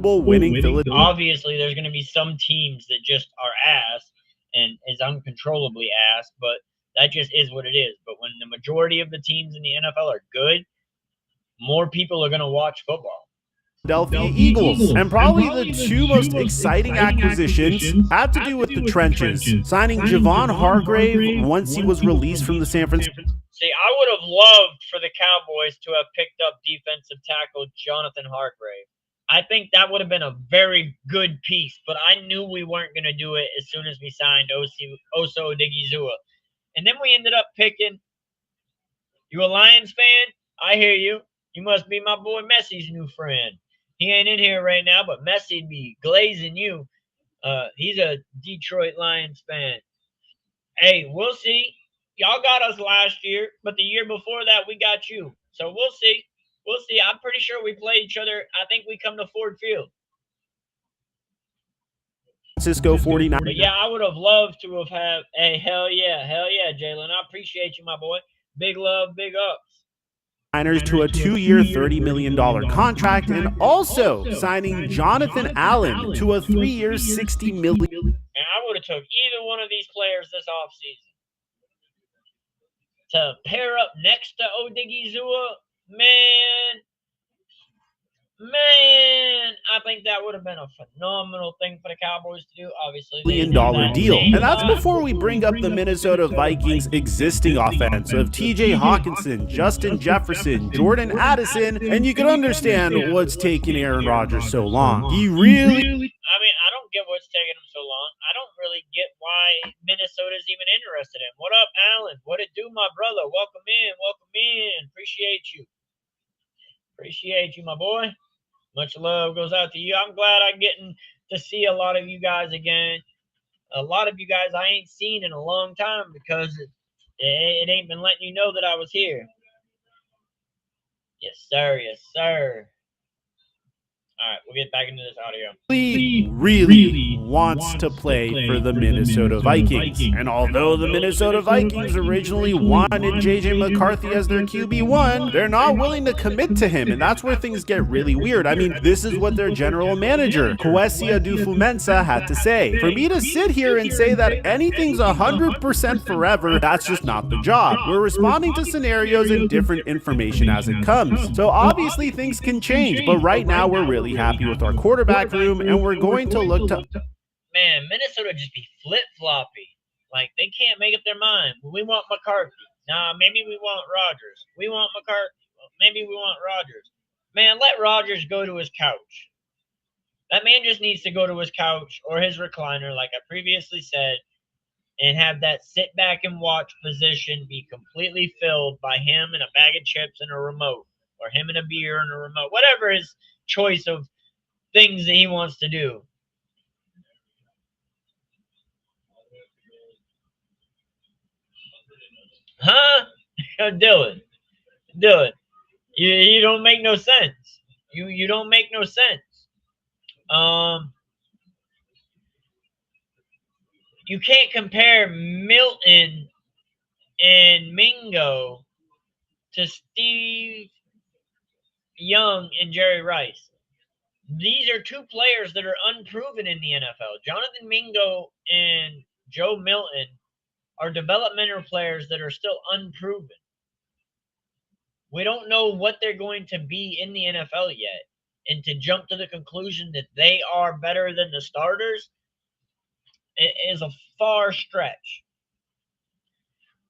Winning Philadelphia. Obviously, there's going to be some teams that just are ass and is uncontrollably ass, but that just is what it is. But when the majority of the teams in the NFL are good, more people are going to watch football. Philadelphia Eagles. And probably the two most exciting acquisitions had to do with the trenches. Signing Javon Hargrave once he was released from the San Francisco. See, I would have loved for the Cowboys to have picked up defensive tackle Jonathan Hargrave. I think that would have been a very good piece, but I knew we weren't going to do it as soon as we signed Oso Odigizua. And then we ended up picking, you a Lions fan? I hear you. You must be my boy Messi's new friend. He ain't in here right now, but Messi'd be glazing you. He's a Detroit Lions fan. Hey, we'll see. Y'all got us last year, but the year before that, we got you. So we'll see. We'll see. I'm pretty sure we play each other. I think we come to Ford Field. Francisco 49ers. But yeah, I would have loved to have had. Hey, hell yeah, Jalen. I appreciate you, my boy. Big love, big ups. To a 2-year, $30 million contract, and also signing Jonathan Allen to a 3-year, $60 million. And I would have took either one of these players this offseason. To pair up next to Odigizua, man, I think that would have been a phenomenal thing for the Cowboys to do. Obviously, $1 million deal. And that's before we bring up the Minnesota Vikings' existing offense of TJ Hawkinson, Justin Jefferson, Jordan Addison, and you can understand what's taking Aaron Rodgers so long. He really... I mean, I don't get what's taking him so long. I don't really get why Minnesota's even interested in. What up, Alan? What it do, my brother? Welcome in. Welcome in. Appreciate you. Appreciate you, my boy. Much love goes out to you. I'm glad I'm getting to see a lot of you guys again. A lot of you guys I ain't seen in a long time because it ain't been letting you know that I was here. Yes, sir. Yes, sir. All right, we'll get back into this audio. He really wants to play for the Minnesota Vikings. And although the Minnesota Vikings originally wanted J.J. McCarthy as their QB1, they're not willing to commit to him, and that's where things get really weird. I mean, this is what their general manager, Kwesi Adofo-Mensah, had to say. For me to sit here and say that anything's 100% forever, that's just not the job. We're responding to scenarios and different information as it comes. So obviously things can change, but right now we're really happy with our quarterback room, and we're going to look to... Man, Minnesota just be flip-floppy. Like, they can't make up their mind. We want McCarthy. Nah, maybe we want Rodgers. We want McCarthy. Well, maybe we want Rodgers. Man, let Rodgers go to his couch. That man just needs to go to his couch or his recliner, like I previously said, and have that sit-back-and-watch position be completely filled by him and a bag of chips and a remote, or him and a beer and a remote, whatever his choice of things that he wants to do. Huh? Dylan, you don't make no sense. You don't make no sense. You can't compare Milton and Mingo to Steve Young and Jerry Rice. These are two players that are unproven in the NFL. Jonathan Mingo and Joe Milton are developmental players that are still unproven. We don't know what they're going to be in the NFL yet. And to jump to the conclusion that they are better than the starters, it is a far stretch.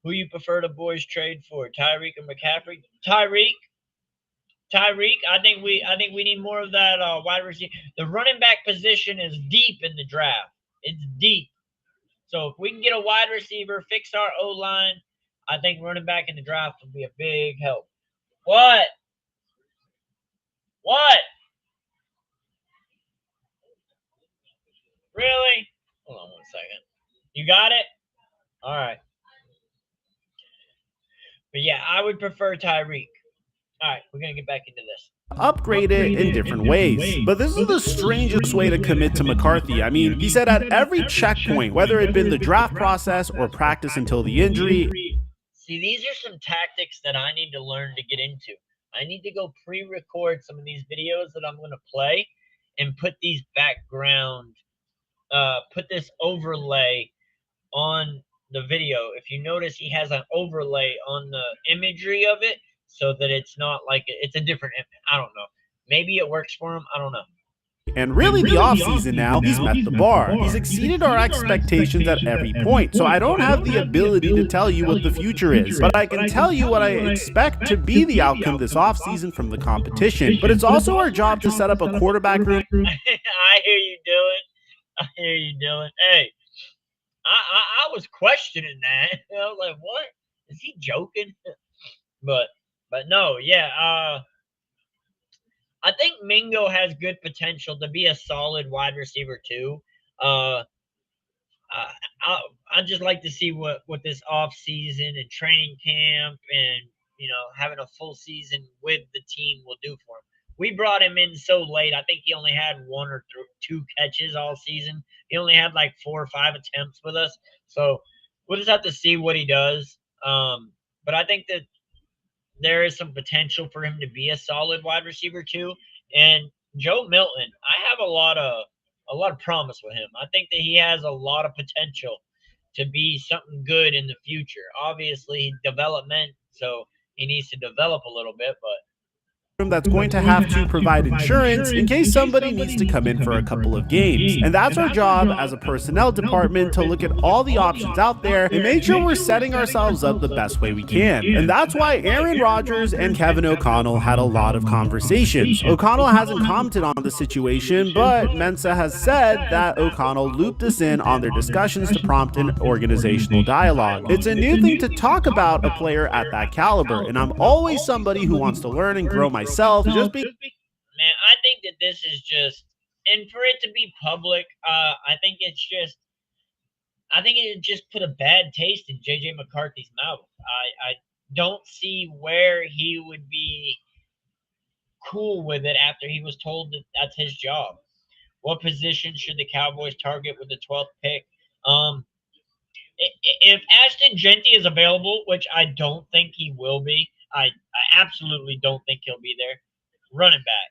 Who you prefer the boys trade for, Tyreek or McCaffrey? Tyreek. I think we need more of that wide receiver. The running back position is deep in the draft. It's deep. So if we can get a wide receiver, fix our O-line, I think running back in the draft will be a big help. What? Really? Hold on 1 second. You got it? All right. But yeah, I would prefer Tyreek. All right, we're going to get back into this. Upgrade it in different ways. But this is the strangest way to commit to McCarthy. I mean, he said at every checkpoint, whether it been the draft process or practice until the injury. See, these are some tactics that I need to learn to get into. I need to go pre-record some of these videos that I'm going to play and put these background, put this overlay on the video. If you notice, he has an overlay on the imagery of it, so that it's not like it's a different image. I don't know. Maybe it works for him. I don't know. And really, the offseason now, he's met the bar. He's exceeded our expectations at every point. So I don't have the ability to tell you what the future is, but I can tell you what I expect to be the outcome this offseason from the competition. But it's also our job to set up a quarterback room. I hear you, Dylan. Hey, I was questioning that. I was like, what? Is he joking? But no, yeah. I think Mingo has good potential to be a solid wide receiver too. I just like to see what this off season and training camp and having a full season with the team will do for him. We brought him in so late. I think he only had 1 or 2 catches all season. He only had like 4 or 5 attempts with us. So we'll just have to see what he does. But I think that there is some potential for him to be a solid wide receiver too. And Joe Milton, I have a lot of promise with him. I think that he has a lot of potential to be something good in the future. Obviously, development, so he needs to develop a little bit, but that's going to have to provide insurance in case somebody needs to come in for a couple of games. And that's our job as a personnel department, to look at all the options out there and make sure we're setting ourselves up the best way we can. And that's why Aaron Rodgers and Kevin O'Connell had a lot of conversations. O'Connell hasn't commented on the situation, but Mensah has said that O'Connell looped us in on their discussions to prompt an organizational dialogue. It's a new thing to talk about a player at that caliber, and I'm always somebody who wants to learn and grow myself. Man, I think that this is just, and for it to be public, I think it just put a bad taste in J.J. McCarthy's mouth. I don't see where he would be cool with it after he was told that that's his job. What position should the Cowboys target with the 12th pick? If Ashton Genty is available, which I don't think he will be, I absolutely don't think he'll be there, running back.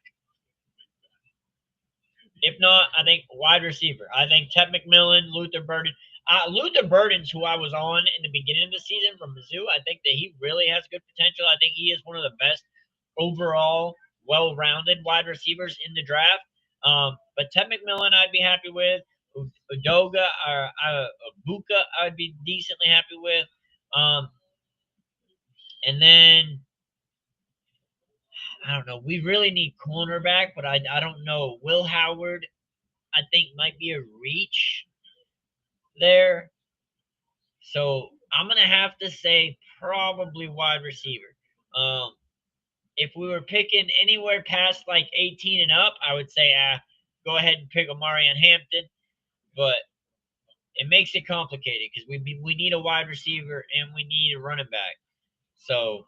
If not, I think wide receiver. I think Ted McMillan, Luther Burden. Luther Burden's who I was on in the beginning of the season from Mizzou. I think that he really has good potential. I think he is one of the best overall well-rounded wide receivers in the draft. But Ted McMillan I'd be happy with. Udoga or Buka I'd be decently happy with. And then I don't know. We really need cornerback, but I don't know. Will Howard, I think, might be a reach there. So I'm going to have to say probably wide receiver. If we were picking anywhere past like 18 and up, I would say go ahead and pick Omarion Hampton. But it makes it complicated because we need a wide receiver and we need a running back. So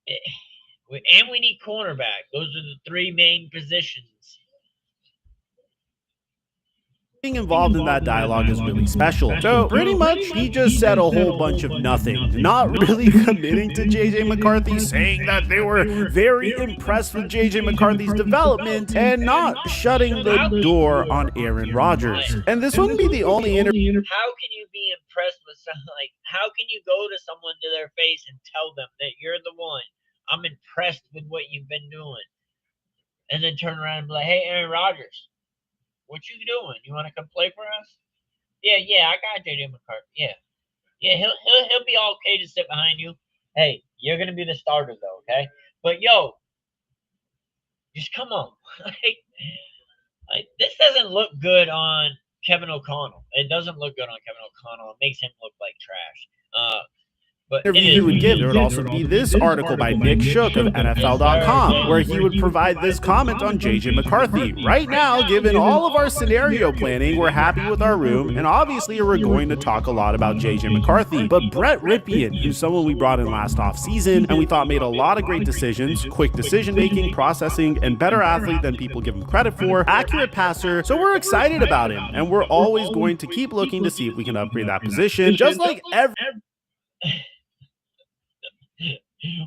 and we need cornerback. Those are the three main positions. Being involved in that dialogue is really special. So pretty much he just said a whole bunch of nothing, not really committing to JJ McCarthy, saying that they were very impressed with JJ McCarthy's development and not shutting the door on Aaron Rodgers. And this wouldn't be the only interview. How can you be impressed with someone how can you go to someone to their face and tell them that you're the one? I'm impressed with what you've been doing. And then turn around and be like, hey, Aaron Rodgers, what you doing? You want to come play for us? Yeah, I got JJ McCarthy. Yeah, he'll be all okay to sit behind you. Hey, you're gonna be the starter though, okay? But yo, just come on. like this doesn't look good on Kevin O'Connell. It doesn't look good on Kevin O'Connell. It makes him look like trash. But interview he would give, there would also be this article by Nick Shook of NFL.com, where he would provide this comment on JJ McCarthy. Right now, given all of our scenario planning, we're happy with our room, and obviously we're going to talk a lot about JJ McCarthy. But Brett Ripien, who's someone we brought in last offseason, and we thought made a lot of great decisions, quick decision-making, processing, and better athlete than people give him credit for, accurate passer, so we're excited about him, and we're always going to keep looking to see if we can upgrade that position, just like every...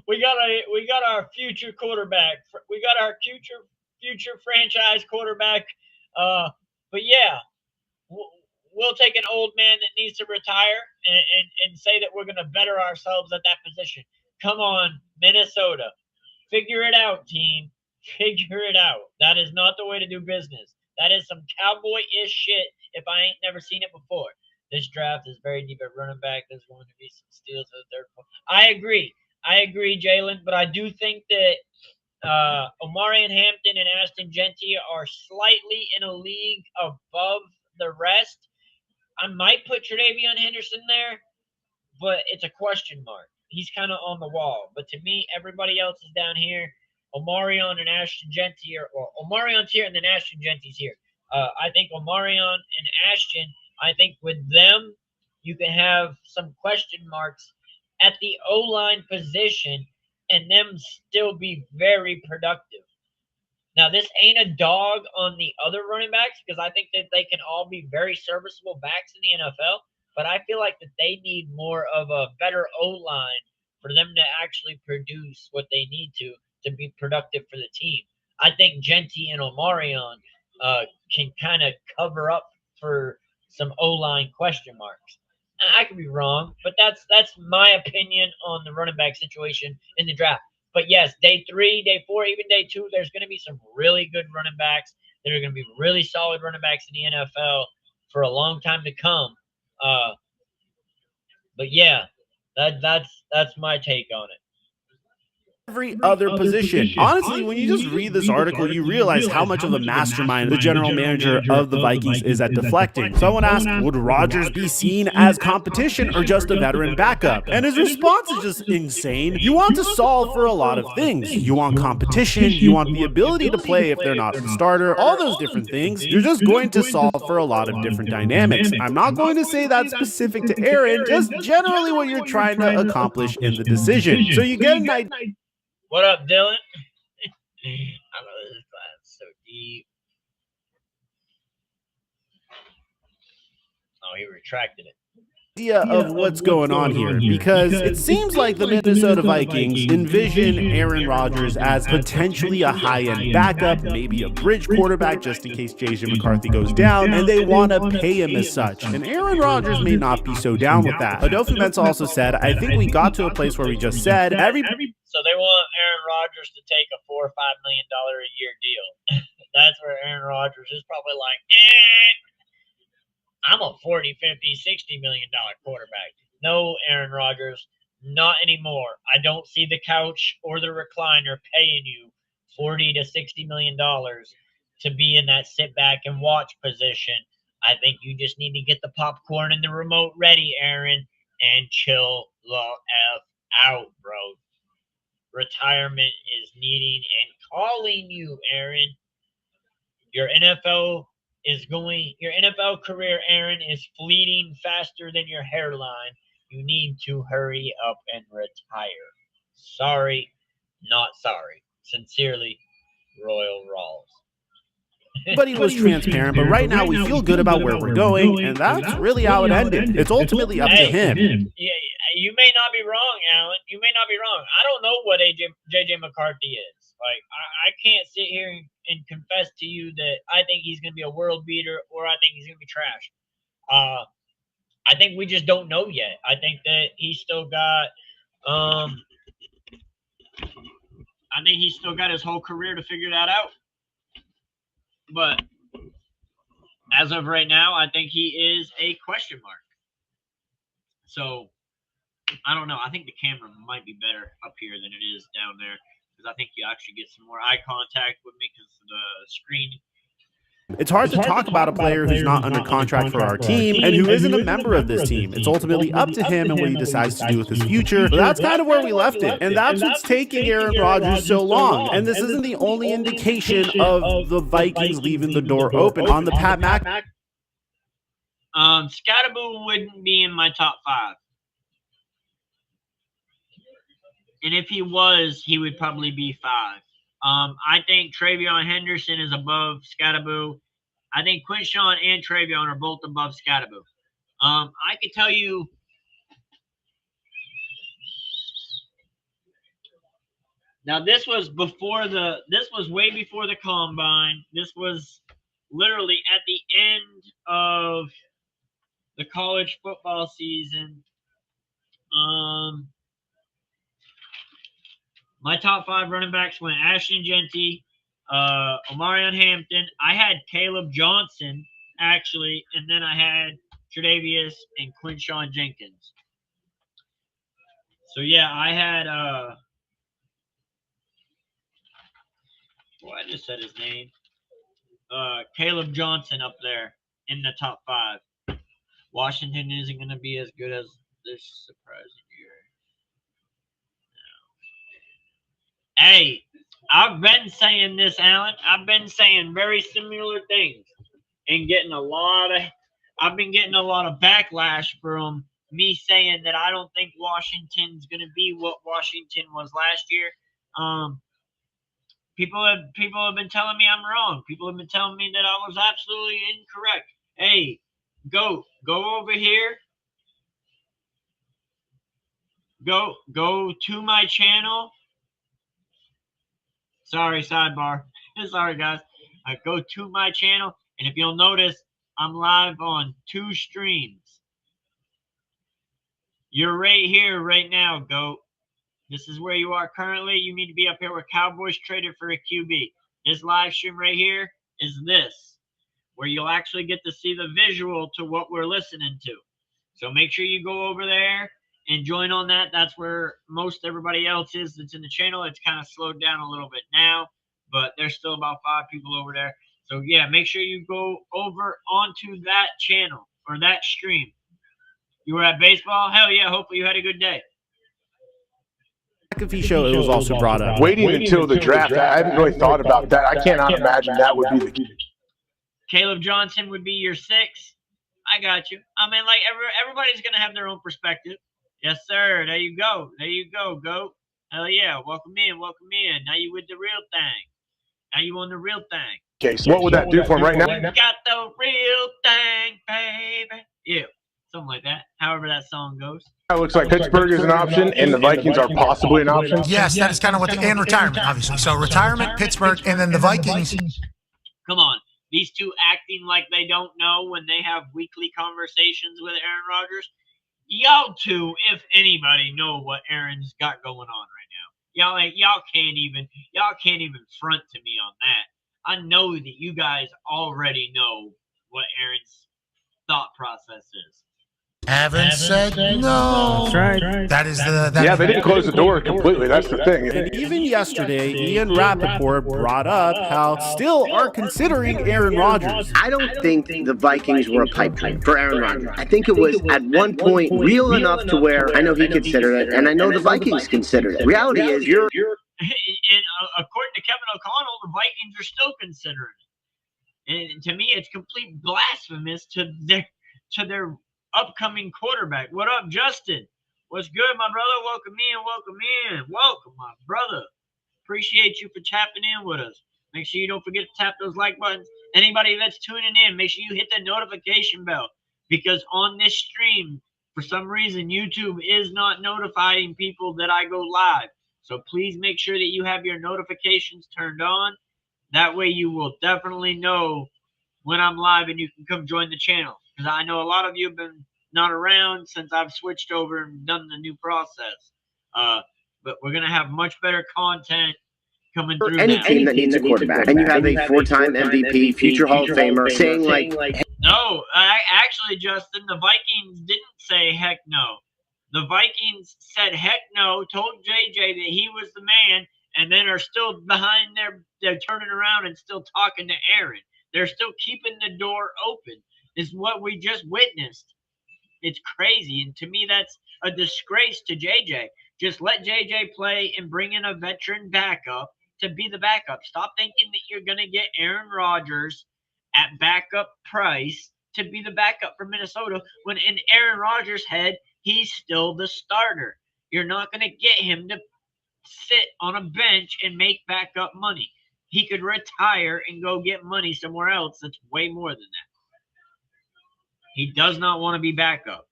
We got our future quarterback. We got our future franchise quarterback. But yeah, we'll take an old man that needs to retire and say that we're going to better ourselves at that position. Come on, Minnesota. Figure it out, team. Figure it out. That is not the way to do business. That is some cowboy-ish shit if I ain't never seen it before. This draft is very deep at running back. There's going to be some steals at the third point. I agree, Jalen, but I do think that Omarion Hampton and Ashton Genty are slightly in a league above the rest. I might put Tre'Davion Henderson there, but it's a question mark. He's kind of on the wall. But to me, everybody else is down here. Omarion and Ashton Genty Omarion's here and then Ashton Genty's here. I think Omarion and Ashton, I think with them, you can have some question marks at the O-line position and them still be very productive. Now, this ain't a dog on the other running backs because I think that they can all be very serviceable backs in the NFL, but I feel like that they need more of a better O-line for them to actually produce what they need to be productive for the team. I think Genty and Omarion can kind of cover up for some O-line question marks. I could be wrong, but that's my opinion on the running back situation in the draft. But yes, day 3, day 4, even day 2, there's going to be some really good running backs. That are going to be really solid running backs in the NFL for a long time to come. But yeah, that's my take on it. Every other position. Honestly, when you just read this article, you realize how much of a mastermind the general manager of the Vikings is at deflecting. Someone asked, would Rodgers be seen as competition or just a veteran backup? And his response is just insane. You want to solve for a lot of things. You want competition, you want the ability to play if they're not the starter, all those different things. You're just going to solve for a lot of different dynamics. I'm not going to say that's specific to Aaron, just generally what you're trying to accomplish in the decision. So you get an idea. What up, Dylan? I know this class is so deep. Oh, he retracted it. Of what's going on here, because it seems like the Minnesota Vikings envision Aaron Rodgers as potentially a high-end backup, maybe a bridge quarterback just in case JJ McCarthy goes down, and they want to pay him as such. And Aaron Rodgers may not be so down with that. Adolfo Mensah also said, I think we got to a place where we just said So they want Aaron Rodgers to take a $4 or $5 million a year deal. That's where Aaron Rodgers is probably like, I'm a 40, 50, $60 million quarterback. No, Aaron Rodgers, not anymore. I don't see the couch or the recliner paying you $40 to $60 million to be in that sit back and watch position. I think you just need to get the popcorn and the remote ready, Aaron, and chill the F out, bro. Retirement is needing and calling you, Aaron. Your NFL career, Aaron, is fleeting faster than your hairline. You need to hurry up and retire. Sorry, not sorry. Sincerely, Royal Rawls. But he was transparent, but right now we feel good about where we're going, and that's really how it ended. It's ultimately up to him. Yeah, you may not be wrong, Alan. You may not be wrong. I don't know what JJ McCarthy is. Like, I can't sit here and confess to you that I think he's going to be a world beater or I think he's going to be trash. I think we just don't know yet. I think that he's still got his whole career to figure that out. But as of right now, I think he is a question mark. So I don't know. I think the camera might be better up here than it is down there, because I think you actually get some more eye contact with me because of the screen. It's hard to talk about a player who's not under contract for our team and who isn't a member of this team. It's ultimately up to him and what he decides to do with his future. But that's kind of where we left it. And that's what's taking Aaron Rodgers so long. And this isn't the only indication of the Vikings leaving the door open on the Pat Mac. Scatterboo wouldn't be in my top 5. And if he was, he would probably be 5. I think Travion Henderson is above Scatterboo. I think Quinshawn and Travion are both above Scatterboo. I could tell you now, this was way before the combine. This was literally at the end of the college football season. My top 5 running backs went Ashton Genty, Omarion Hampton. I had Caleb Johnson, actually, and then I had Tre'Davious and Quinshawn Jenkins. So, yeah, I had I just said his name. Caleb Johnson up there in the top 5. Washington isn't going to be as good as this surprising year. Hey, I've been saying this, Alan. I've been saying very similar things and I've been getting a lot of backlash from me saying that I don't think Washington's going to be what Washington was last year. People have been telling me I'm wrong. People have been telling me that I was absolutely incorrect. Hey, go over here. Go to my channel. Sorry, sidebar. Sorry, guys. Go to my channel, and if you'll notice, I'm live on 2 streams. You're right here, right now, GOAT. This is where you are currently. You need to be up here where Cowboys traded for a QB. This live stream right here is this, where you'll actually get to see the visual to what we're listening to. So make sure you go over there and join on that. That's where most everybody else is that's in the channel. It's kind of slowed down a little bit now, but there's still about 5 people over there. So, yeah, make sure you go over onto that channel or that stream. You were at baseball? Hell yeah, hopefully you had a good day. McAfee show, it was also brought up. Waiting until the draft, I haven't really thought about that. I cannot imagine that would be the case. Caleb Johnson would be your 6. I got you. I mean, like, everybody's going to have their own perspective. Yes, sir. There you go. There you go, GOAT. Hell yeah. Welcome in. Welcome in. Now you with the real thing. Now you on the real thing. Okay, so what would that do for him right now? Got the real thing, baby. Yeah, something like that. However that song goes. It looks like Pittsburgh is an option, and the Vikings are possibly an option. Yes, that is kind of what and retirement, obviously. So retirement, Pittsburgh, and then the Vikings. Come on. These two acting like they don't know when they have weekly conversations with Aaron Rodgers. Y'all two, if anybody, know what Aaron's got going on right now. Y'all can't even front to me on that. I know that you guys already know what Aaron's thought process is. Haven't said no. That's right. That is They didn't close the door completely. That's the thing. And even yesterday, Ian Rappaport brought up how still are considering Aaron Rodgers. I don't think the Vikings were a pipe dream for Aaron Rodgers. I think it was at one point real enough to where I know he considered it, and I know the Vikings considered it. Reality is, you're. And according to Kevin O'Connell, the Vikings are still considering it. And to me, it's complete blasphemous to their upcoming quarterback. What up, Justin? What's good, my brother? Welcome in. Welcome, my brother. Appreciate you for tapping in with us. Make sure you don't forget to tap those like buttons. Anybody that's tuning in, make sure you hit the notification bell, because on this stream, for some reason, YouTube is not notifying people that I go live. So please make sure that you have your notifications turned on. That way you will definitely know when I'm live and you can come join the channel. Because I know a lot of you have been not around since I've switched over and done the new process. But we're going to have much better content coming through Any now. team that needs a quarterback, and you have a four-time MVP, future Hall of Famer, saying like... No, actually, Justin, the Vikings didn't say heck no. The Vikings said heck no, told JJ that he was the man, and then are still behind they're turning around and still talking to Aaron. They're still keeping the door open. Is what we just witnessed. It's crazy, and to me, that's a disgrace to JJ. Just let JJ play and bring in a veteran backup to be the backup. Stop thinking that you're going to get Aaron Rodgers at backup price to be the backup for Minnesota when in Aaron Rodgers' head, he's still the starter. You're not going to get him to sit on a bench and make backup money. He could retire and go get money somewhere else that's way more than that. He does not want to be backup.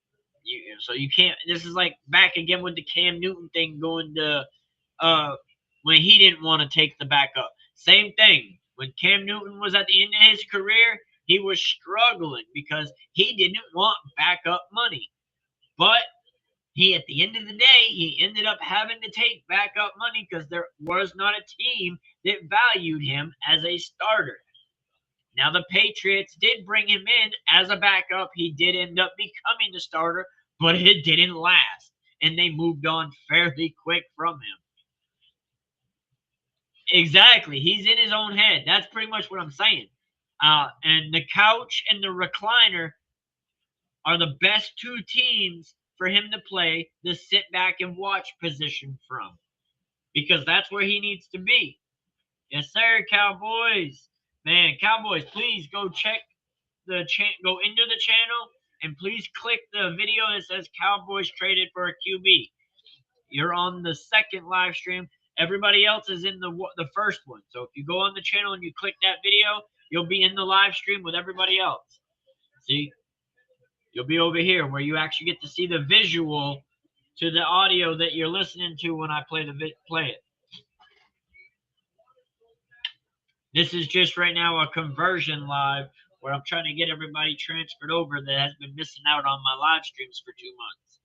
So you can't. This is like back again with the Cam Newton thing going to when he didn't want to take the backup. Same thing. When Cam Newton was at the end of his career, he was struggling because he didn't want backup money. But he, at the end of the day, he ended up having to take backup money because there was not a team that valued him as a starter. Now, the Patriots did bring him in as a backup. He did end up becoming the starter, but it didn't last. And they moved on fairly quick from him. Exactly. He's in his own head. That's pretty much what I'm saying. And the couch and the recliner are the best two teams for him to play the sit back and watch position from. Because that's where he needs to be. Yes, sir, Cowboys. Man, Cowboys, please go check the go into the channel and please click the video that says Cowboys traded for a QB. You're on the second live stream. Everybody else is in the first one. So if you go on the channel and you click that video, you'll be in the live stream with everybody else. See? You'll be over here where you actually get to see the visual to the audio that you're listening to when I play it. This is just right now a conversion live where I'm trying to get everybody transferred over that has been missing out on my live streams for 2 months.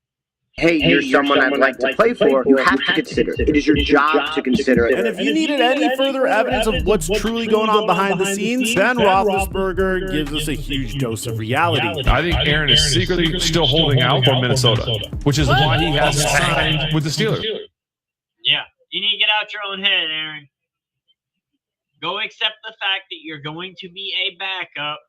Hey, you're someone I'd like to play for. You have to consider it. It is your job to consider it. And if you needed any further evidence of what's truly going on behind the scenes, Ben Roethlisberger gives us a huge dose of reality. I think Aaron is secretly still holding out for Minnesota, which is why he has signed with the Steelers. Yeah, you need to get out your own head, Aaron. Go accept the fact that you're going to be a backup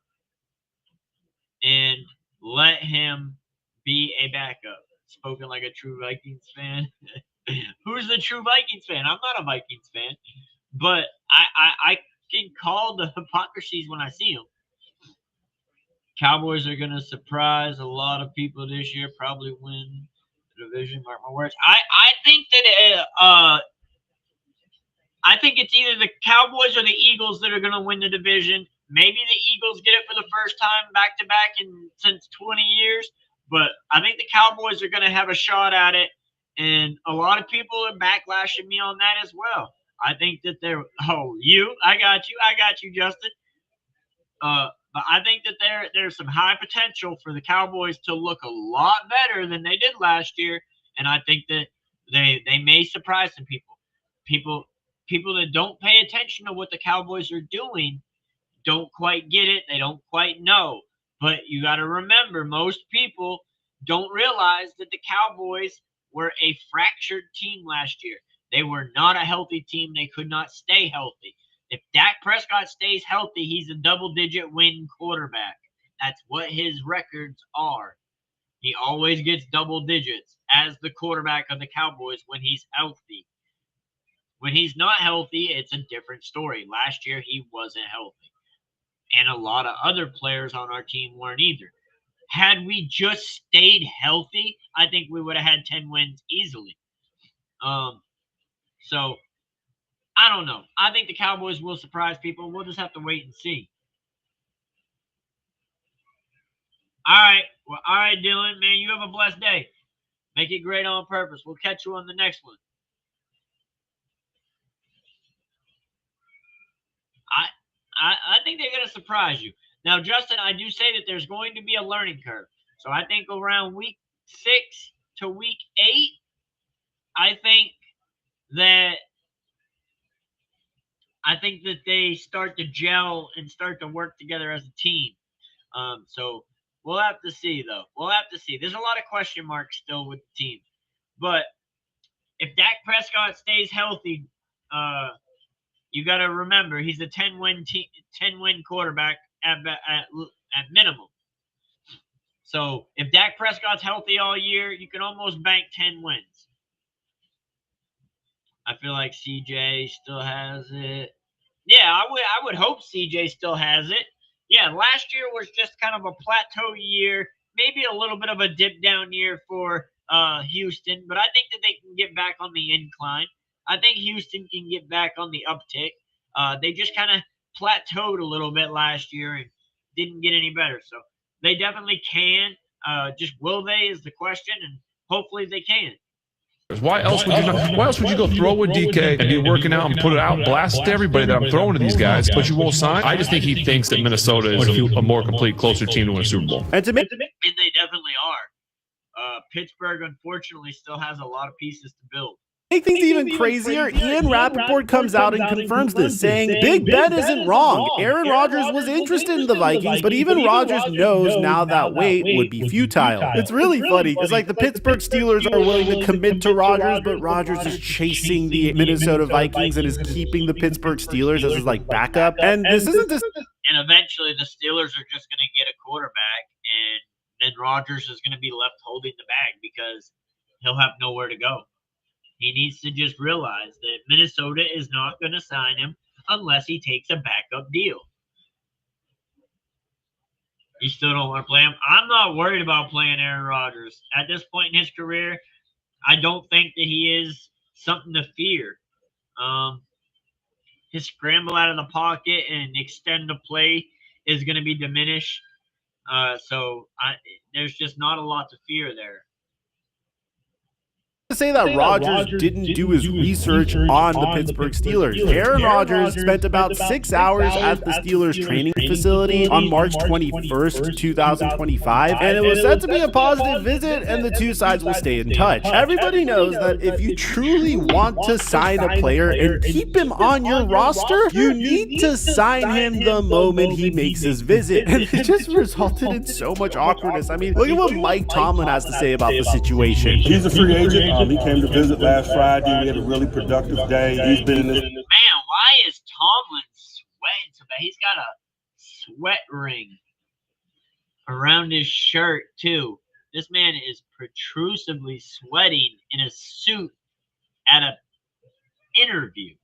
and let him be a backup. Spoken like a true Vikings fan. Who's the true Vikings fan? I'm not a Vikings fan. But I can call the hypocrisies when I see them. Cowboys are going to surprise a lot of people this year, probably win the division, mark my words. I think that I think it's either the Cowboys or the Eagles that are going to win the division. Maybe the Eagles get it for the first time back-to-back since 20 years. But I think the Cowboys are going to have a shot at it. And a lot of people are backlashing me on that as well. I think that they're – I got you, Justin. But I think that there's some high potential for the Cowboys to look a lot better than they did last year. And I think that they may surprise some people. People that don't pay attention to what the Cowboys are doing don't quite get it. They don't quite know. But you got to remember, most people don't realize that the Cowboys were a fractured team last year. They were not a healthy team. They could not stay healthy. If Dak Prescott stays healthy, he's a double-digit win quarterback. That's what his records are. He always gets double digits as the quarterback of the Cowboys when he's healthy. When he's not healthy, it's a different story. Last year, he wasn't healthy. And a lot of other players on our team weren't either. Had we just stayed healthy, I think we would have had 10 wins easily. So, I don't know. I think the Cowboys will surprise people. We'll just have to wait and see. All right. Well, all right, Dylan. Man, you have a blessed day. Make it great on purpose. We'll catch you on the next one. I think they're going to surprise you. Now, Justin, I do say that there's going to be a learning curve. So I think around week 6 to week 8, I think that they start to gel and start to work together as a team. So we'll have to see, though. We'll have to see. There's a lot of question marks still with the team. But if Dak Prescott stays healthy, you got to remember he's a 10-win quarterback at minimum. So if Dak Prescott's healthy all year, you can almost bank 10 wins. I feel like CJ still has it. Yeah, I would hope CJ still has it. Yeah, last year was just kind of a plateau year, maybe a little bit of a dip down year for Houston, but I think that they can get back on the incline. I think Houston can get back on the uptick. They just kind of plateaued a little bit last year and didn't get any better. So they definitely can. Just will they is the question, and hopefully they can. Why else would you go throw with DK and be working out and put it out, blast everybody that I'm throwing to these guys, but you won't sign? I just think he thinks that Minnesota is a more complete, closer team to win a Super Bowl. And they definitely are. Pittsburgh, unfortunately, still has a lot of pieces to build. Make things even crazier, Ian Rappaport comes out and confirms this, saying Big Ben isn't wrong. Aaron Rodgers was interested in the Vikings, but even Rodgers knows now that wait would be futile. It's really funny because like the Pittsburgh Steelers are willing to commit to Rodgers, but Rodgers is chasing the Minnesota Vikings and is keeping the Pittsburgh Steelers as his like backup. And this isn't just. And eventually the Steelers are just going to get a quarterback, and then Rodgers is going to be left holding the bag because he'll have nowhere to go. He needs to just realize that Minnesota is not going to sign him unless he takes a backup deal. You still don't want to play him? I'm not worried about playing Aaron Rodgers. At this point in his career, I don't think that he is something to fear. His scramble out of the pocket and extend the play is going to be diminished. So there's just not a lot to fear there. To say that Rodgers didn't do his research on the Pittsburgh Steelers. Aaron Rodgers spent about 6 hours at the Steelers training facility on March 21st, 2025, and it was said to be a positive visit, and the two sides will stay in touch. Everybody knows that if you truly want to sign a player and keep him on your roster, you need to sign him the moment he makes his visit, and it just resulted in so much awkwardness. I mean, look at what Mike Tomlin has to say about the situation. He's a free agent. He came to visit last Friday. We had a really productive day. He's been in this. Man, why is Tomlin sweating so bad? He's got a sweat ring around his shirt, too. This man is protrusively sweating in a suit at an interview.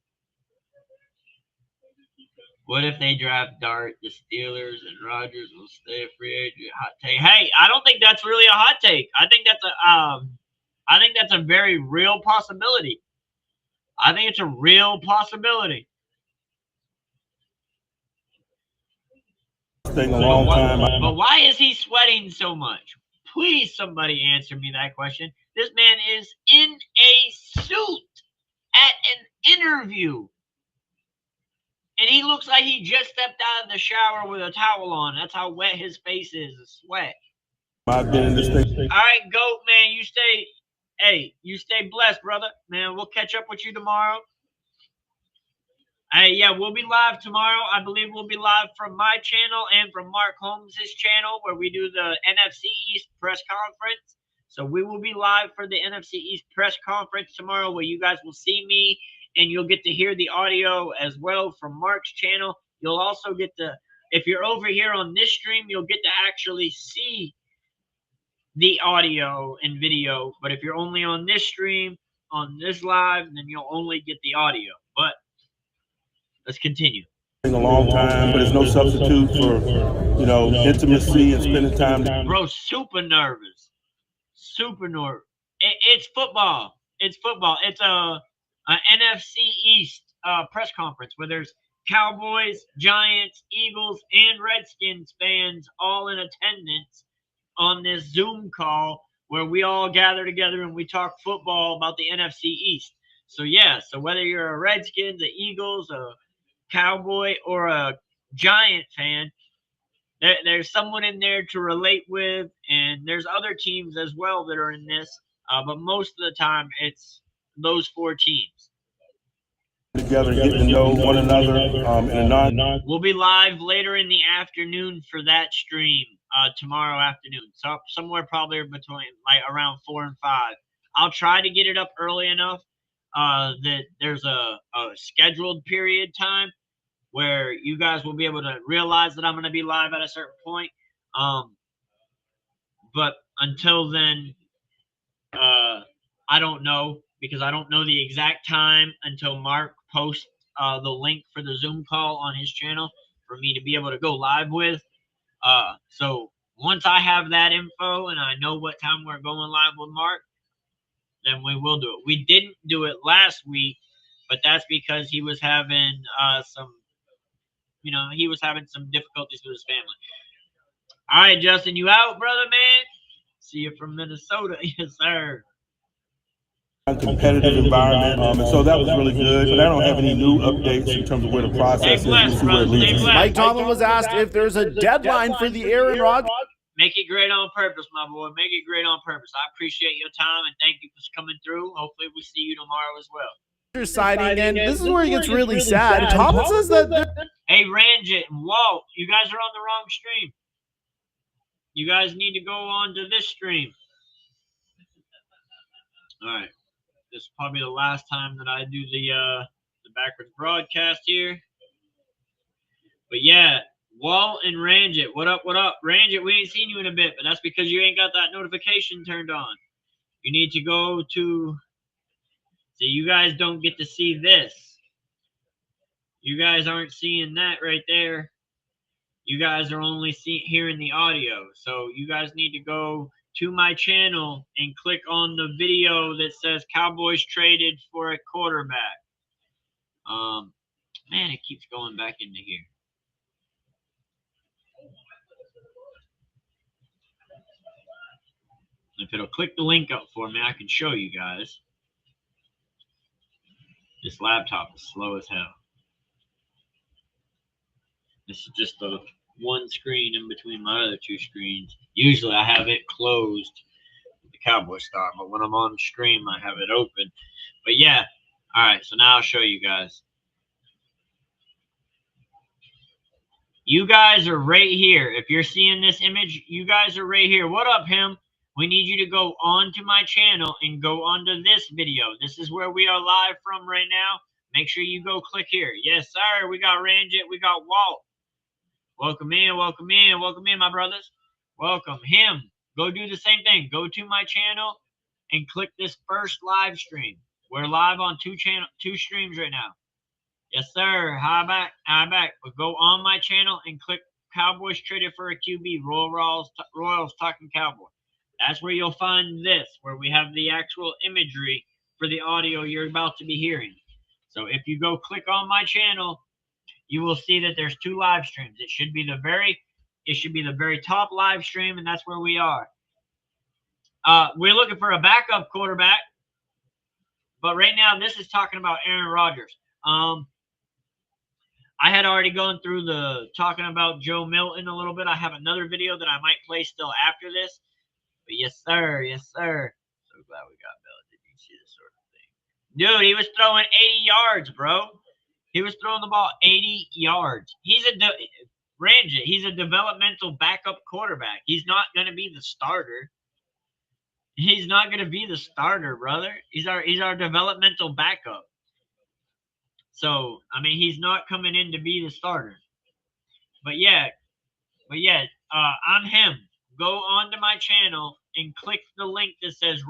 What if they draft Dart, the Steelers, and Rodgers will stay a free agent? Hot take. Hey, I don't think that's really a hot take. I think that's a very real possibility. I think it's a real possibility. It's taking a long time. But why is he sweating so much? Please, somebody answer me that question. This man is in a suit at an interview. And he looks like he just stepped out of the shower with a towel on. That's how wet his face is, sweat. I've been in this thing. All right, GOAT, man, you stay blessed, brother. Man, we'll catch up with you tomorrow. Hey, yeah, we'll be live tomorrow. I believe we'll be live from my channel and from Mark Holmes' channel, where we do the NFC East press conference. So we will be live for the NFC East press conference tomorrow, where you guys will see me, and you'll get to hear the audio as well from Mark's channel. You'll also get to, if you're over here on this stream, you'll get to actually see the audio and video. But if you're only on this stream, on this live, then you'll only get the audio. But let's continue. A long time, but there's no substitute for, you know, intimacy and spending time. Bro, super nervous. Super nervous. It's football. It's football. It's a NFC East press conference where there's Cowboys, Giants, Eagles, and Redskins fans all in attendance on this Zoom call where we all gather together and we talk football about the NFC East. So, yeah, so whether you're a Redskins, the Eagles, a Cowboy, or a Giant fan, there's someone in there to relate with, and there's other teams as well that are in this, but most of the time it's those four teams. Together, getting to know one another. We'll be live later in the afternoon for that stream tomorrow afternoon, so somewhere probably between like around 4 and 5. I'll try to get it up early enough that there's a scheduled period time where you guys will be able to realize that I'm going to be live at a certain point. But until then, I don't know, because I don't know the exact time until Mark posts the link for the Zoom call on his channel for me to be able to go live with. So once I have that info and I know what time we're going live with Mark, then we will do it. We didn't do it last week, but that's because he was having he was having some difficulties with his family. All right, Justin, you out, brother, man? See you from Minnesota. Yes, sir. Competitive environment, and so that was really good. But I don't have any new updates in terms of where the process is. We'll see where it leads. Mike Tomlin was asked if there's a deadline for the Aaron Rodgers. Make it great on purpose, my boy. Make it great on purpose. I appreciate your time, and thank you for coming through. Hopefully we see you tomorrow as well. Signing, and this is where it gets really sad. Tomlin says that. Hey, Ranjit and Walt, you guys are on the wrong stream. You guys need to go on to this stream. All right. This is probably the last time that I do the backwards broadcast here. But yeah, Walt and Ranjit, what up, what up? Ranjit, we ain't seen you in a bit, but that's because you ain't got that notification turned on. You need to go to, so you guys don't get to see this. You guys aren't seeing that right there. You guys are only hearing the audio. So you guys need to go to my channel and click on the video that says Cowboys traded for a quarterback. Man, it keeps going back into here. If it'll click the link up for me, I can show you guys. This laptop is slow as hell. This is just the one screen in between my other two screens. Usually I have it closed with the Cowboy star, but when I'm on stream, I have it open. But yeah, all right, so now I'll show you guys. You guys are right here. If you're seeing this image, you guys are right here. What up, him? We need you to go onto my channel and go onto this video. This is where we are live from right now. Make sure you go click here. Yes, sir. We got Ranjit. We got Walt. Welcome in, welcome in, welcome in, my brothers. Welcome him. Go do the same thing. Go to my channel and click this first live stream. We're live on two streams right now. Yes, sir. Hi back. But go on my channel and click Cowboys traded for a QB. Royals talking Cowboy. That's where you'll find this, where we have the actual imagery for the audio you're about to be hearing. So if you go click on my channel, you will see that there's 2 live streams. It should be the very top live stream, and that's where we are. We're looking for a backup quarterback, but right now this is talking about Aaron Rodgers. I had already gone through talking about Joe Milton a little bit. I have another video that I might play still after this. But yes, sir. Yes, sir. So glad we got Bill. Did you see this sort of thing? Dude, he was throwing 80 yards, bro. He was throwing the ball 80 yards. He's a developmental backup quarterback. He's not going to be the starter. He's not going to be the starter, brother. He's our developmental backup. So, I mean, he's not coming in to be the starter. But yeah, I'm him. Go onto my channel and click the link that says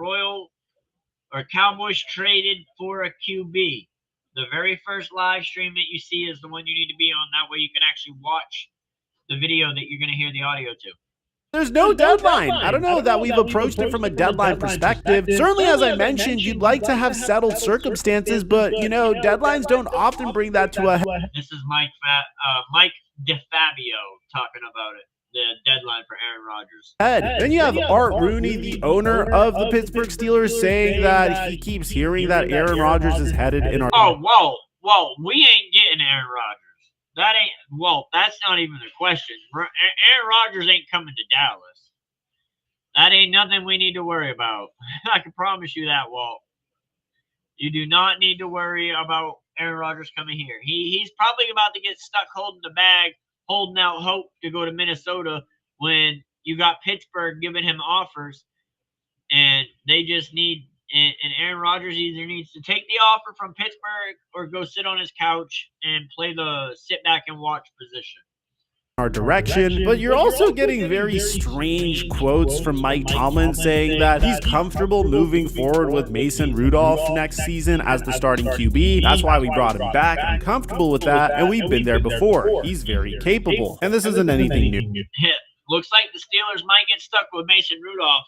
Cowboys traded for a QB. The very first live stream that you see is the one you need to be on. That way you can actually watch the video that you're going to hear the audio to. There's no deadline. I don't know that we've approached it from a deadline perspective. Certainly, as I mentioned, you'd like to have settled circumstances, but, you know, deadlines don't often bring that to a head. This is Mike DeFabio talking about it, the deadline for Aaron Rodgers. Then you have Art Rooney, the owner of the Pittsburgh Steelers, saying that he keeps hearing that Aaron Rodgers is headed in our... Oh, whoa, we ain't getting Aaron Rodgers. That's not even the question. Aaron Rodgers ain't coming to Dallas. That ain't nothing we need to worry about. I can promise you that, Walt. You do not need to worry about Aaron Rodgers coming here. He's probably about to get stuck holding the bag, holding out hope to go to Minnesota when you got Pittsburgh giving him offers, and they just need – and Aaron Rodgers either needs to take the offer from Pittsburgh or go sit on his couch and play the sit back and watch position. Our direction, but you're also getting very strange quotes from Mike Tomlin saying that he's comfortable moving forward with Mason Rudolph next season as the starting QB. That's why we brought him back. I'm comfortable with that, and we've been there before. He's very capable, and this isn't anything new. Looks like the Steelers might get stuck with Mason Rudolph.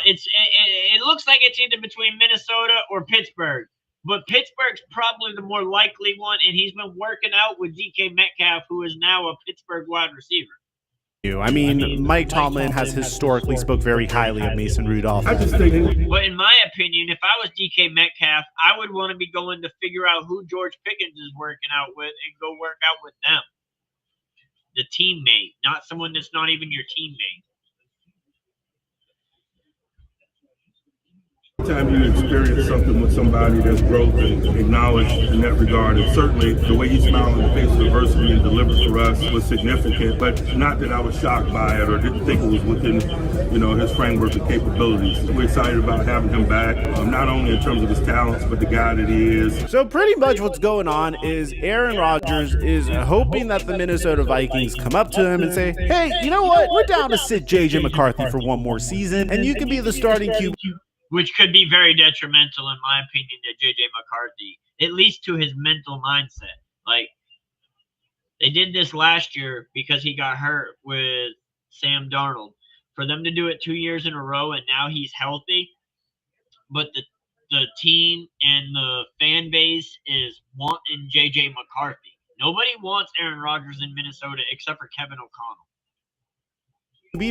It looks like it's either between Minnesota or Pittsburgh, but Pittsburgh's probably the more likely one, and he's been working out with DK Metcalf, who is now a Pittsburgh wide receiver. I mean, Mike Tomlin has historically spoke very highly of Mason Rudolph. But in my opinion, if I was DK Metcalf, I would want to be going to figure out who George Pickens is working out with and go work out with them. The teammate, not someone that's not even your teammate. Anytime you experience something with somebody that's growth and acknowledged in that regard, and certainly the way he smiled in the face of adversity and delivered for us was significant, but not that I was shocked by it or didn't think it was within, his framework of capabilities. We're excited about having him back, not only in terms of his talents, but the guy that he is. So pretty much what's going on is Aaron Rodgers is hoping that the Minnesota Vikings come up to him and say, hey, you know what? We're down to sit J.J. McCarthy for one more season, and you can be the starting QB. Which could be very detrimental, in my opinion, to J.J. McCarthy, at least to his mental mindset. Like, they did this last year because he got hurt with Sam Darnold. For them to do it 2 years in a row, and now he's healthy, but the team and the fan base is wanting J.J. McCarthy. Nobody wants Aaron Rodgers in Minnesota except for Kevin O'Connell.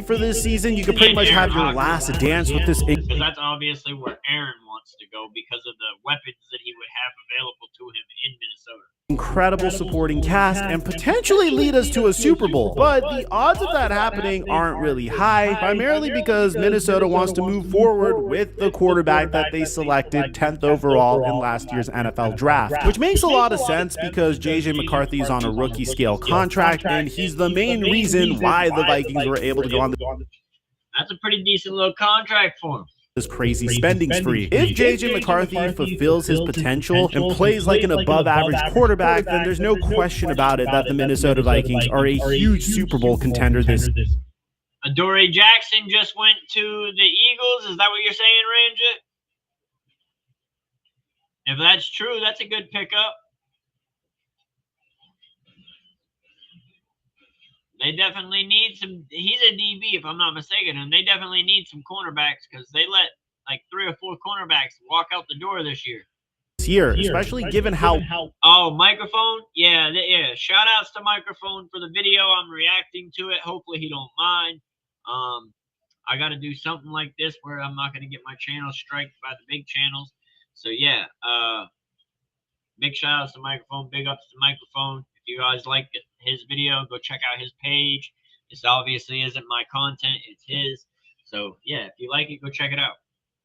For this season, you could pretty much have your last dance with this. Because that's obviously where Aaron wants to go because of the weapons that he would have available to him in Minnesota. Incredible supporting cast and potentially lead us to a Super Bowl. But the odds of that happening aren't really high, primarily because Minnesota wants to move forward with the quarterback that they selected 10th overall in last year's NFL draft, which makes a lot of sense because J.J. McCarthy is on a rookie scale contract, and he's the main reason why the Vikings were able to go on That's a pretty decent little contract for him. This crazy spending spree. If J.J. McCarthy fulfills his potential and plays like an above-average quarterback, then there's no question about it that the Minnesota Vikings are a huge Super Bowl contender this year. Adoree Jackson just went to the Eagles. Is that what you're saying, Ranjit? If that's true, that's a good pickup. They definitely need some. He's a DB, if I'm not mistaken, and they definitely need some cornerbacks because they let like 3 or 4 cornerbacks walk out the door this year. year, especially given how. Oh, microphone? Yeah, yeah. Shout outs to microphone for the video. I'm reacting to it. Hopefully he don't mind. I got to do something like this where I'm not going to get my channel striked by the big channels. So yeah, big shout outs to microphone. Big ups to microphone. If you guys like his video, go check out his page. This obviously isn't my content, it's his. So yeah, if you like it, go check it out.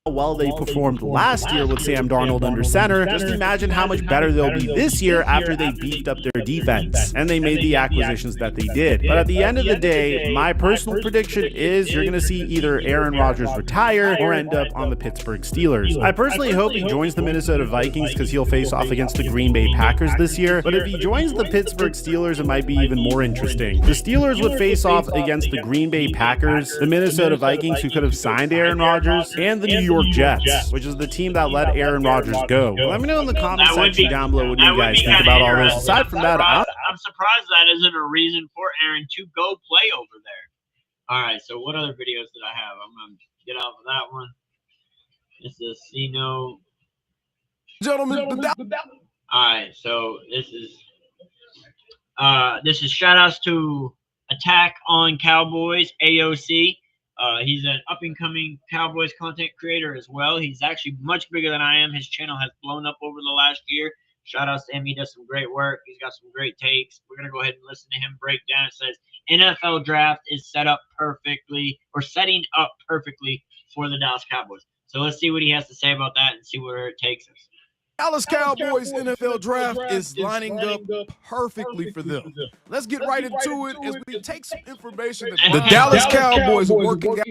Well, they performed last year with Sam Darnold under center. Just imagine how much better they'll be this year after they beefed up their defense and they made the acquisitions that they did. But at the end of the day, my personal prediction is you're going to see either Aaron Rodgers retire or end up on the Pittsburgh Steelers. I personally hope he joins the Minnesota Vikings because he'll face off against the Green Bay Packers this year. But if he joins the Pittsburgh Steelers, it might be even more interesting. The Steelers would face off against the Green Bay Packers, the Minnesota Vikings, who could have signed Aaron Rodgers, and the New York Jets, which is the team that let Aaron Rodgers go. Let me know in the comment section down below what you guys think about all this. Aside from that, I'm surprised that isn't a reason for Aaron to go play over there. All right, so what other videos did I have? I'm going to get off of that one. This is Sino. Gentlemen, all right, so this is shout outs to Attack on Cowboys, AOC. He's an up-and-coming Cowboys content creator as well. He's actually much bigger than I am. His channel has blown up over the last year. Shout outs to him. He does some great work. He's got some great takes. We're going to go ahead and listen to him break down. It says, NFL draft is setting up perfectly for the Dallas Cowboys. So let's see what he has to say about that and see where it takes us. Dallas Cowboys NFL draft is lining up perfectly for them. Let's get right into it as we take some information that the Dallas Cowboys are working out.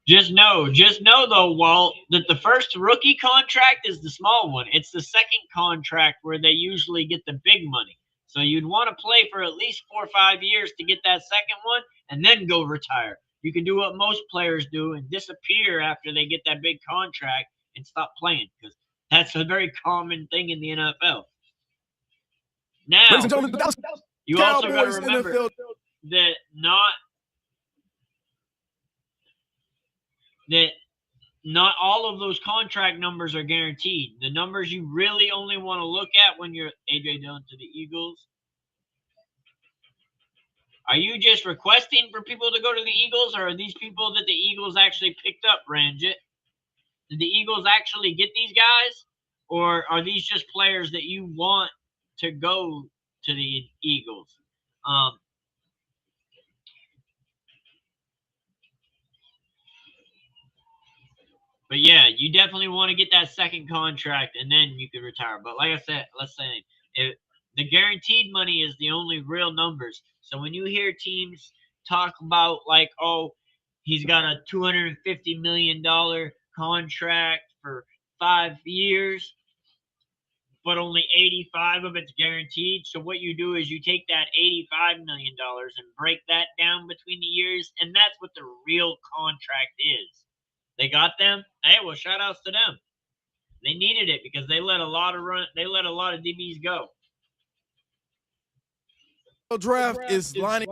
Just know though, Walt, that the first rookie contract is the small one. It's the second contract where they usually get the big money. So you'd want to play for at least 4 or 5 years to get that second one and then go retire. You can do what most players do and disappear after they get that big contract and stop playing, because that's a very common thing in the NFL. Now, you also got to remember that not all of those contract numbers are guaranteed. The numbers you really only want to look at when you're AJ Dillon to the Eagles. Are you just requesting for people to go to the Eagles, or are these people that the Eagles actually picked up, Ranjit? Did the Eagles actually get these guys, or are these just players that you want to go to the Eagles? But yeah, you definitely want to get that second contract, and then you can retire. But like I said, let's say the guaranteed money is the only real numbers. So when you hear teams talk about like, oh, he's got a $250 million contract for 5 years, but only 85 of it's guaranteed. So what you do is you take that $85 million and break that down between the years, and that's what the real contract is. They got them. Hey, well, shout outs to them. They needed it because they let a lot of DBs go. Draft is lining.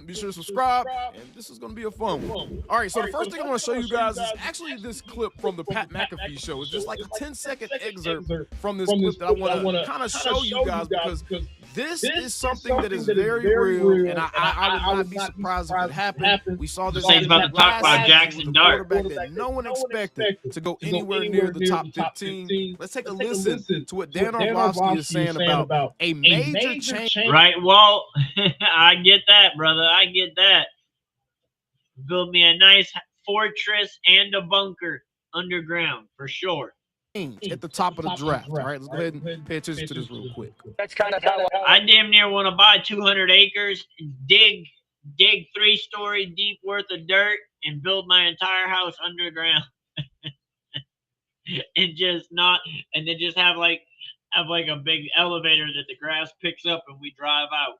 Be sure to subscribe, and this is going to be a fun one. All right, so the first thing I want to show you guys is actually this clip from the Pat McAfee show. It's just like a 10-second excerpt from this clip that I want to kind of show you guys, because this is something that is very real, and I would not be surprised if it happened. We saw this about to talk about Jackson Dart, that no one expected to go anywhere near the top 15. Let's take a listen to what Dan Orlovsky is saying about a major change. Right, well, I get that, brother. I get that. Build me a nice fortress and a bunker underground for sure. At the top of the draft. All right, let's go ahead and pay attention to this real quick. That's kind of how I damn near want to buy 200 acres, and dig 3-story deep worth of dirt, and build my entire house underground, and then just have like a big elevator that the grass picks up and we drive out.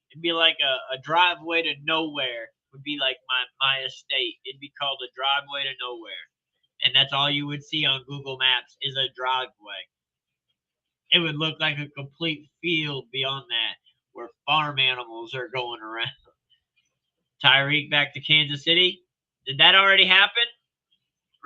It'd be like a driveway to nowhere would be like my estate. It'd be called a driveway to nowhere. And that's all you would see on Google Maps is a driveway. It would look like a complete field beyond that where farm animals are going around. Tyreek back to Kansas City. Did that already happen?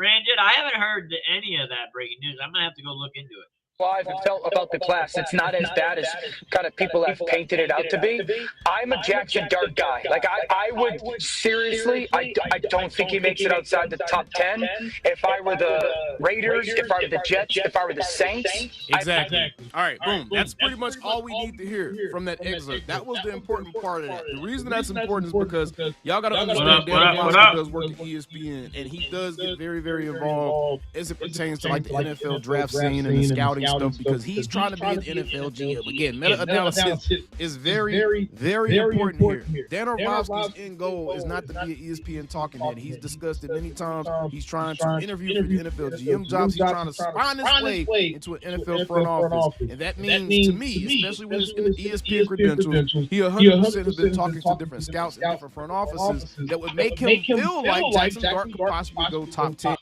Ranjit, I haven't heard any of that breaking news. I'm gonna have to go look into it. Live and felt about the class. It's not as bad as kind of people have painted it out to be. I'm a Jackson Dart guy. Like I would seriously, I don't think he makes it outside the top 10. If I were the Raiders, if I were the Jets, if I were the Saints. Exactly. All right, boom. That's pretty much all we need to hear from that excerpt. That was the important part of that. The reason that's important is because y'all got to understand Dan Orlovsky does work at ESPN, and he does get very, very involved as it pertains to like the NFL draft scene and the scouting stuff, because he's trying to be an NFL GM. Again, meta-analysis is very, very important here. Dan Orlovsky's end goal is not to be an ESPN talking head. He's discussed it many times. He's trying to interview for the NFL GM jobs. He's trying to find his way into an NFL front office. And that means, to me, especially with his ESPN credentials, he 100% has been talking to different scouts and different front offices that would make him feel like Jackson Dart could possibly go top 10.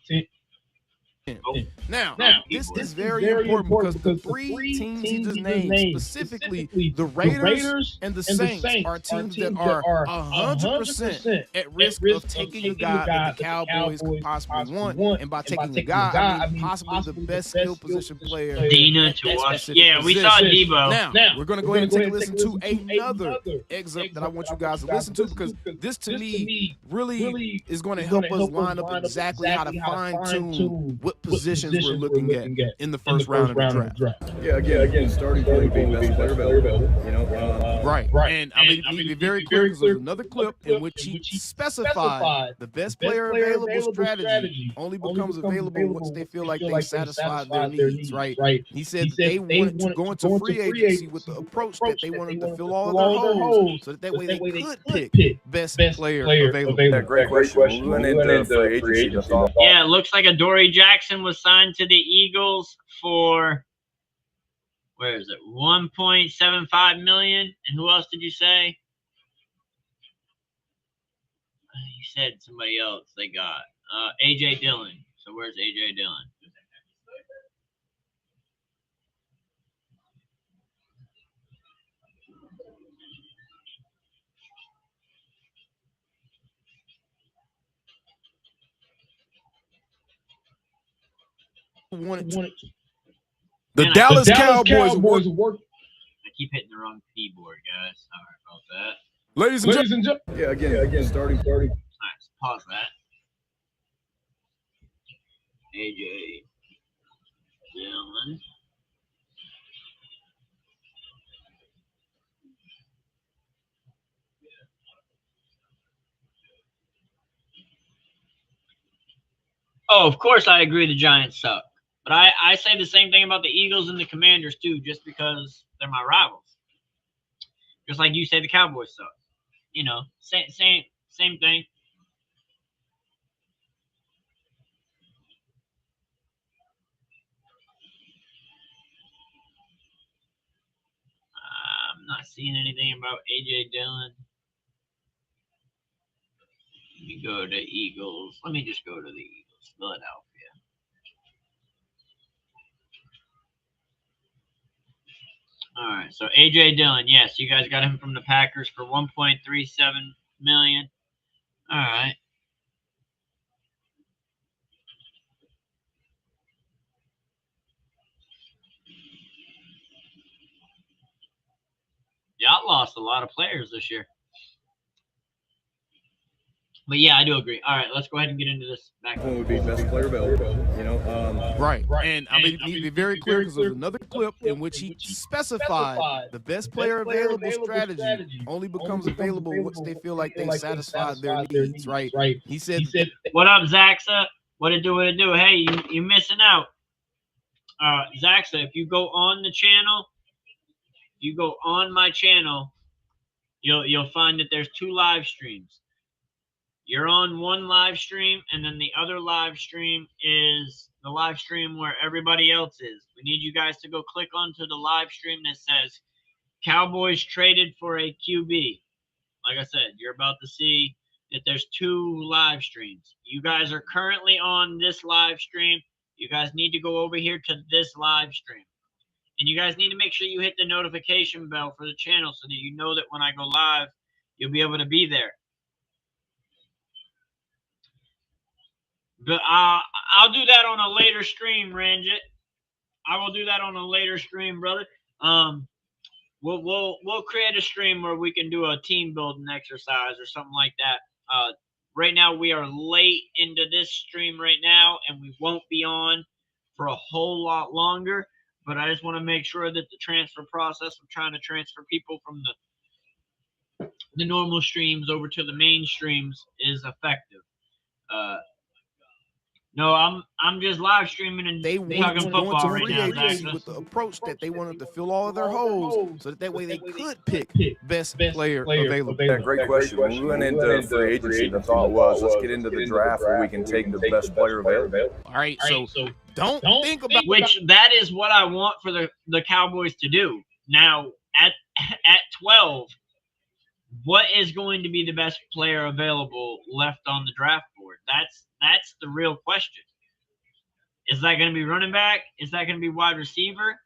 Now, this is very important because the three teams he just named, specifically the Raiders and the Saints, are teams that are 100% at risk of taking a guy that the Cowboys could possibly want. And by taking a guy, I mean possibly the best skill position player. Dina to watch. Yeah, we saw Debo. Now, we're going to go ahead and take a listen to another excerpt that I want you guys to listen to, because this, to me, really is going to help us line up exactly how to fine-tune what positions we're looking at in the first round of the draft. Yeah, again, starting point would be best player available. You know, right. And I mean, to be very clear, because there's another clip in which he specified the best player available strategy only becomes available once they feel like they satisfied their needs. Right. He said that they wanted to go into free agency with the approach that they wanted to fill all their holes, so that way they could pick best player available. Yeah, great question. We went into free agency. Yeah, it looks like Adoree Jackson was signed to the Eagles for, where is it, $1.75 million. And who else did you say? You said somebody else they got. AJ Dillon. So where's AJ Dillon? The Dallas Cowboys work. I keep hitting the wrong keyboard, guys. Sorry about that. Ladies and gentlemen. Yeah, again, starting. All right, let's pause that. AJ Dillon. Oh, of course I agree the Giants suck. But I say the same thing about the Eagles and the Commanders too, just because they're my rivals. Just like you say the Cowboys suck. You know, same thing. I'm not seeing anything about AJ Dillon. Let me go to Eagles. Let me just go to the Eagles. Philadelphia. All right, so AJ Dillon, yes, you guys got him from the Packers for $1.37 million. All right. Y'all lost a lot of players this year. But yeah, I do agree. All right, let's go ahead and get into this. One would be best player available. You know, right. And I mean, to be very clear, because there's another clip in which he specified the best player available strategy only becomes available once they feel like they satisfied their needs. Right. He said, "What up, Zaxa? What it do? What it do? Hey, you missing out, Zaxa? If you go on the channel, you go on my channel, you'll find that there's 2 live streams. You're on one live stream, and then the other live stream is the live stream where everybody else is. We need you guys to go click onto the live stream that says Cowboys traded for a QB. Like I said, you're about to see that there's 2 live streams. You guys are currently on this live stream. You guys need to go over here to this live stream. And you guys need to make sure you hit the notification bell for the channel so that you know that when I go live, you'll be able to be there. But I'll do that on a later stream, Ranjit. I will do that on a later stream, brother. We'll create a stream where we can do a team building exercise or something like that. Right now we are late into this stream right now, and we won't be on for a whole lot longer. But I just want to make sure that the transfer process of trying to transfer people from the normal streams over to the main streams is effective. No, I'm just live streaming and They talking wanted to go football into right free now, agency Zach. with the approach that they wanted to fill all of their holes, so that way they could pick best player available. Yeah, great question. When we went into free agency, the thought was, let's get into the draft where we can take the best player available. All right, so don't think about which that is what I want for the Cowboys to do. Now at 12, what is going to be the best player available left on the draft board? That's the real question. Is that going to be running back? Is that going to be wide receiver?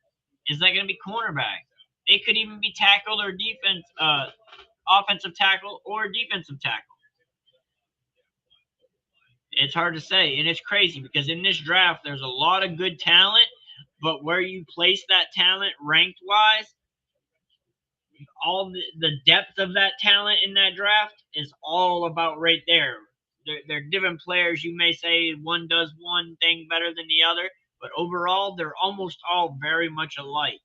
Is that going to be cornerback? It could even be tackle or defense, offensive tackle or defensive tackle. It's hard to say, and it's crazy because in this draft there's a lot of good talent, but where you place that talent ranked wise, all the depth of that talent in that draft is all about right there. They're different players. You may say one does one thing better than the other, but overall they're almost all very much alike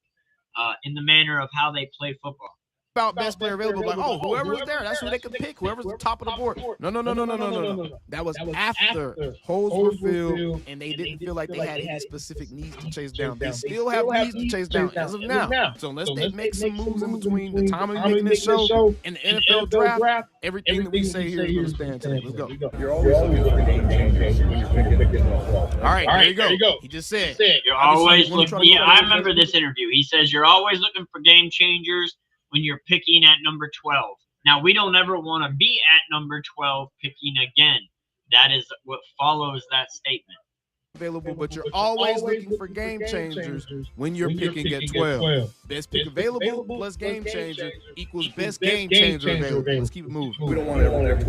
in the manner of how they play football. About best player available, like, oh, whoever's there, that's who they can pick. Whoever's the top of the board. No. That was after holes were filled, and they didn't feel like they had any specific needs to chase down. They still have needs to chase down as of now. So unless they make some moves in between the time of making this show and the NFL draft, everything that we say here is going to stand today. Let's go. You're always looking for game changers when you're picking. All right, there you go. He just said you're always looking. Yeah, I remember this interview. He says you're always looking for game changers when you're picking at number 12. Now, we don't ever want to be at number 12 picking again. That is what follows that statement. Available, but you're always looking for game changers when you're picking at 12. Best pick available plus game changer equals best game changer available. Let's keep it moving. We don't want everyone to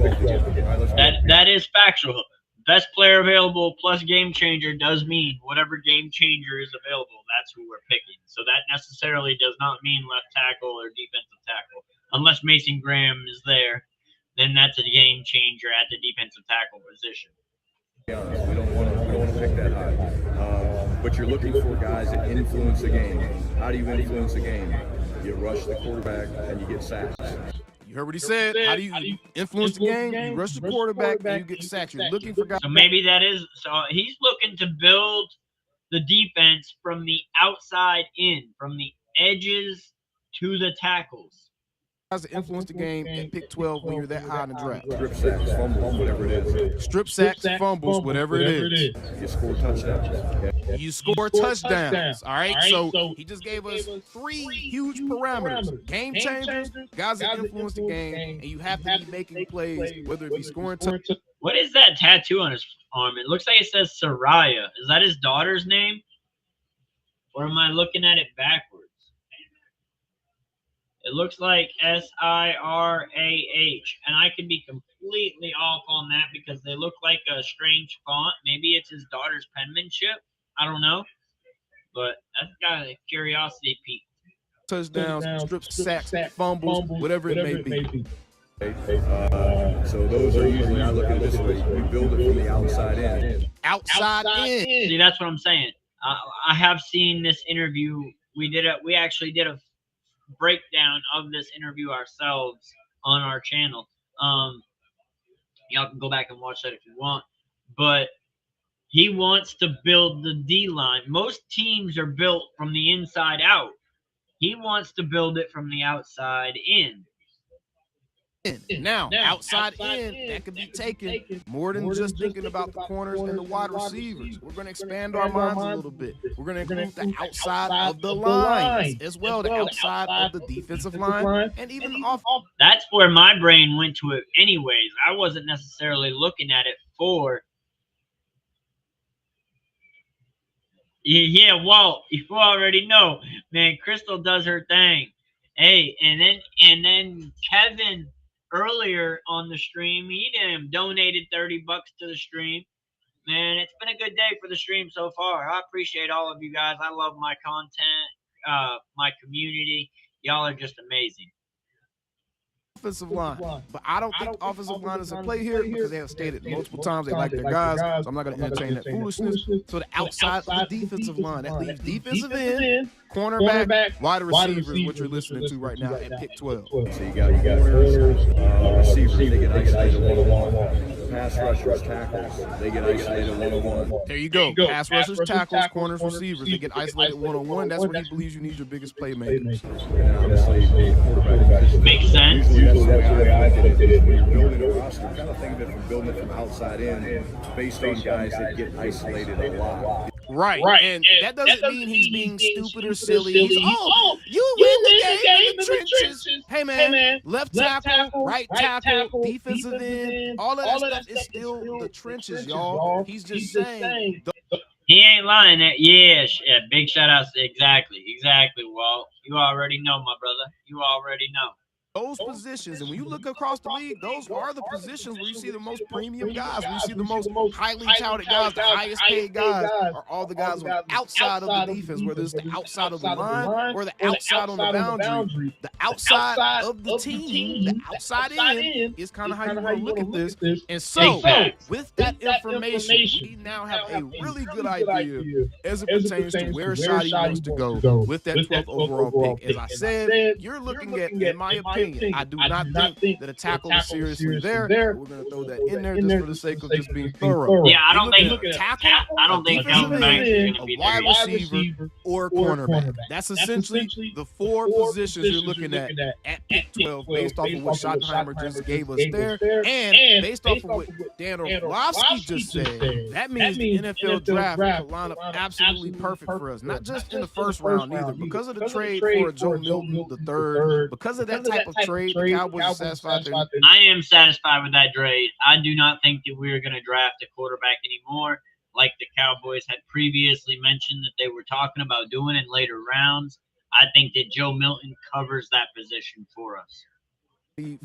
pick. That is factual. Best player available plus game changer does mean whatever game changer is available, that's who we're picking. So that necessarily does not mean left tackle or defensive tackle. Unless Mason Graham is there, then that's a game changer at the defensive tackle position. We don't want to pick that high. But you're looking for guys that influence the game. How do you influence the game? You rush the quarterback and you get sacks. You heard what he said. How do you influence the game? You rush the quarterback and you get sacked. You're looking for guys. So maybe that is – so he's looking to build the defense from the outside in, from the edges to the tackles. Guys that influence the game at pick 12 when you're that high in the draft. Strip sacks, fumbles, whatever it is. Strip sacks, fumbles, whatever it is. You score touchdowns. Okay? You score touchdowns. All right, so he just gave us 3 huge parameters. Game changers, guys that influence the game, and you have to be making plays, whether it be scoring touchdowns. What is that tattoo on his arm? It looks like it says Soraya. Is that his daughter's name? Or am I looking at it backwards? It looks like Sirah, and I could be completely off on that because they look like a strange font. Maybe it's his daughter's penmanship. I don't know, but that's got a curiosity pique. Touchdowns, strip sacks, fumbles, whatever it may be. So those are usually, I look at it this way, we build it from the outside in. Outside in. See, that's what I'm saying. I have seen this interview. We actually did a breakdown of this interview ourselves on our channel. Y'all can go back and watch that if you want. But he wants to build the D-line. Most teams are built from the inside out. He wants to build it from the outside in. Now, outside in, that could be taken more than just thinking about the corners and the wide receivers. We're going to expand our minds a little bit. We're going to include the outside of the lines as well, the outside of the defensive line, and even off. That's where my brain went to it anyways. I wasn't necessarily looking at it for. Yeah, Walt, you already know, man. Crystal does her thing. Hey, and then Kevin earlier on the stream, he donated $30 to the stream. man, it's been a good day for the stream so far. I appreciate all of you guys. I love my content, my community. Y'all are just amazing. Offensive line, but I don't think offensive line is a play here because they have stated multiple times they like their guys, so I'm not going to entertain that foolishness. So the outside of the defensive line, that leaves defensive end, cornerback, wide receivers, which you're listening to right now at pick 12. So you got corners, receivers, they get isolated one-on-one. Pass rushers, tackles, they get isolated one-on-one. There you go. Pass rushers, tackles, corners, receivers, they get isolated one-on-one. That's where he believes you need your biggest playmakers. And obviously, the quarterback position. Makes sense. Usually the way I did it is when you're building a roster, kind of think of it from building it from outside in, based on guys that get isolated a lot. Right. And that doesn't mean he's being stupid or silly. He's, you win the game in the trenches. Hey, man, left tackle, right tackle, defensive end, all of that stuff is still the trenches, y'all. He's just saying. He ain't lying. Yeah, big shout outs. Exactly, Walt. You already know, my brother. You already know. Those positions, and when you look across the league, those are the positions where you see the most premium guys, where you see the most highly touted guys, the highest paid guys, are all the guys on the outside of the defense, whether it's the outside of the line or the outside on the boundary. The outside of the team, the outside in, is kind of how you want to look at this. And so, with that information, we now have a really good idea as it pertains to where Shotty wants to go with that 12th overall pick. As I said, you're looking at, in my opinion, I do not think that a tackle is seriously there. We're going to throw that in there just for the sake of just being thorough. Yeah, I don't think a wide receiver or a cornerback. That's essentially the four positions you're looking at pick 12 based off of what Schottenheimer just gave us there. And based off of what Dan Orlovsky just said, that means the NFL draft could line up absolutely perfect for us. Not just in the first round either. Because of the trade for Joe Milton the third, because of that type of trade, the Cowboys are satisfied. I am satisfied with that trade. I do not think that we're going to draft a quarterback anymore, like the Cowboys had previously mentioned that they were talking about doing in later rounds. I think that Joe Milton covers that position for us.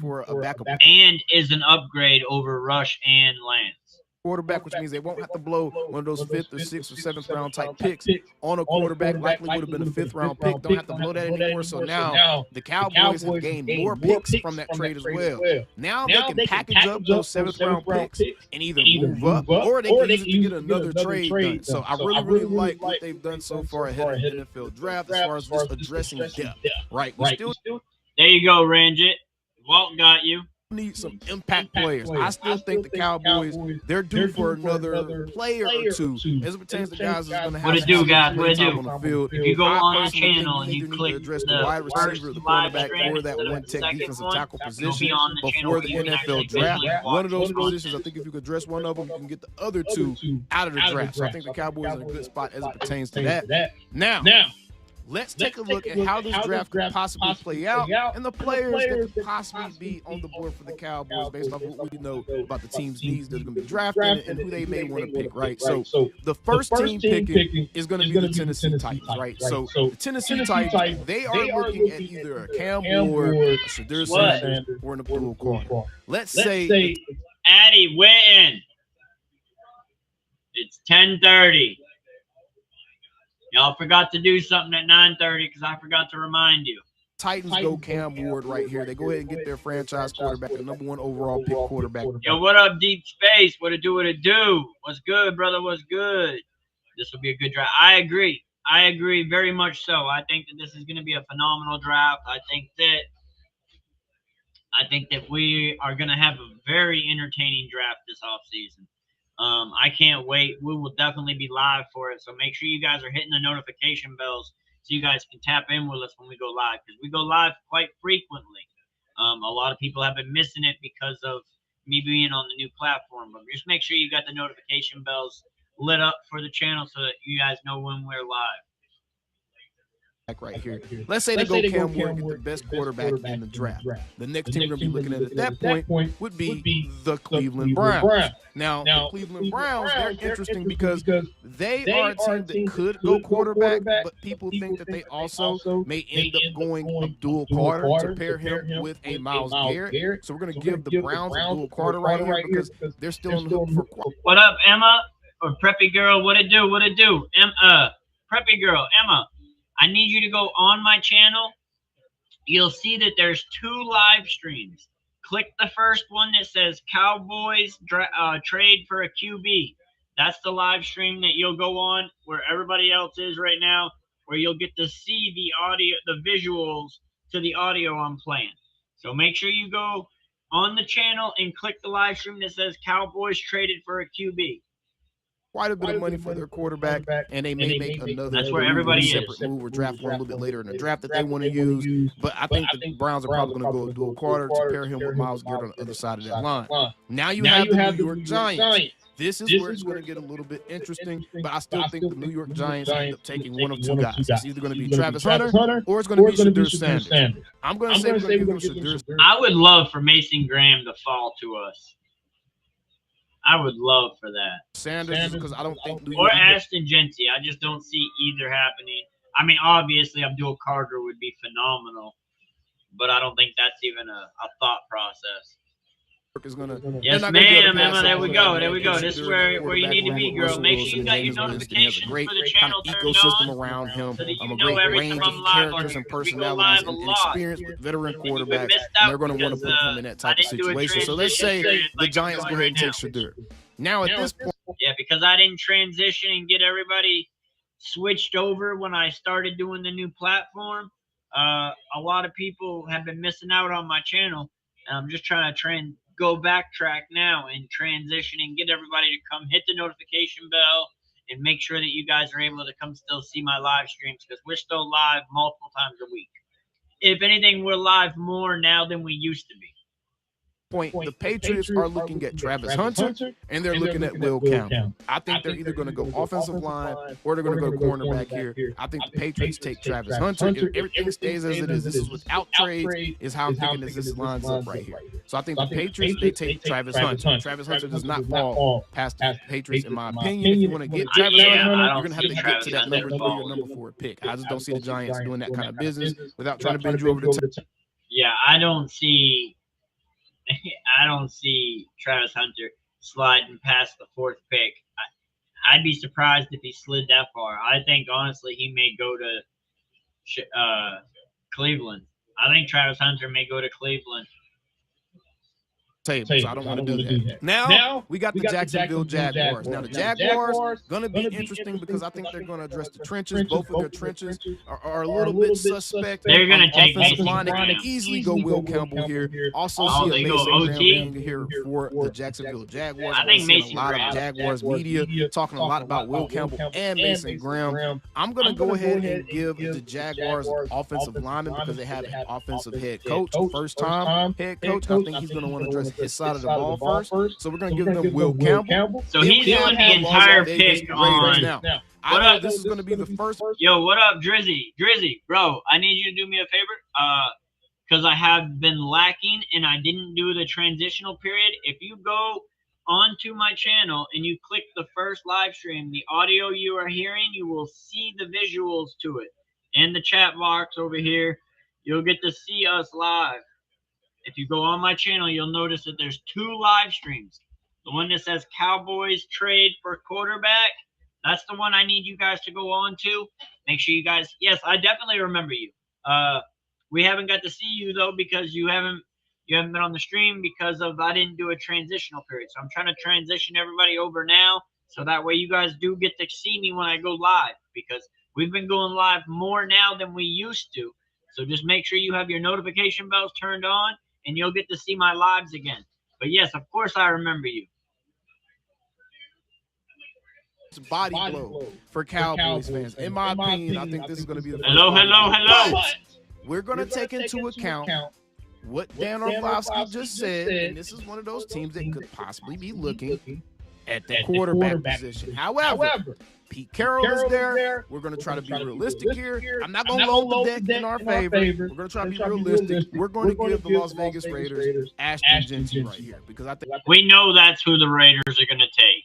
For a backup. And is an upgrade over Rush and Lance. Quarterback, which means they won't have to blow one of those 5th or 6th or 7th round type picks on a quarterback. Likely would have been a 5th round pick. Don't have to blow that anymore. So now the Cowboys have gained more picks from that trade as well. Now they can package up those 7th round picks and either move up or they can use it to get another trade done. So I really like what they've done so far ahead of the NFL draft as far as just addressing depth. Right. There you go, Ranjit. Walt got you. Need some impact players. I still think the Cowboys, they're due for another player or two as it pertains to guys that's going to have on the field. If you go on our channel and you click address the wide receiver, the cornerback, or that one-tech defensive tackle position before the NFL draft, one of those positions, I think if you could address one of them, you can get the other two out of the draft. So I think the Cowboys are in a good spot as it pertains to that. Now, let's take a look at how this draft could possibly play out and the players that could possibly be on the board for the Cowboys based off what we know about the team's needs that's going to be drafted and who they may want to pick, right? So the first team picking is going to be the Tennessee Titans, right? So the Tennessee Titans, they are looking at either a Cam Ward, a Shadur Sanders, or an Abdul Carter. Let's say Addy Witten. It's 10:30. Y'all forgot to do something at 9:30 because I forgot to remind you. Titans go Cam Ward right here. They go ahead and get their franchise quarterback, the #1 overall pick quarterback. Yo, what up, Deep Space? What it do, what it do? What's good, brother? What's good? This will be a good draft. I agree very much so. I think that this is going to be a phenomenal draft. I think that we are going to have a very entertaining draft this offseason. I can't wait. We will definitely be live for it. So make sure you guys are hitting the notification bells so you guys can tap in with us when we go live, because we go live quite frequently. A lot of people have been missing it because of me being on the new platform. But just make sure you got the notification bells lit up for the channel so that you guys know when we're live. Right here. Let's say they go Cam Ward, get the best quarterback in the draft. The next team we're going to be looking at that point would be the Cleveland Browns. Now, the Cleveland Browns, they're interesting because they are a team that could go quarterback, but people think that they also may end up going Abdul Carter to pair him with a Myles Garrett. So we're going to give the Browns Abdul Carter right here because they're still on the hook for. What up, Emma? or Preppy Girl, what it do? Preppy Girl, Emma, I need you to go on my channel. You'll see that there's 2 live streams. Click the first one that says Cowboys trade for a QB. That's the live stream that you'll go on where everybody else is right now, where you'll get to see the audio, the visuals to the audio I'm playing. So make sure you go on the channel and click the live stream that says Cowboys traded for a QB. Quite a bit of money for their quarterback, and they may make another That's where everybody separate move or draft one a little bit later in the draft that they want to use. But I think the Browns are probably going to go dual quarter to pair him with Myles Garrett on the other side of that line. Now you have the New York Giants. This is where it's going to get a little bit interesting, but I still think the New York Giants end up taking one of 2 guys. It's either going to be Travis Hunter or it's going to be Shadur Sanders. I'm going to say we're going to give him Shadur. I would love for Mason Graham to fall to us. I would love for that. Sanders, because I don't think or Ashton Genty. I just don't see either happening. I mean, obviously, Abdul Carter would be phenomenal, but I don't think that's even a thought process. Is gonna, yes, ma'am, Emma. There we go. There we go. This is where you need to be, girl. Make sure you got your notifications for the channel turned ecosystem on, around him. so that I'm you a know great everything range from of live characters on and here. We go personalities live a and lot. experience with veteran You quarterbacks, missed and out they're going to want to because, put him in that I type of didn't do a situation. So let's say transition the like Giants I'm go doing ahead and right take now. Shadur. Now at this point, yeah, because I didn't transition and get everybody switched over when I started doing the new platform. A lot of people have been missing out on my channel, and I'm just trying to go backtrack now and transition and get everybody to come hit the notification bell and make sure that you guys are able to come still see my live streams, because we're still live multiple times a week. If anything, we're live more now than we used to be. The Patriots are looking at Travis Hunter, and they're looking at Will Campbell. I think they're either going to go offensive line or they're going to go cornerback here. I think the Patriots take Travis Hunter. If everything stays as it is, this is without trades, is how I'm thinking this lines up right here. So I think the Patriots, they take Travis Hunter. Travis Hunter does not fall past the Patriots, in my opinion. If you want to get Travis Hunter, you're going to have to get to that number 3 or number 4 pick. I just don't see the Giants doing that kind of business without trying to bend you over the top. Yeah, I don't see Travis Hunter sliding past the 4th pick. I'd be surprised if he slid that far. I think, honestly, he may go to Cleveland. I think Travis Hunter may go to Cleveland. Tables. I don't want to do that. Now we got the Jacksonville Jaguars. Now the Jaguars going to be interesting because I think they're going to address the trenches. Both of their trenches are a little bit suspect. They're going to take offensive line. They can easily go Will Campbell here. Also see a Mason Graham here for the Jacksonville Jaguars. I think Mason a lot of Jaguars media talking a lot about Will Campbell and Mason Graham. I'm going to go ahead and give the Jaguars offensive lineman because they have an offensive head coach, first time head coach. I think he's going to want to address his side of the ball first. So we're going to give them Will Campbell. So he's doing the entire pick on. Now. What up? This is going to be the first. Yo, what up, Drizzy? Drizzy, bro, I need you to do me a favor. Because I have been lacking and I didn't do the transitional period. If you go onto my channel and you click the first live stream, the audio you are hearing, you will see the visuals to it. In the chat box over here, you'll get to see us live. If you go on my channel, you'll notice that there's 2 live streams. The one that says Cowboys trade for quarterback, that's the one I need you guys to go on to. Make sure you guys, yes, I definitely remember you. We haven't got to see you though because you haven't been on the stream because of I didn't do a transitional period. So I'm trying to transition everybody over now so that way you guys do get to see me when I go live, because we've been going live more now than we used to. So just make sure you have your notification bells turned on and you'll get to see my lives again. But yes, of course I remember you. It's a body blow for Cowboys fans. In my opinion, I think this is going to be the first. Hello. We're going to take into account what Dan Orlovsky just said, and this is one of those teams that could possibly be looking at the quarterback position. However, Pete Carroll is there. We're going to try to be realistic here. I'm not going to load the deck in our favor. We're going to try to be realistic. We're going to give the Las Vegas Raiders Ashton Genty right here because I think we know that's who the Raiders are going to take.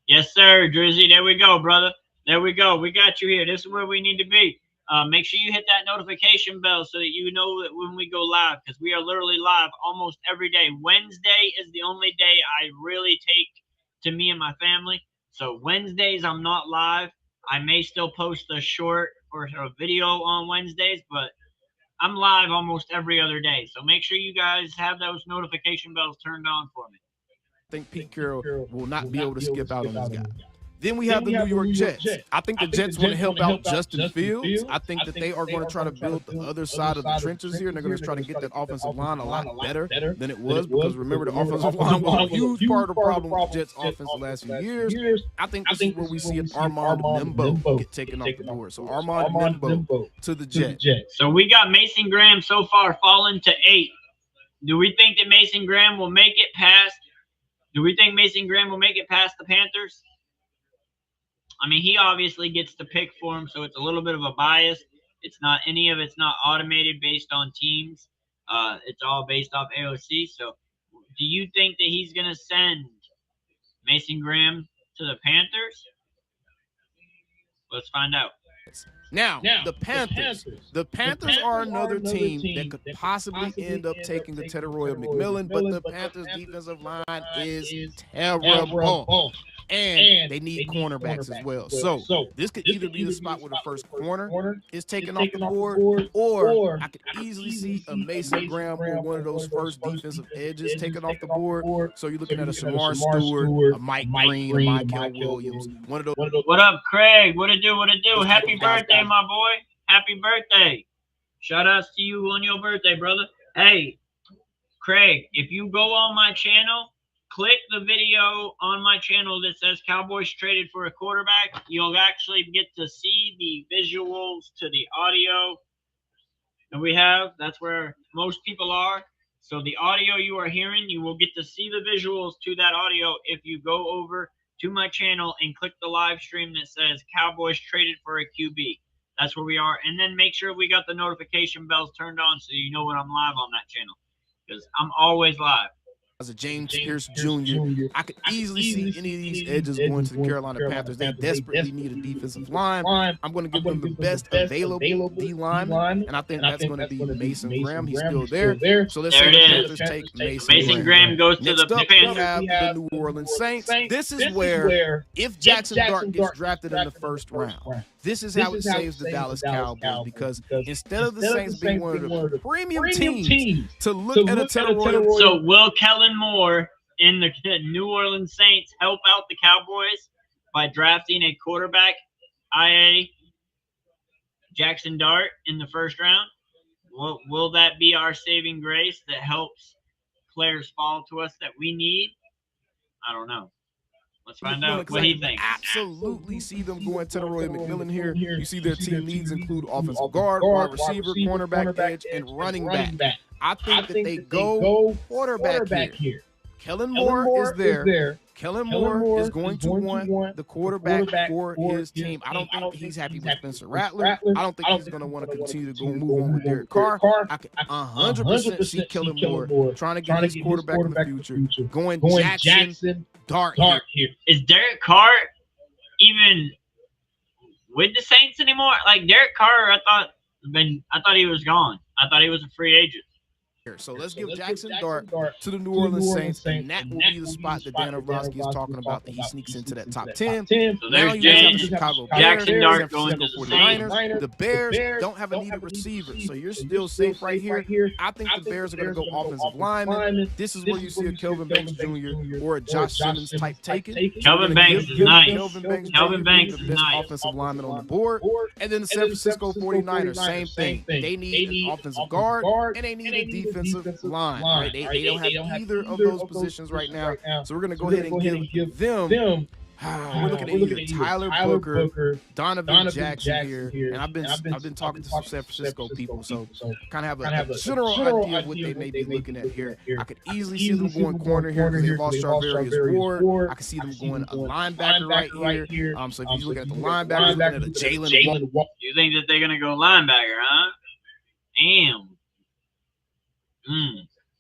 Yes, sir, Drizzy. There we go, brother. There we go. We got you here. This is where we need to be. Make sure you hit that notification bell so that you know that when we go live, because we are literally live almost every day. Wednesday is the only day I really take to me and my family. So Wednesdays I'm not live. I may still post a short or a video on Wednesdays, but I'm live almost every other day. So make sure you guys have those notification bells turned on for me. I think Pete Carroll will not be able to skip out on this guy. Then we have the New York Jets. I think the Jets want to help out Justin Fields. I think that they are going to try to build the other side of the trenches here, and they're going to try to get that offensive line a lot better than it was, because remember, the offensive line was a huge part of the problem with the Jets' offense the last few years. I think this is where we see an Armand Nimbo get taken off the board. So Armand Nimbo to the Jets. So we got Mason Graham so far fallen to 8. Do we think that Mason Graham will make it past? Do we think Mason Graham will make it past the Panthers? I mean, he obviously gets to pick for him, so it's a little bit of a bias. It's not automated based on teams. It's all based off AOC. So do you think that he's going to send Mason Graham to the Panthers? Let's find out. Now, the Panthers. The Panthers are another team that could possibly end up taking the Teteroy McMillan, but the Panthers' defensive line is terrible. And they need cornerbacks as well. So this could either be the spot where the first corner is taken off the board, or I could easily see a Mason Graham or one of those first defensive edges taken off the board. So you're looking at a Shamar Stewart, a Mike Green, a Michael Williams. One of those. What up, Craig? What it do? What it do? Happy birthday, my boy. Happy birthday. Shout outs to you on your birthday, brother. Hey, Craig, if you go on my channel, click the video on my channel that says Cowboys traded for a quarterback. You'll actually get to see the visuals to the audio that we have. That's where most people are. So the audio you are hearing, you will get to see the visuals to that audio if you go over to my channel and click the live stream that says Cowboys traded for a QB. That's where we are. And then make sure we got the notification bells turned on so you know when I'm live on that channel, because I'm always live. As a James Pierce Jr., I could easily see any of these edges going to the Carolina Panthers. They desperately need a defensive line. I'm going to give them the best available D lineman, and I think that's going to be Mason Graham. He's still there. So let's say the Panthers take Mason Graham goes to the Panthers. We have the New Orleans Saints. This is where, if Jackson Dart gets drafted in the first round, this is how it saves the Dallas Cowboys, because instead of the Saints being one of the premium teams to look at a Teteroy. So will Kellen Moore in the New Orleans Saints help out the Cowboys by drafting a quarterback, IA Jackson Dart, in the first round? Will that be our saving grace that helps players fall to us that we need? I don't know. Let's find out what he thinks. Absolutely see them going Teteroy McMillan here. You see their team needs include offensive guard, wide receiver, cornerback, edge, and running back. I think that they go quarterback here. Kellen Moore is there. Kellen Moore is going to want the quarterback for his team. I don't think he's happy with Spencer Rattler. I don't think he's going to want to continue to go move on with Derek Carr. I can 100% see Kellen Moore trying to get his quarterback in the future, going Jackson Dart here. Is Derek Carr even with the Saints anymore? Like, Derek Carr, I thought he was gone. I thought he was a free agent. So let's give Jackson Dart to the New Orleans Saints, and that will be the spot that Dan Orlovsky is talking about, that he sneaks into that top 10. So now you have the Chicago Bears, Jackson Dart San Francisco 49ers. The Bears don't have a needed receiver, so you're still safe right here. I think the Bears are going to go offensive lineman. This is where you see a Kelvin Banks Jr. or a Josh Simmons type taken. Kelvin Banks is nice. Kelvin Banks is the best offensive lineman on the board. And then the San Francisco 49ers, same thing. They need an offensive guard, and they need a defensive line. Right? They don't have either of those positions right now. So we're going to go ahead and give them. We're looking at either Tyler Booker, Donovan Jackson here, and I've been talking to some San Francisco people, so kind of have a general idea of what they may be looking at here. I could easily see them going corner here because they lost Charvarius Ward. I could see them going a linebacker right here. So if you look at the linebacker, looking at a Jalen Walker. You think that they're gonna go linebacker, huh? Damn.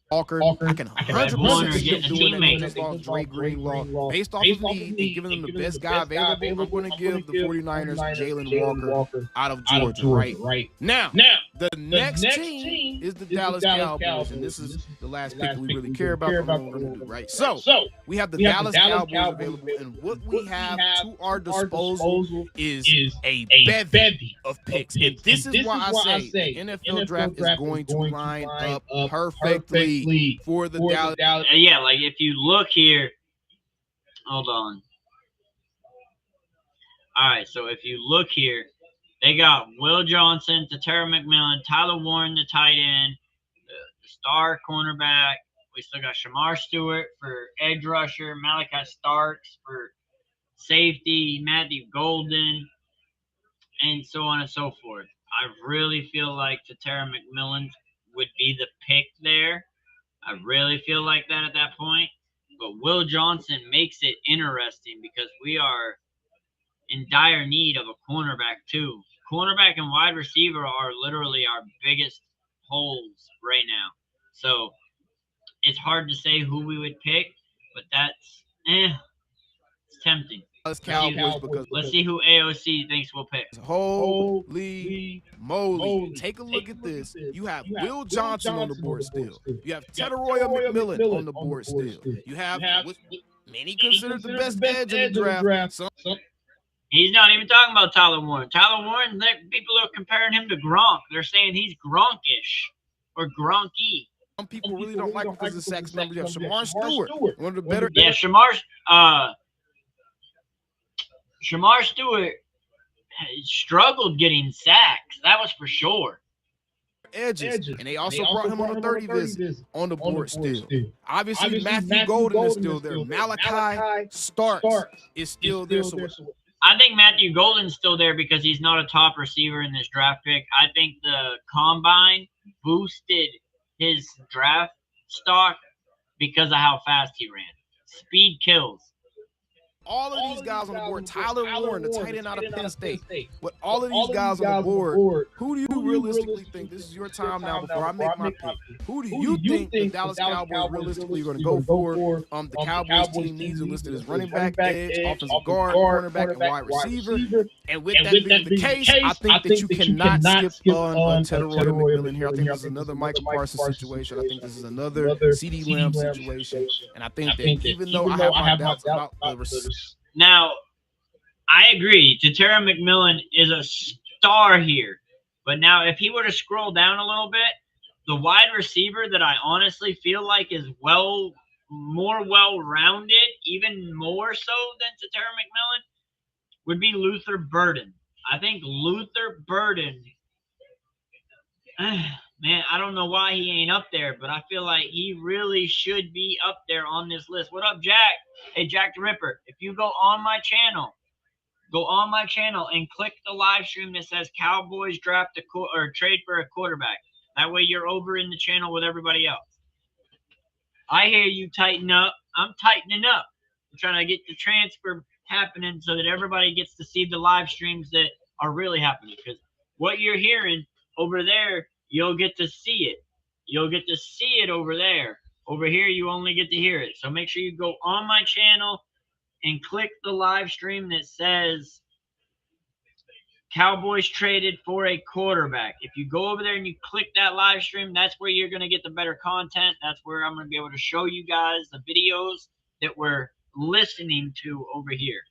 Walker, I can 100% see them doing that just off Dre Greenlaw. Based off of need and giving them the best guy available, I'm going to give the 49ers Jalen Walker out of Georgia right now. The next team is the Dallas Cowboys, and this is the last pick that we really care about. What we're going to do, right? So we have the Dallas Cowboys available, and what we have to our disposal is a bevy of picks. And this is why I say the NFL draft is going to line up perfectly for the Dallas. Yeah, like if you look here, hold on. All right, so if you look here, they got Will Johnson, Terry McMillan, Tyler Warren, the tight end, the star cornerback. We still got Shamar Stewart for edge rusher, Malachi Starks for safety, Matthew Golden, and so on and so forth. I really feel like Terry McMillan would be the pick there. I really feel like that at that point. But Will Johnson makes it interesting because we are in dire need of a cornerback too. Cornerback and wide receiver are literally our biggest holes right now. So it's hard to say who we would pick, but that's it's tempting. Let's see who AOC thinks we'll pick. Holy moly. Take a look at this. You have Will Johnson on the board still. You have Teteroya McMillan on the board still. You have what many consider the best edge in the draft. He's not even talking about Tyler Warren. Tyler Warren, people are comparing him to Gronk. They're saying he's Gronkish or Gronky. Some people really don't like him because of sacks numbers. You have Shamar Stewart, one of the better. Yeah, Shamar Stewart struggled getting sacks. That was for sure. Edges. And they also brought him on a 30 visit on the board still. Obviously, Matthew Golden is still there. Malachi Starks is still there. So I think Matthew Golden's still there because he's not a top receiver in this draft pick. I think the combine boosted his draft stock because of how fast he ran. Speed kills. All of these guys on the board, Tyler Warren, the tight end out of Penn State, but all of these guys on the board, who do you realistically think, this is your time now before I make my pick, who do you think the Dallas Cowboys realistically are going to go for? The Cowboys team needs are listed as running back, edge, offensive guard, cornerback, and wide receiver. And with that being the case, I think that you cannot skip on Teteroya McMillan here. I think this is another Michael Parsons situation. I think this is another CeeDee Lamb situation. And I think that even though I have my doubts about the receivers. Now, I agree. Terry McMillan is a star here. But now, if he were to scroll down a little bit, the wide receiver that I honestly feel like is more well-rounded, even more so than Terry McMillan, would be Luther Burden. I think Luther Burden, man, I don't know why he ain't up there, but I feel like he really should be up there on this list. What up, Jack? Hey, Jack the Ripper, if you go on my channel and click the live stream that says Cowboys draft or trade for a quarterback. That way you're over in the channel with everybody else. I hear you tighten up. I'm tightening up. I'm trying to get the transfer happening so that everybody gets to see the live streams that are really happening. Because what you're hearing over there, you'll get to see it. You'll get to see it over there. Over here, you only get to hear it. So make sure you go on my channel and click the live stream that says Cowboys traded for a quarterback. If you go over there and you click that live stream, that's where you're going to get the better content. That's where I'm going to be able to show you guys the videos that we're listening to over here.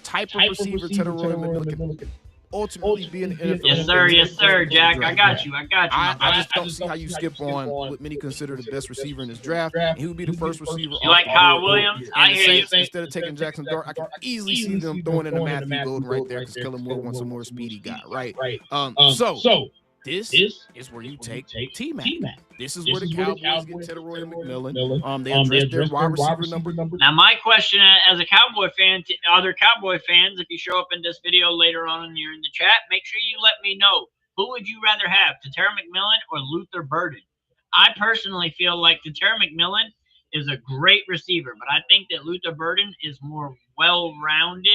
Type of receiver Teteroya McMillan ultimately be an NFL. Yes, sir, Jack. I got you. I just don't see how you skip on what many consider the best receiver in this draft. And he would be the first receiver. You like Kyle Williams? I hear you. Instead of taking Jackson Dart, I can easily see them throwing in a Matthew Golden right there because Kellen Moore wants a more speedy guy, right? So this is where you take T-Mac. This is where the Cowboys get Teteroya McMillan. They address their wide receiver number. Now, my question as a Cowboy fan to other Cowboy fans, if you show up in this video later on and you're in the chat, make sure you let me know, who would you rather have, Terry McMillan or Luther Burden? I personally feel like Terry McMillan is a great receiver, but I think that Luther Burden is more well-rounded.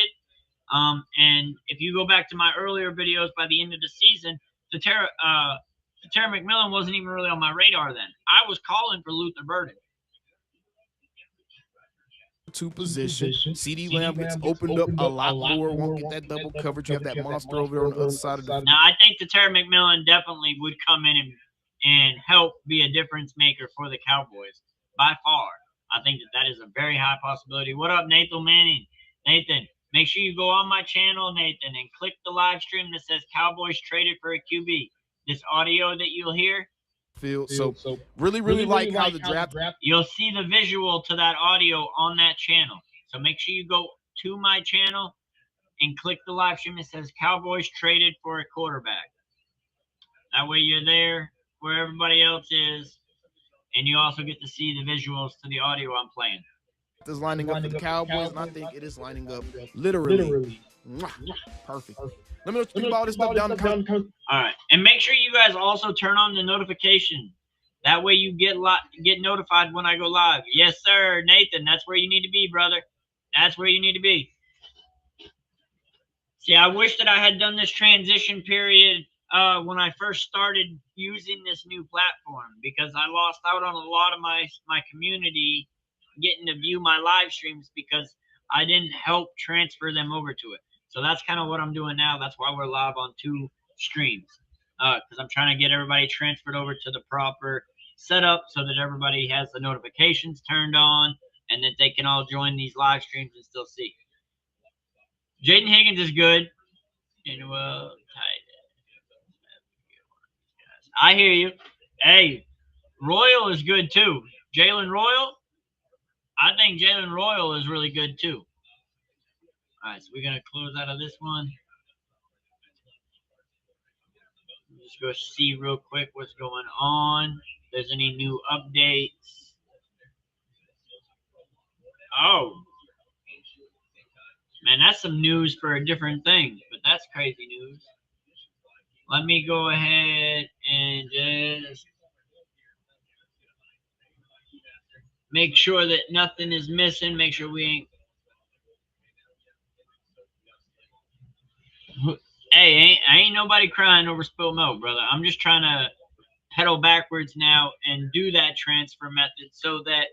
And if you go back to my earlier videos by the end of the season, Terry McMillan wasn't even really on my radar then. I was calling for Luther Burden. Two position. CeeDee Lamb gets opened up a lot more. Won't get that double coverage. You have that monster over there on the other side of the. Now, I think Terry McMillan definitely would come in and and help be a difference maker for the Cowboys by far. I think that is a very high possibility. What up, Nathan Manning? Nathan, make sure you go on my channel, Nathan, and click the live stream that says Cowboys traded for a QB. This audio that you'll hear. So really like how the draft. You'll see the visual to that audio on that channel. So make sure you go to my channel and click the live stream that says Cowboys traded for a quarterback. That way you're there where everybody else is, and you also get to see the visuals to the audio I'm playing. Is lining up for the Cowboys, and I think it is lining up literally. Perfect. Let me know what you think about this stuff down the comment. All right, and make sure you guys also turn on the notification. That way you get notified when I go live. Yes, sir, Nathan. That's where you need to be, brother. That's where you need to be. See, I wish that I had done this transition period when I first started using this new platform, because I lost out on a lot of my community getting to view my live streams because I didn't help transfer them over to it. So that's kind of what I'm doing now. That's why we're live on 2 streams, because I'm trying to get everybody transferred over to the proper setup so that everybody has the notifications turned on and that they can all join these live streams and still see. Jaden Higgins is good. And well, I hear you. Hey, Royal is good too. Jalen Royal, I think Jalen Royal is really good too. All right, so we're going to close out of this one. Just go see real quick what's going on. If there's any new updates. Oh. Man, that's some news for a different thing, but that's crazy news. Let me go ahead and just make sure that nothing is missing. Make sure we ain't. Hey, ain't nobody crying over spilled milk, brother. I'm just trying to pedal backwards now and do that transfer method so that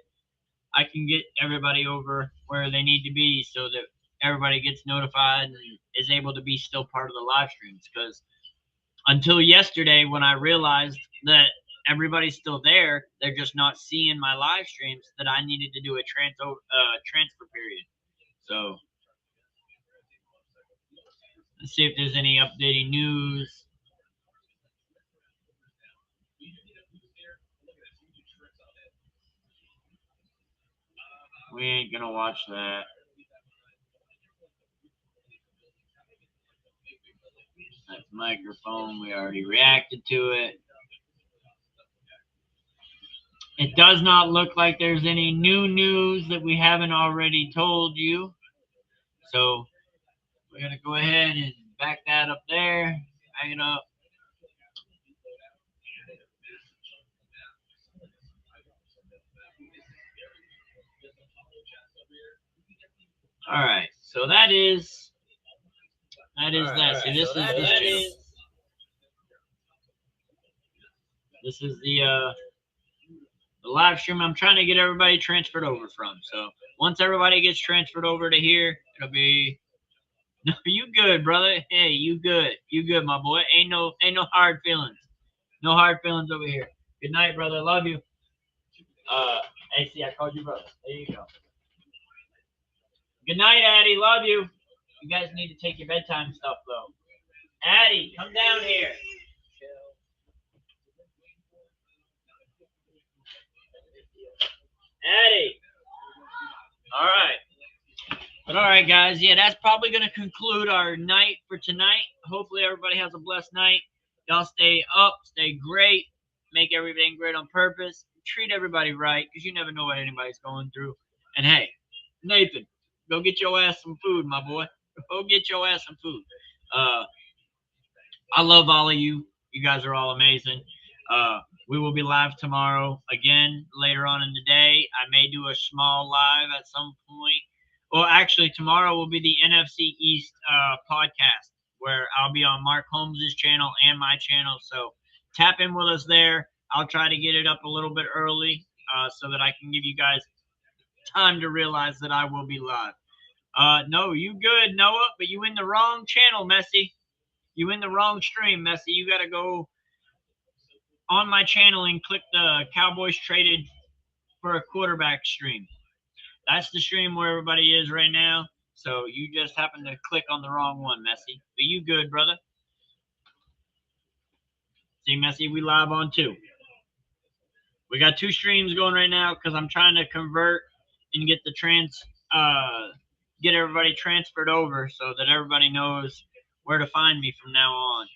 I can get everybody over where they need to be so that everybody gets notified and is able to be still part of the live streams. Because until yesterday, when I realized that everybody's still there, they're just not seeing my live streams, that I needed to do a transfer period. So let's see if there's any updating news. We ain't gonna watch that. That's microphone. We already reacted to it. It does not look like there's any new news that we haven't already told you. So we're going to go ahead and back that up there. Back it up. All right. So that is that. See, this is the live stream I'm trying to get everybody transferred over from. So once everybody gets transferred over to here, it'll be. No, you good, brother. Hey, you good. You good, my boy. Ain't no hard feelings. No hard feelings over here. Good night, brother. Love you. Hey, see, I called you brother. There you go. Good night, Addie. Love you. You guys need to take your bedtime stuff, though. Addie, come down here. Addie. All right. But all right, guys. Yeah, that's probably going to conclude our night for tonight. Hopefully everybody has a blessed night. Y'all stay up, stay great, make everything great on purpose. Treat everybody right, because you never know what anybody's going through. And hey, Nathan, go get your ass some food, my boy. Go get your ass some food. I love all of you. You guys are all amazing. We will be live tomorrow again later on in the day. I may do a small live at some point. Well, actually, tomorrow will be the NFC East podcast, where I'll be on Mark Holmes' channel and my channel. So tap in with us there. I'll try to get it up a little bit early so that I can give you guys time to realize that I will be live. No, you good, Noah, but you in the wrong channel, Messi. You in the wrong stream, Messi. You got to go on my channel and click the Cowboys traded for a quarterback stream. That's the stream where everybody is right now. So you just happened to click on the wrong one, Messi. But you good, brother. See, Messi, we live on 2. We got 2 streams going right now because I'm trying to convert and get the get everybody transferred over so that everybody knows where to find me from now on.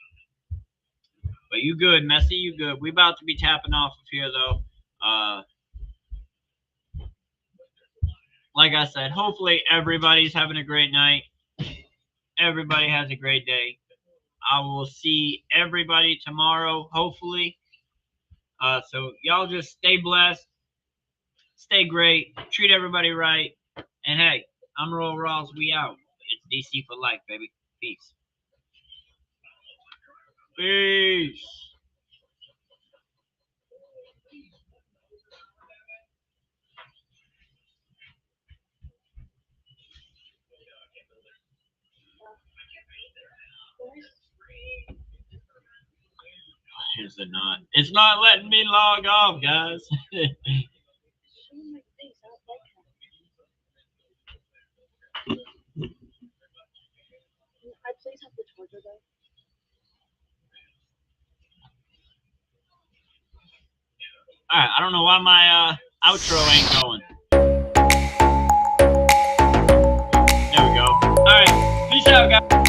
But you good, Messi, you good. We about to be tapping off of here though. Like I said, hopefully everybody's having a great night. Everybody has a great day. I will see everybody tomorrow, hopefully. So y'all just stay blessed, stay great, treat everybody right, and hey, I'm Ryals. We out. It's DC for life, baby. Peace. Peace. Is it not? It's not letting me log off, guys. All right, I don't know why my outro ain't going. There we go. All right, peace out, guys.